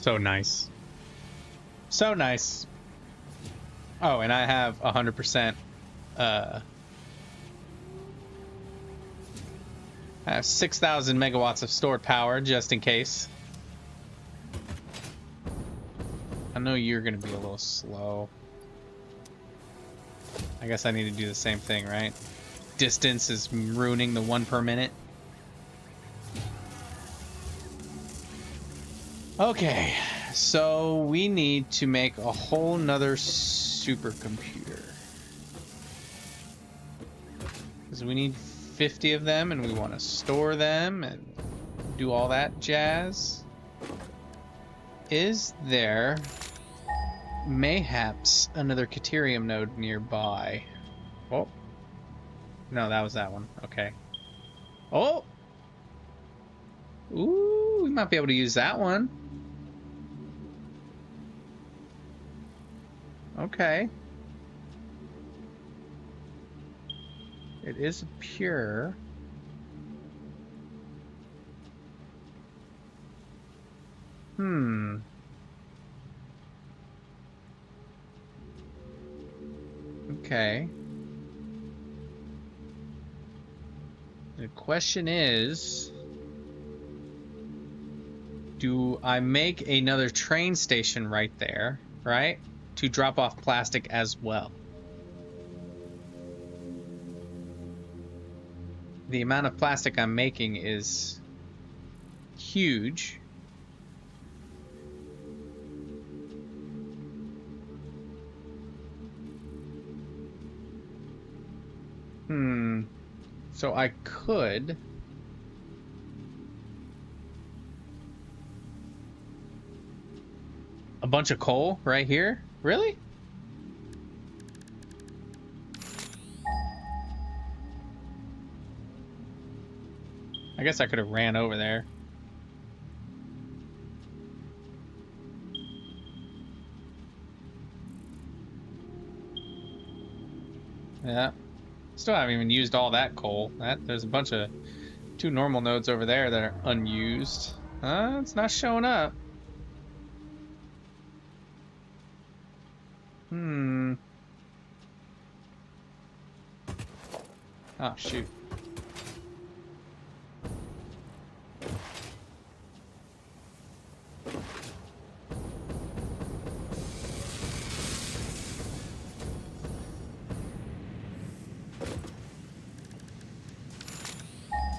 So nice. So nice. Oh, and I have 100%. I have 6,000 megawatts of stored power just in case. I know you're gonna be a little slow. I guess I need to do the same thing, right? Distance is ruining the 1 per minute. Okay, so we need to make a whole nother supercomputer. Because we need 50 of them and we want to store them and do all that jazz. Is there mayhaps another Caterium node nearby? Oh. No, that was that one. Okay. Oh! Ooh, we might be able to use that one. Okay. It is pure. Okay. The question is, do I make another train station right there, right? To drop off plastic as well. The amount of plastic I'm making is huge. So I could... A bunch of coal right here? Really? I guess I could have ran over there. Yeah. Still haven't even used all that coal. There's a bunch of 2 normal nodes over there that are unused. It's not showing up. Oh, shoot.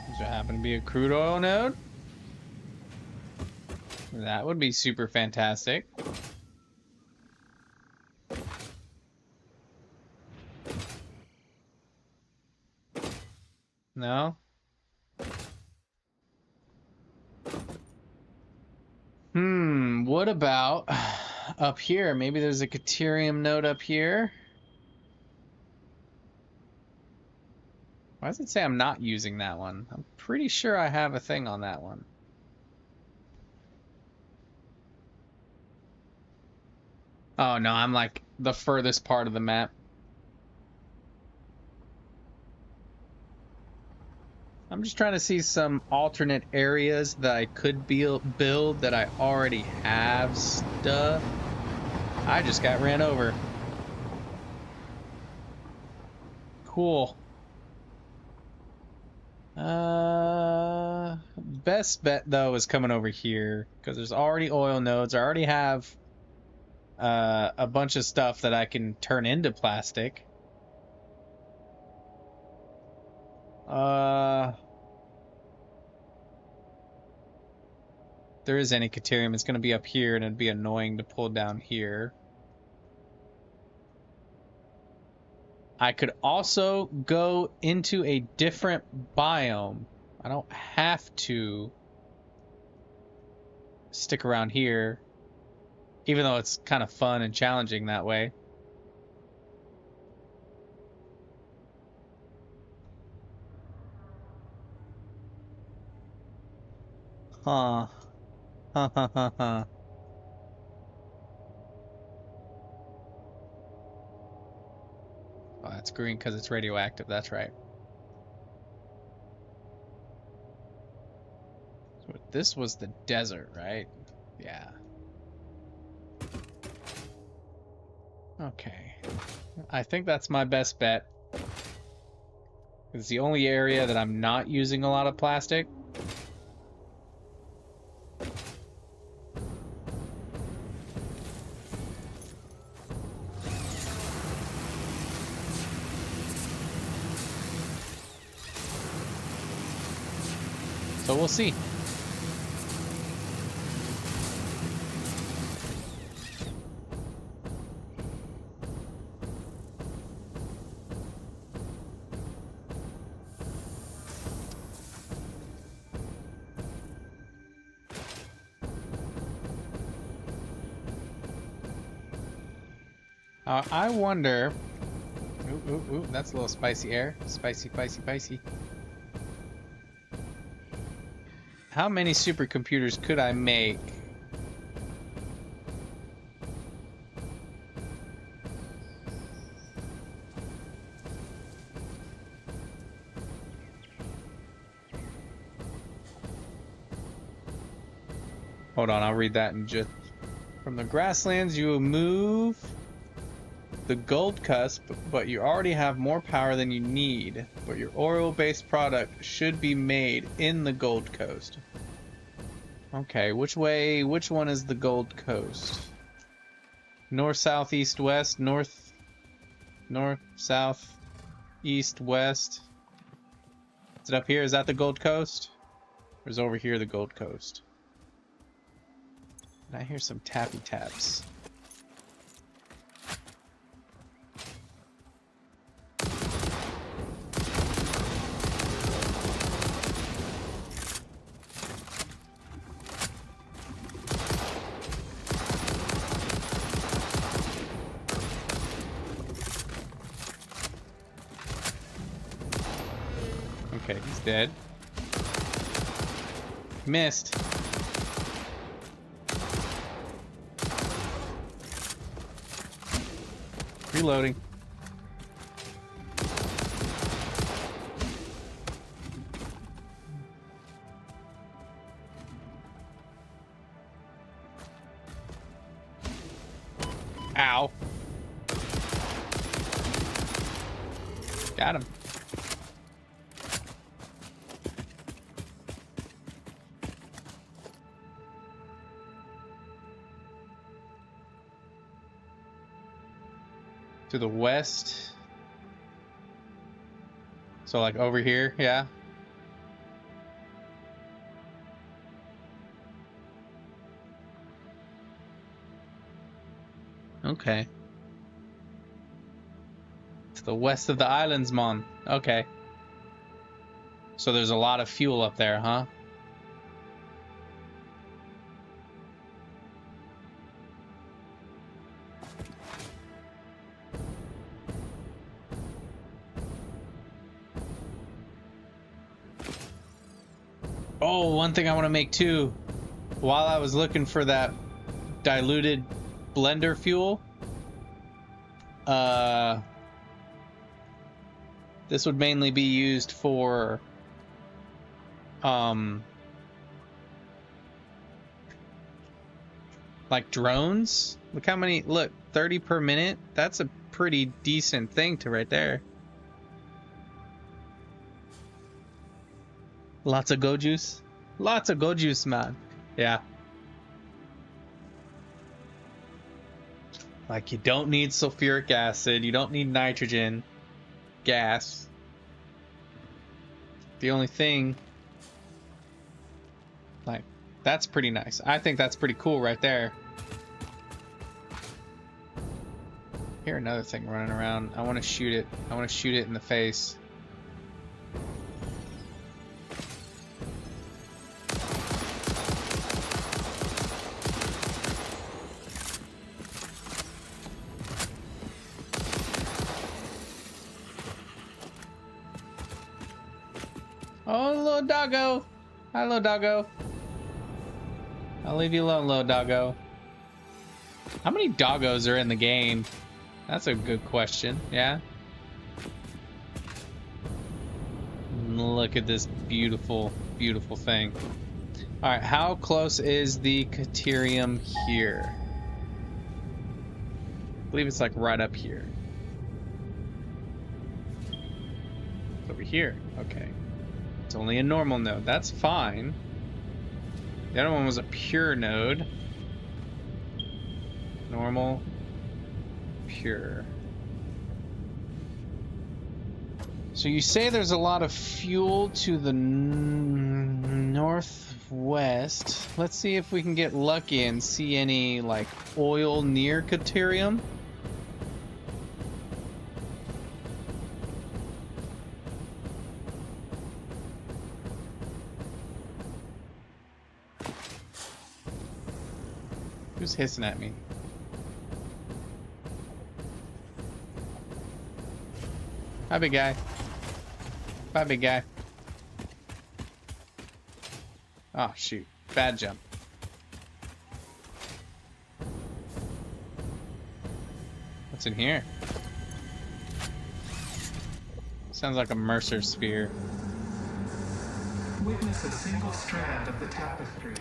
Does there happen to be a crude oil node? That would be super fantastic. No? What about up here? Maybe there's a Caterium node up here. Why does it say I'm not using that one? I'm pretty sure I have a thing on that one. Oh no, I'm like the furthest part of the map. I'm just trying to see some alternate areas that I could build that I already have stuff. I just got ran over. Cool. Best bet though is coming over here because there's already oil nodes. I already have a bunch of stuff that I can turn into plastic. If there is any Caterium, it's going to be up here, and it'd be annoying to pull down here. I could also go into a different biome. I don't have to stick around here, even though it's kind of fun and challenging that way. Huh. Huh, huh, huh, huh. Oh, that's green because it's radioactive. That's right. So this was the desert, right? Yeah. Okay. I think that's my best bet. It's the only area that I'm not using a lot of plastic. So we'll see. I wonder... Ooh, ooh, ooh, that's a little spicy air. Spicy, spicy, spicy. How many supercomputers could I make? Hold on, I'll read that in just... From the grasslands, you will move the gold cusp, but you already have more power than you need. But your oil-based product should be made in the Gold Coast. Okay, which one is the Gold Coast? North, south, east, west, north, south, east, west. Is it up here? Is that the Gold Coast? Or is over here the Gold Coast? And I hear some tappy taps. Okay, he's dead. Missed. Reloading. Ow. Got him. To the west. So like over here, yeah. Okay. To the west of the islands, Mon. Okay. So there's a lot of fuel up there, huh? Oh, one thing I want to make too. While I was looking for that diluted blender fuel, this would mainly be used for like drones. Look how many, look, 30 per minute. That's a pretty decent thing to right there. Lots of go juice. Lots of go juice, man. Yeah. Like, you don't need sulfuric acid. You don't need nitrogen gas. The only thing... Like, that's pretty nice. I think that's pretty cool right there. Hear another thing running around. I want to shoot it. I want to shoot it in the face. Oh, little doggo. Hi, little doggo. I'll leave you alone, little doggo. How many doggos are in the game? That's a good question, yeah? Look at this beautiful, beautiful thing. Alright, how close is the Caterium here? I believe it's like right up here. It's over here, okay. It's only a normal node, that's fine. The other one was a pure node. Normal, pure. So you say there's a lot of fuel to the northwest. Let's see if we can get lucky and see any, like, oil near Caterium. Who's hissing at me? Hi, big guy. Bye, big guy. Oh, shoot. Bad jump. What's in here? Sounds like a Mercer sphere. Witness a single strand of the tapestry.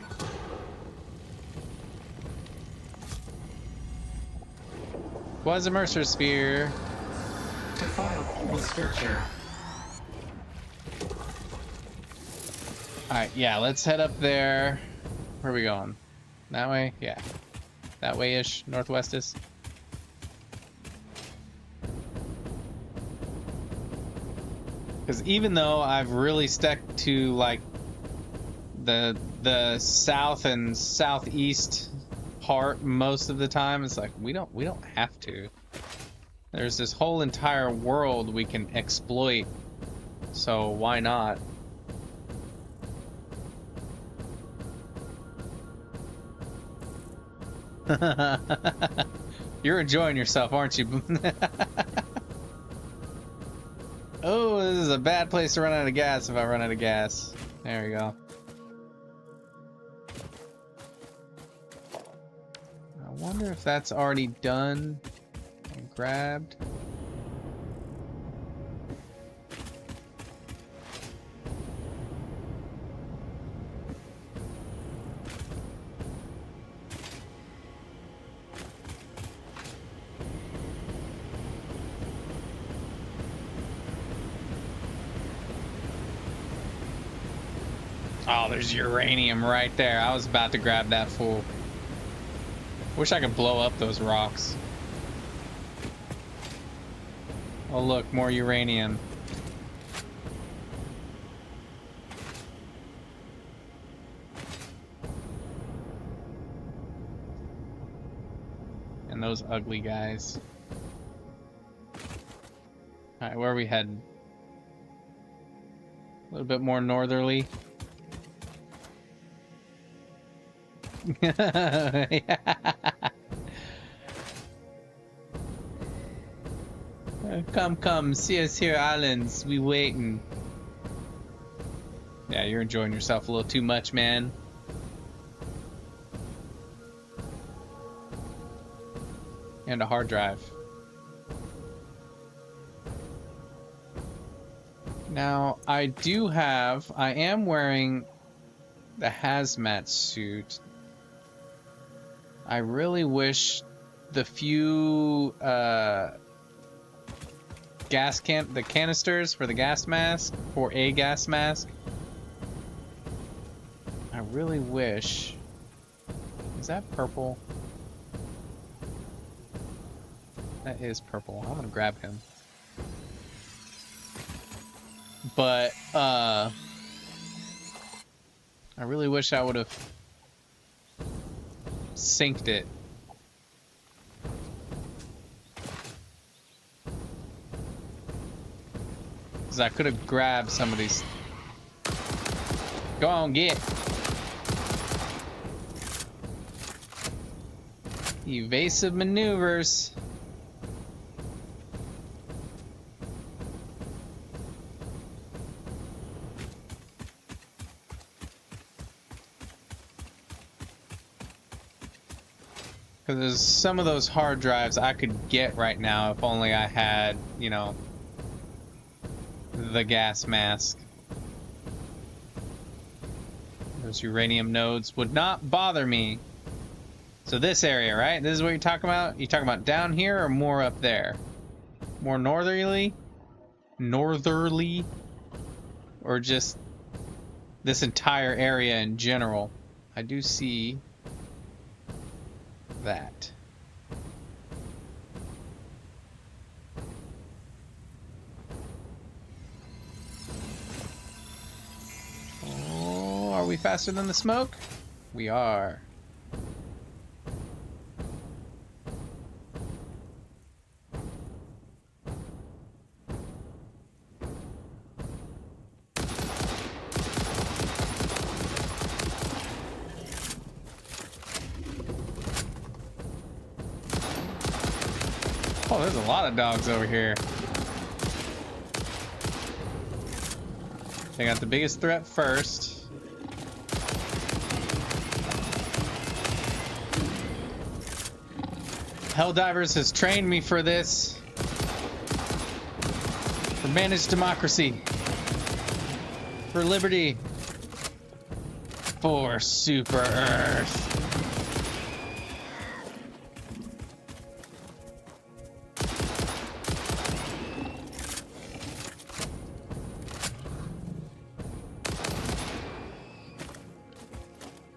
Was a Mercer sphere. Defile the structure. Alright, yeah, let's head up there. Where are we going? That way? Yeah. That way-ish, northwest-ish. Because even though I've really stuck to like the south and southeast part most of the time, it's like we don't have to. There's this whole entire world we can exploit, so why not? You're enjoying yourself, aren't you? Oh, this is a bad place to run out of gas if I run out of gas. There we go. I wonder if that's already done and grabbed. Oh, there's uranium right there. I was about to grab that fool. Wish I could blow up those rocks. Oh look, more uranium. And those ugly guys. Alright, where are we heading? A little bit more northerly. Come, see us here, islands. We waiting. Yeah, you're enjoying yourself a little too much, man. And a hard drive. Now, I am wearing the hazmat suit. I really wish the few the canisters for the gas mask, for a gas mask. I really wish. Is that purple? That is purple. I'm gonna grab him. But I really wish I would have synced it. Because I could have grabbed some of these. Go on, get. Evasive maneuvers. Because there's some of those hard drives I could get right now if only I had, you know, the gas mask. Those uranium nodes would not bother me. So this area, right? This is what you're talking about? You talking about down here or more up there? More northerly? Northerly? Or just this entire area in general? I do see that. Oh, are we faster than the smoke? We are. Oh, there's a lot of dogs over here. They got the biggest threat first. Helldivers has trained me for this. For managed democracy. For liberty. For Super Earth.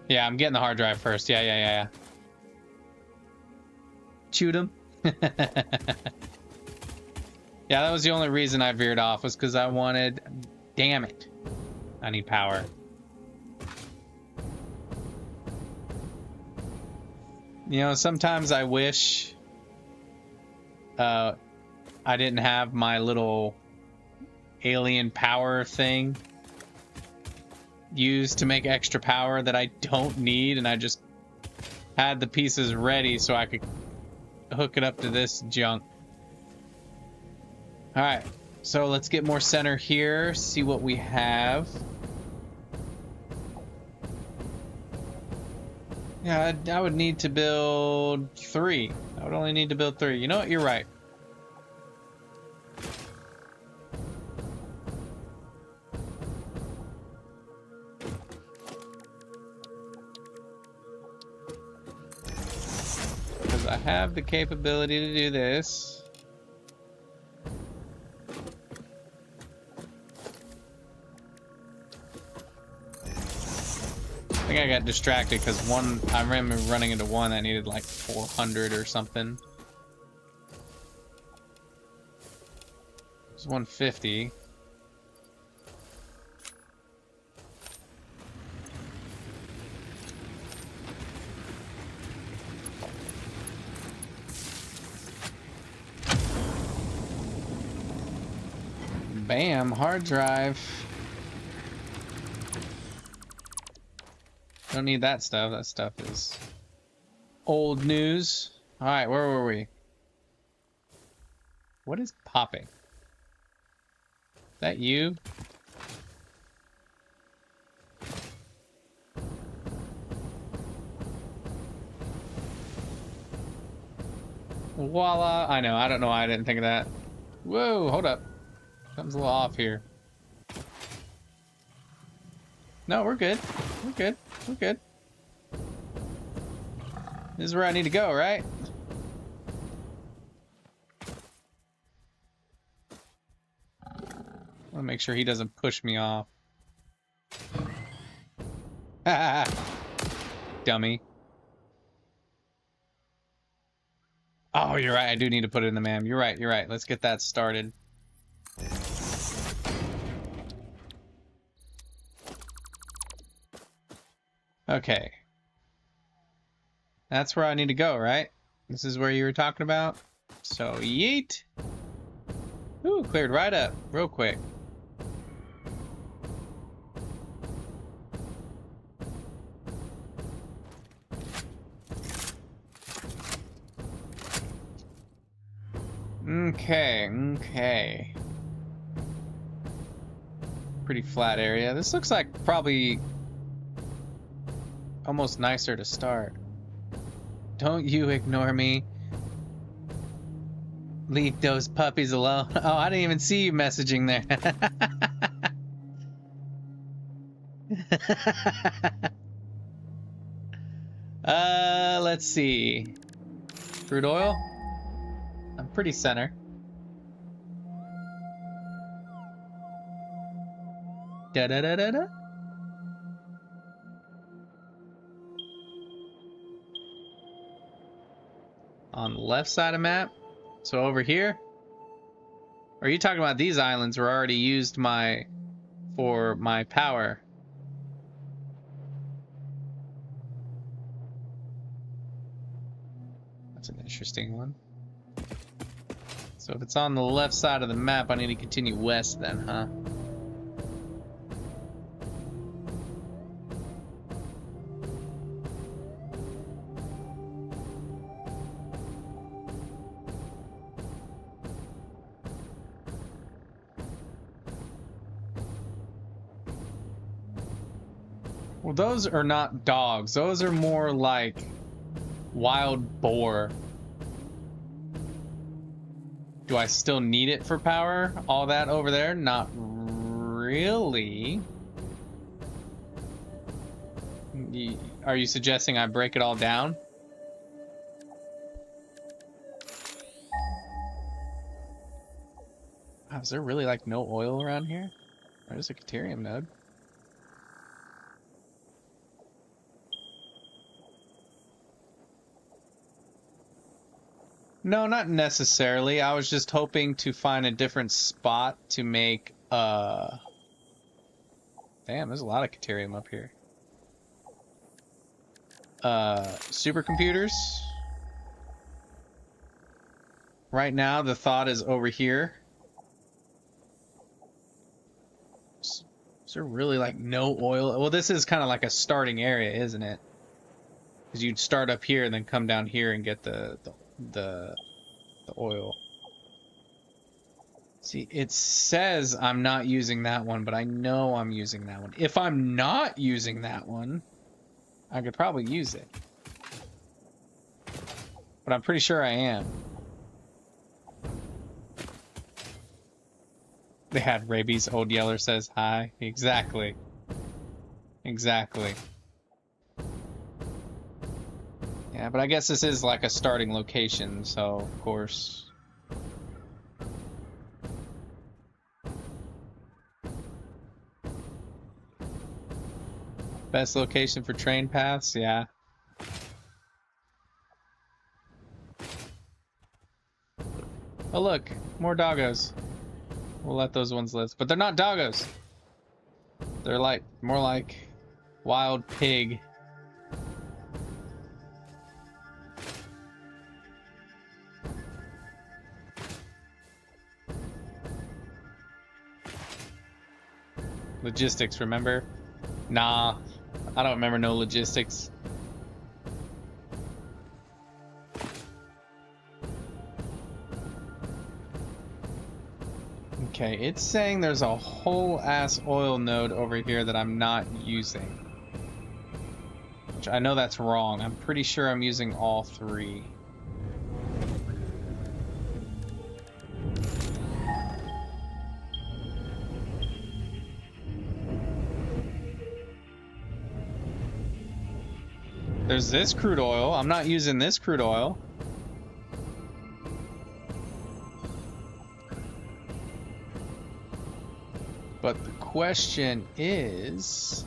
Yeah, I'm getting the hard drive first. Yeah. Chewed him. Yeah, that was the only reason I veered off, was because I wanted... Damn it. I need power. You know, sometimes I wish I didn't have my little alien power thing used to make extra power that I don't need, and I just had the pieces ready so I could hook it up to this junk. Alright, so let's get more center here, see what we have. Yeah, I would need to build 3. I would only need to build 3. You know what? You're right. Because I have the capability to do this. I think I got distracted because I remember running into one that needed like 400 or something. It's 150. Bam, hard drive. Don't need that stuff. That stuff is old news. Alright, where were we? What is popping? Is that you? Voila! I know, I don't know why I didn't think of that. Whoa, hold up. Something's a little off here. No, we're good. We're good. We're good. This is where I need to go, right? I want to make sure he doesn't push me off. Dummy. Oh, you're right. I do need to put it in the MAM. You're right. You're right. Let's get that started. Okay. That's where I need to go, right? This is where you were talking about? So, yeet! Ooh, cleared right up, real quick. Okay. Pretty flat area. This looks like probably almost nicer to start. Don't you ignore me. Leave those puppies alone. Oh, I didn't even see you messaging there. Let's see. Crude oil? I'm pretty center. Da-da-da-da-da. On the left side of map. So over here. Or are you talking about these islands were already used for my power? That's an interesting one. So if it's on the left side of the map, I need to continue west then, huh? Well, those are not dogs. Those are more like wild boar. Do I still need it for power? All that over there? Not really. Are you suggesting I break it all down? Wow, is there really like no oil around here? There's a Caterium node. No, not necessarily. I was just hoping to find a different spot to make, damn, there's a lot of Caterium up here. Supercomputers. Right now, the thought is over here. Is there really, like, no oil? Well, this is kind of like a starting area, isn't it? Because you'd start up here and then come down here and get the oil. See, it says I'm not using that one, but I know I'm using that one. If I'm not using that one, I could probably use it. But I'm pretty sure I am. They had rabies. Old Yeller says hi. Exactly. Exactly. Yeah, but I guess this is like a starting location, so of course. Best location for train paths, yeah. Oh look, more doggos. We'll let those ones live. But they're not doggos. They're like, more like wild pig. Logistics, remember? Nah, I don't remember no logistics. Okay, it's saying there's a whole ass oil node over here that I'm not using. Which I know that's wrong. I'm pretty sure I'm using all three. There's this crude oil. I'm not using this crude oil. But the question is...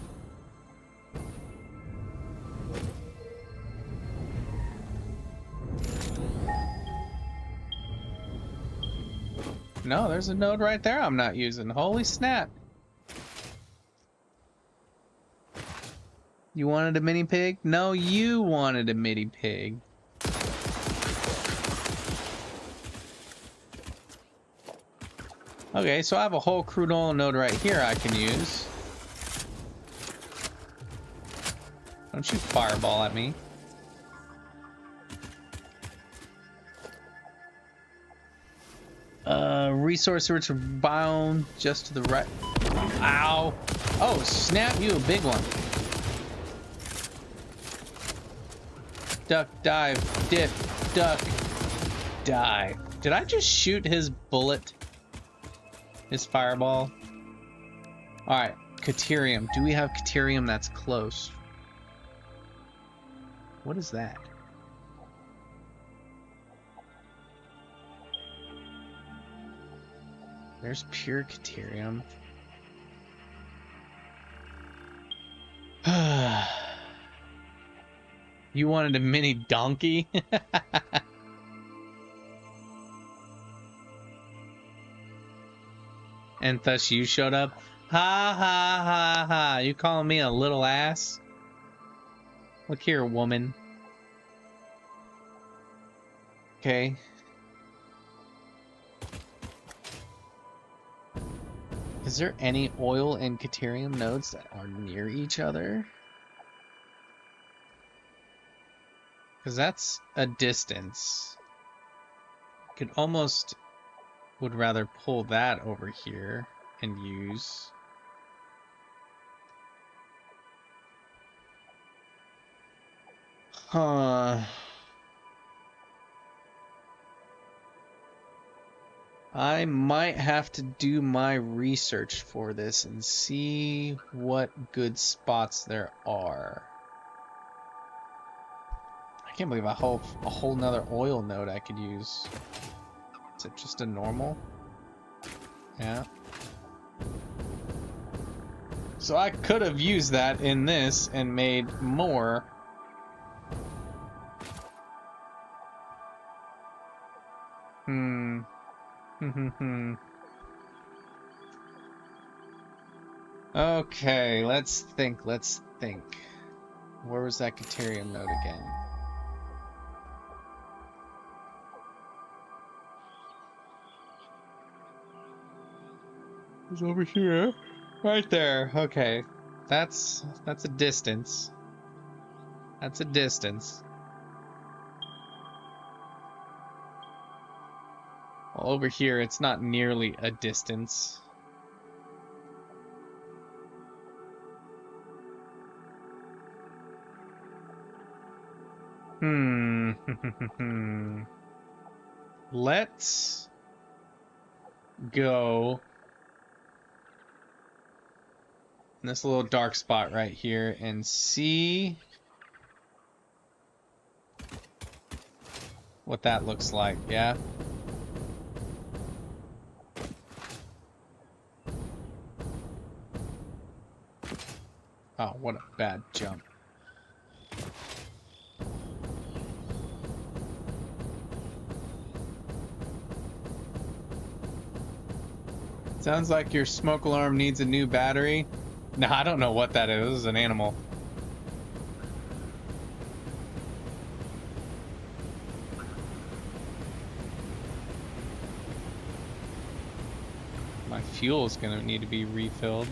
No, there's a node right there I'm not using. Holy snap. You wanted a mini pig? No, you wanted a mini pig. Okay, so I have a whole crude oil node right here I can use. Don't you fireball at me. Resource rich biome just to the right. Ow. Oh, snap, you a big one. Duck, dive, dip, duck, dive. Did I just shoot his bullet? His fireball? Alright, Caterium. Do we have Caterium that's close? What is that? There's pure Caterium. You wanted a mini donkey? And thus you showed up? Ha ha ha ha. You calling me a little ass? Look here, woman. Okay. Is there any oil and Caterium nodes that are near each other? Because that's a distance. Could almost would rather pull that over here and use. Huh. I might have to do my research for this and see what good spots there are. I can't believe a whole nother oil node I could use. Is it just a normal? Yeah. So I could have used that in this and made more. Hmm. Okay, let's think. Where was that Caterium node again? It's over here. Right there. Okay. That's a distance. That's a distance. Well, over here it's not nearly a distance. Let's go in this little dark spot right here and see what that looks like, yeah? Oh, what a bad jump. Sounds like your smoke alarm needs a new battery. No, I don't know what that is. This is an animal. My fuel is going to need to be refilled.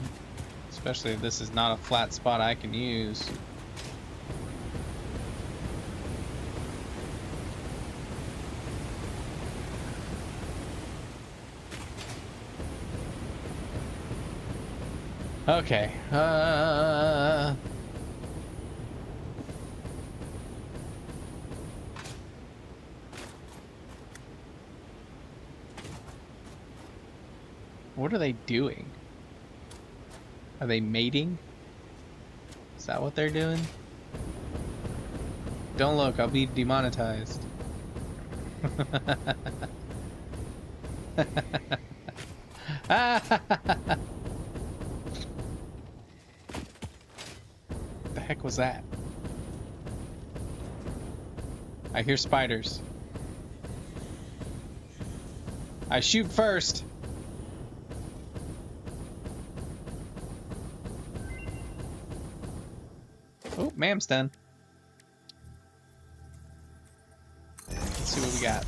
Especially if this is not a flat spot I can use. Okay. What are they doing? Are they mating? Is that what they're doing? Don't look, I'll be demonetized. The heck was that? I hear spiders. I shoot first. Oh, ma'am's done. Let's see what we got.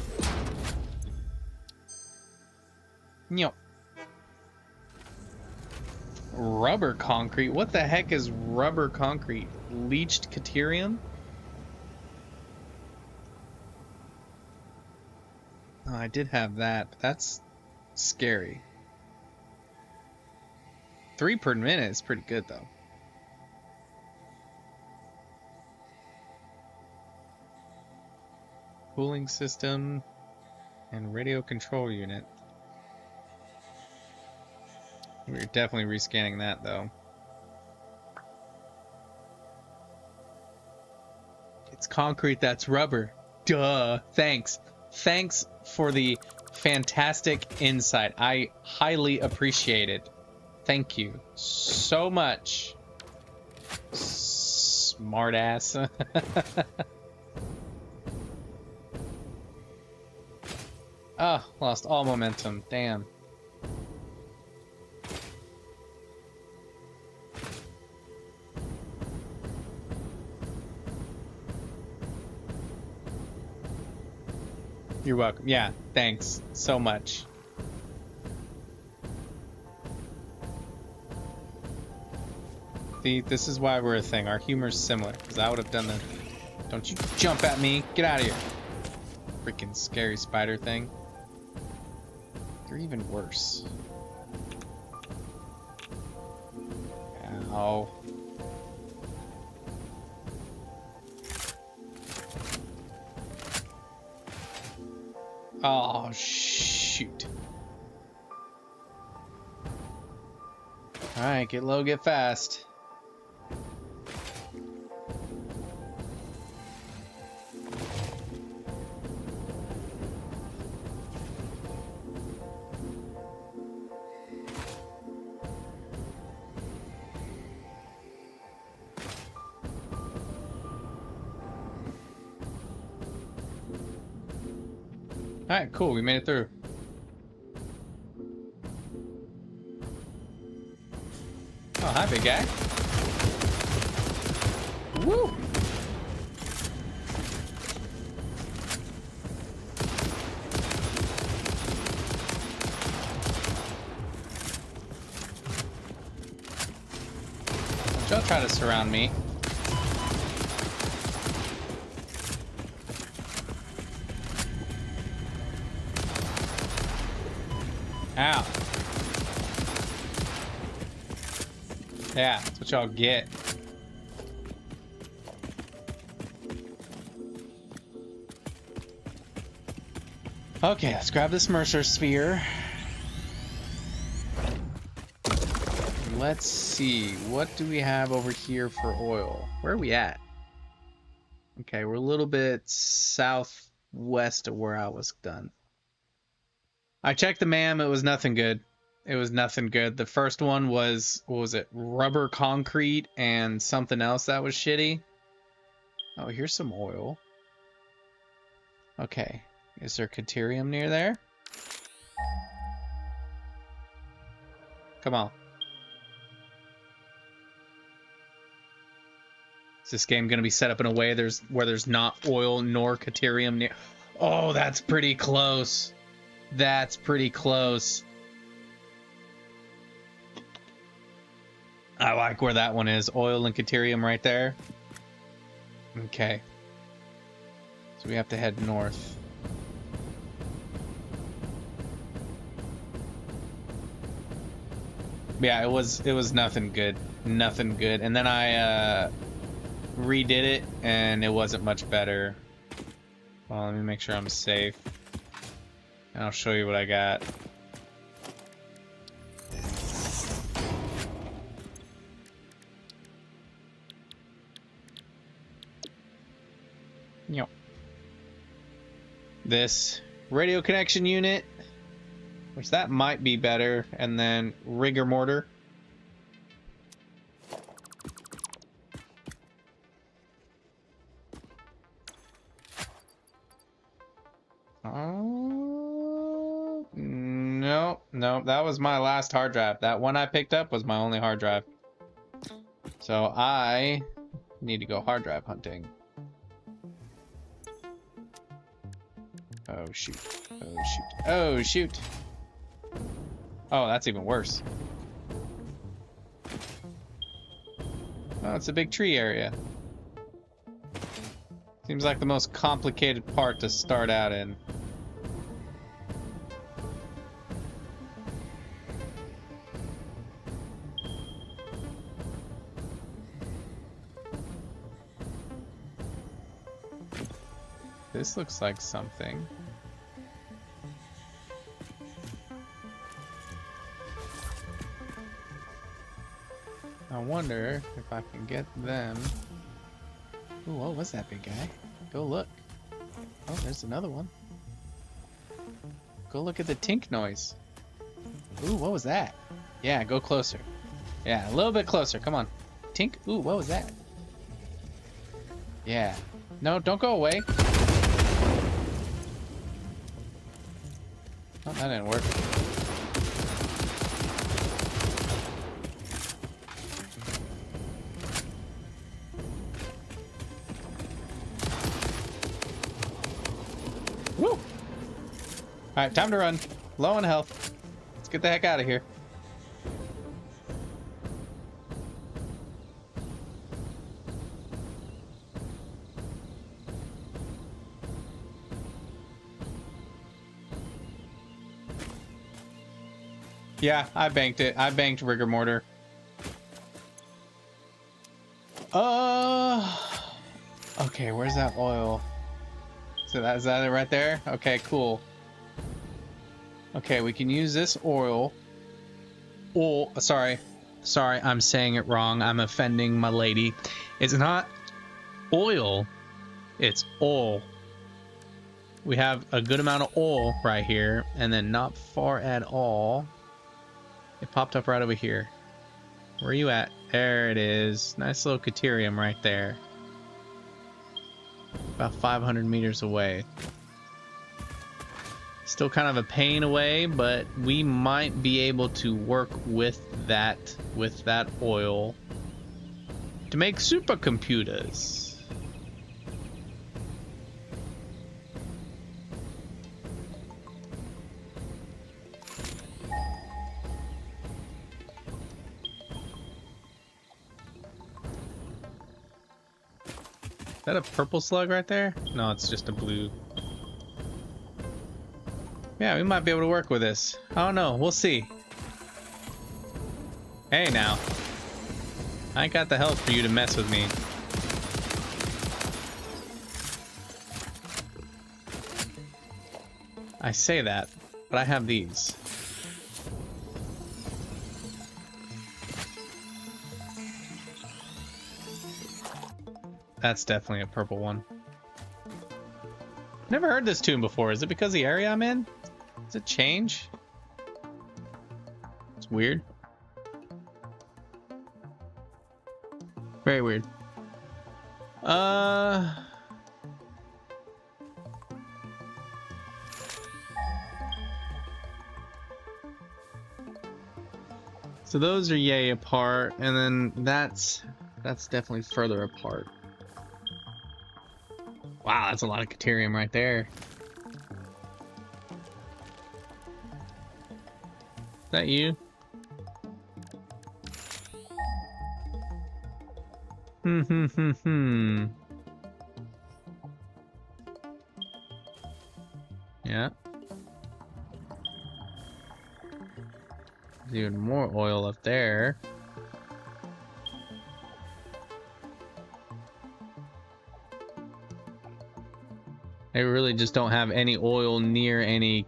Nyop. Rubber concrete? What the heck is rubber concrete? Leached Caterium? Oh, I did have that, but that's scary. 3 per minute is pretty good, though. Cooling system and radio control unit. We're definitely rescanning that, though. It's concrete that's rubber. Duh. Thanks. Thanks for the fantastic insight. I highly appreciate it. Thank you so much. Smartass. Oh, lost all momentum. Damn. You're welcome. Yeah, thanks so much. See, this is why we're a thing. Our humor's similar, because I would have done the... Don't you jump at me. Get out of here. Freaking scary spider thing. They're even worse. Ow. Oh, shoot. Alright, get low, get fast. Alright, cool, we made it through. Oh, hi, big guy. Woo! Don't try to surround me. Ow. Yeah, that's what y'all get. Okay, let's grab this Mercer sphere. Let's see, what do we have over here for oil? Where are we at? Okay, we're a little bit southwest of where I was done. I checked the MAM, it was nothing good. It was nothing good. The first one was, what was it? Rubber concrete and something else that was shitty. Oh, here's some oil. Okay. Is there Caterium near there? Come on. Is this game going to be set up in a way where there's not oil nor Caterium near? Oh, that's pretty close. That's pretty close. I like where that one is. Oil and Caterium right there. Okay. So we have to head north. Yeah, it was nothing good. Nothing good. And then I redid it and it wasn't much better. Well, let me make sure I'm safe. And I'll show you what I got. Yep. This radio connection unit, which that might be better, and then rigor mortar. No, that was my last hard drive. That one I picked up was my only hard drive. So I need to go hard drive hunting. Oh shoot. Oh shoot. Oh shoot. Oh, that's even worse. Oh, it's a big tree area. Seems like the most complicated part to start out in. This looks like something. I wonder if I can get them. Ooh, what was that big guy? Go look. Oh, there's another one. Go look at the tink noise. Ooh, what was that? Yeah, go closer. Yeah, a little bit closer. Come on. Tink. Ooh, what was that? Yeah. No, don't go away. Oh, that didn't work. Woo! Alright, time to run. Low on health. Let's get the heck out of here. Yeah, I banked it. I banked rigor mortar. Okay, where's that oil? So is that it right there? Okay, cool. Okay, we can use this oil. Oh, sorry, I'm saying it wrong. I'm offending my lady. It's not oil, it's oil. We have a good amount of oil right here, and then not far at all. It popped up right over here. Where are you at? There it is. Nice little Caterium right there. About 500 meters away. Still kind of a pain away, but we might be able to work with that oil to make supercomputers. Is that a purple slug right there? No, it's just a blue. Yeah, we might be able to work with this. I don't know. We'll see. Hey, now. I ain't got the health for you to mess with me. I say that, but I have these. That's definitely a purple one. Never heard this tune before. Is it because of the area I'm in? Does it change? It's weird. Very weird. So those are yay apart, and then that's definitely further apart. Wow, that's a lot of Caterium right there. Is that you? Yeah. There's even more oil up there. They really just don't have any oil near any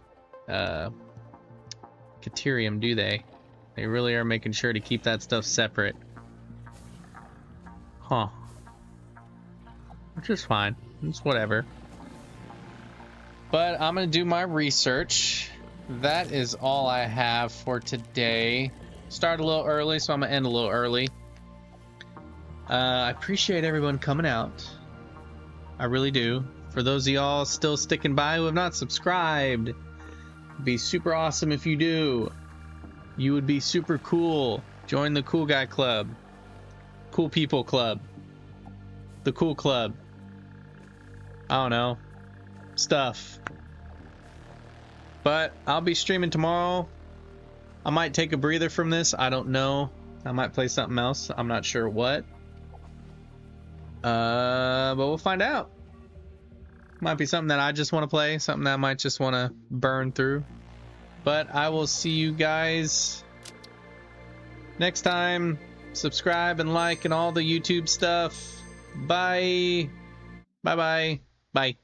Caterium, do they? They really are making sure to keep that stuff separate. Huh. Which is fine. It's whatever. But I'm gonna do my research. That is all I have for today. Started a little early, so I'm gonna end a little early. I appreciate everyone coming out. I really do. For those of y'all still sticking by who have not subscribed, it'd be super awesome if you do. You would be super cool. Join the Cool Guy Club. Cool People Club. The Cool Club. I don't know. Stuff. But I'll be streaming tomorrow. I might take a breather from this. I don't know. I might play something else. I'm not sure what. But we'll find out. Might be something that I just want to play. Something that I might just want to burn through. But I will see you guys next time. Subscribe and like and all the YouTube stuff. Bye. Bye-bye. Bye.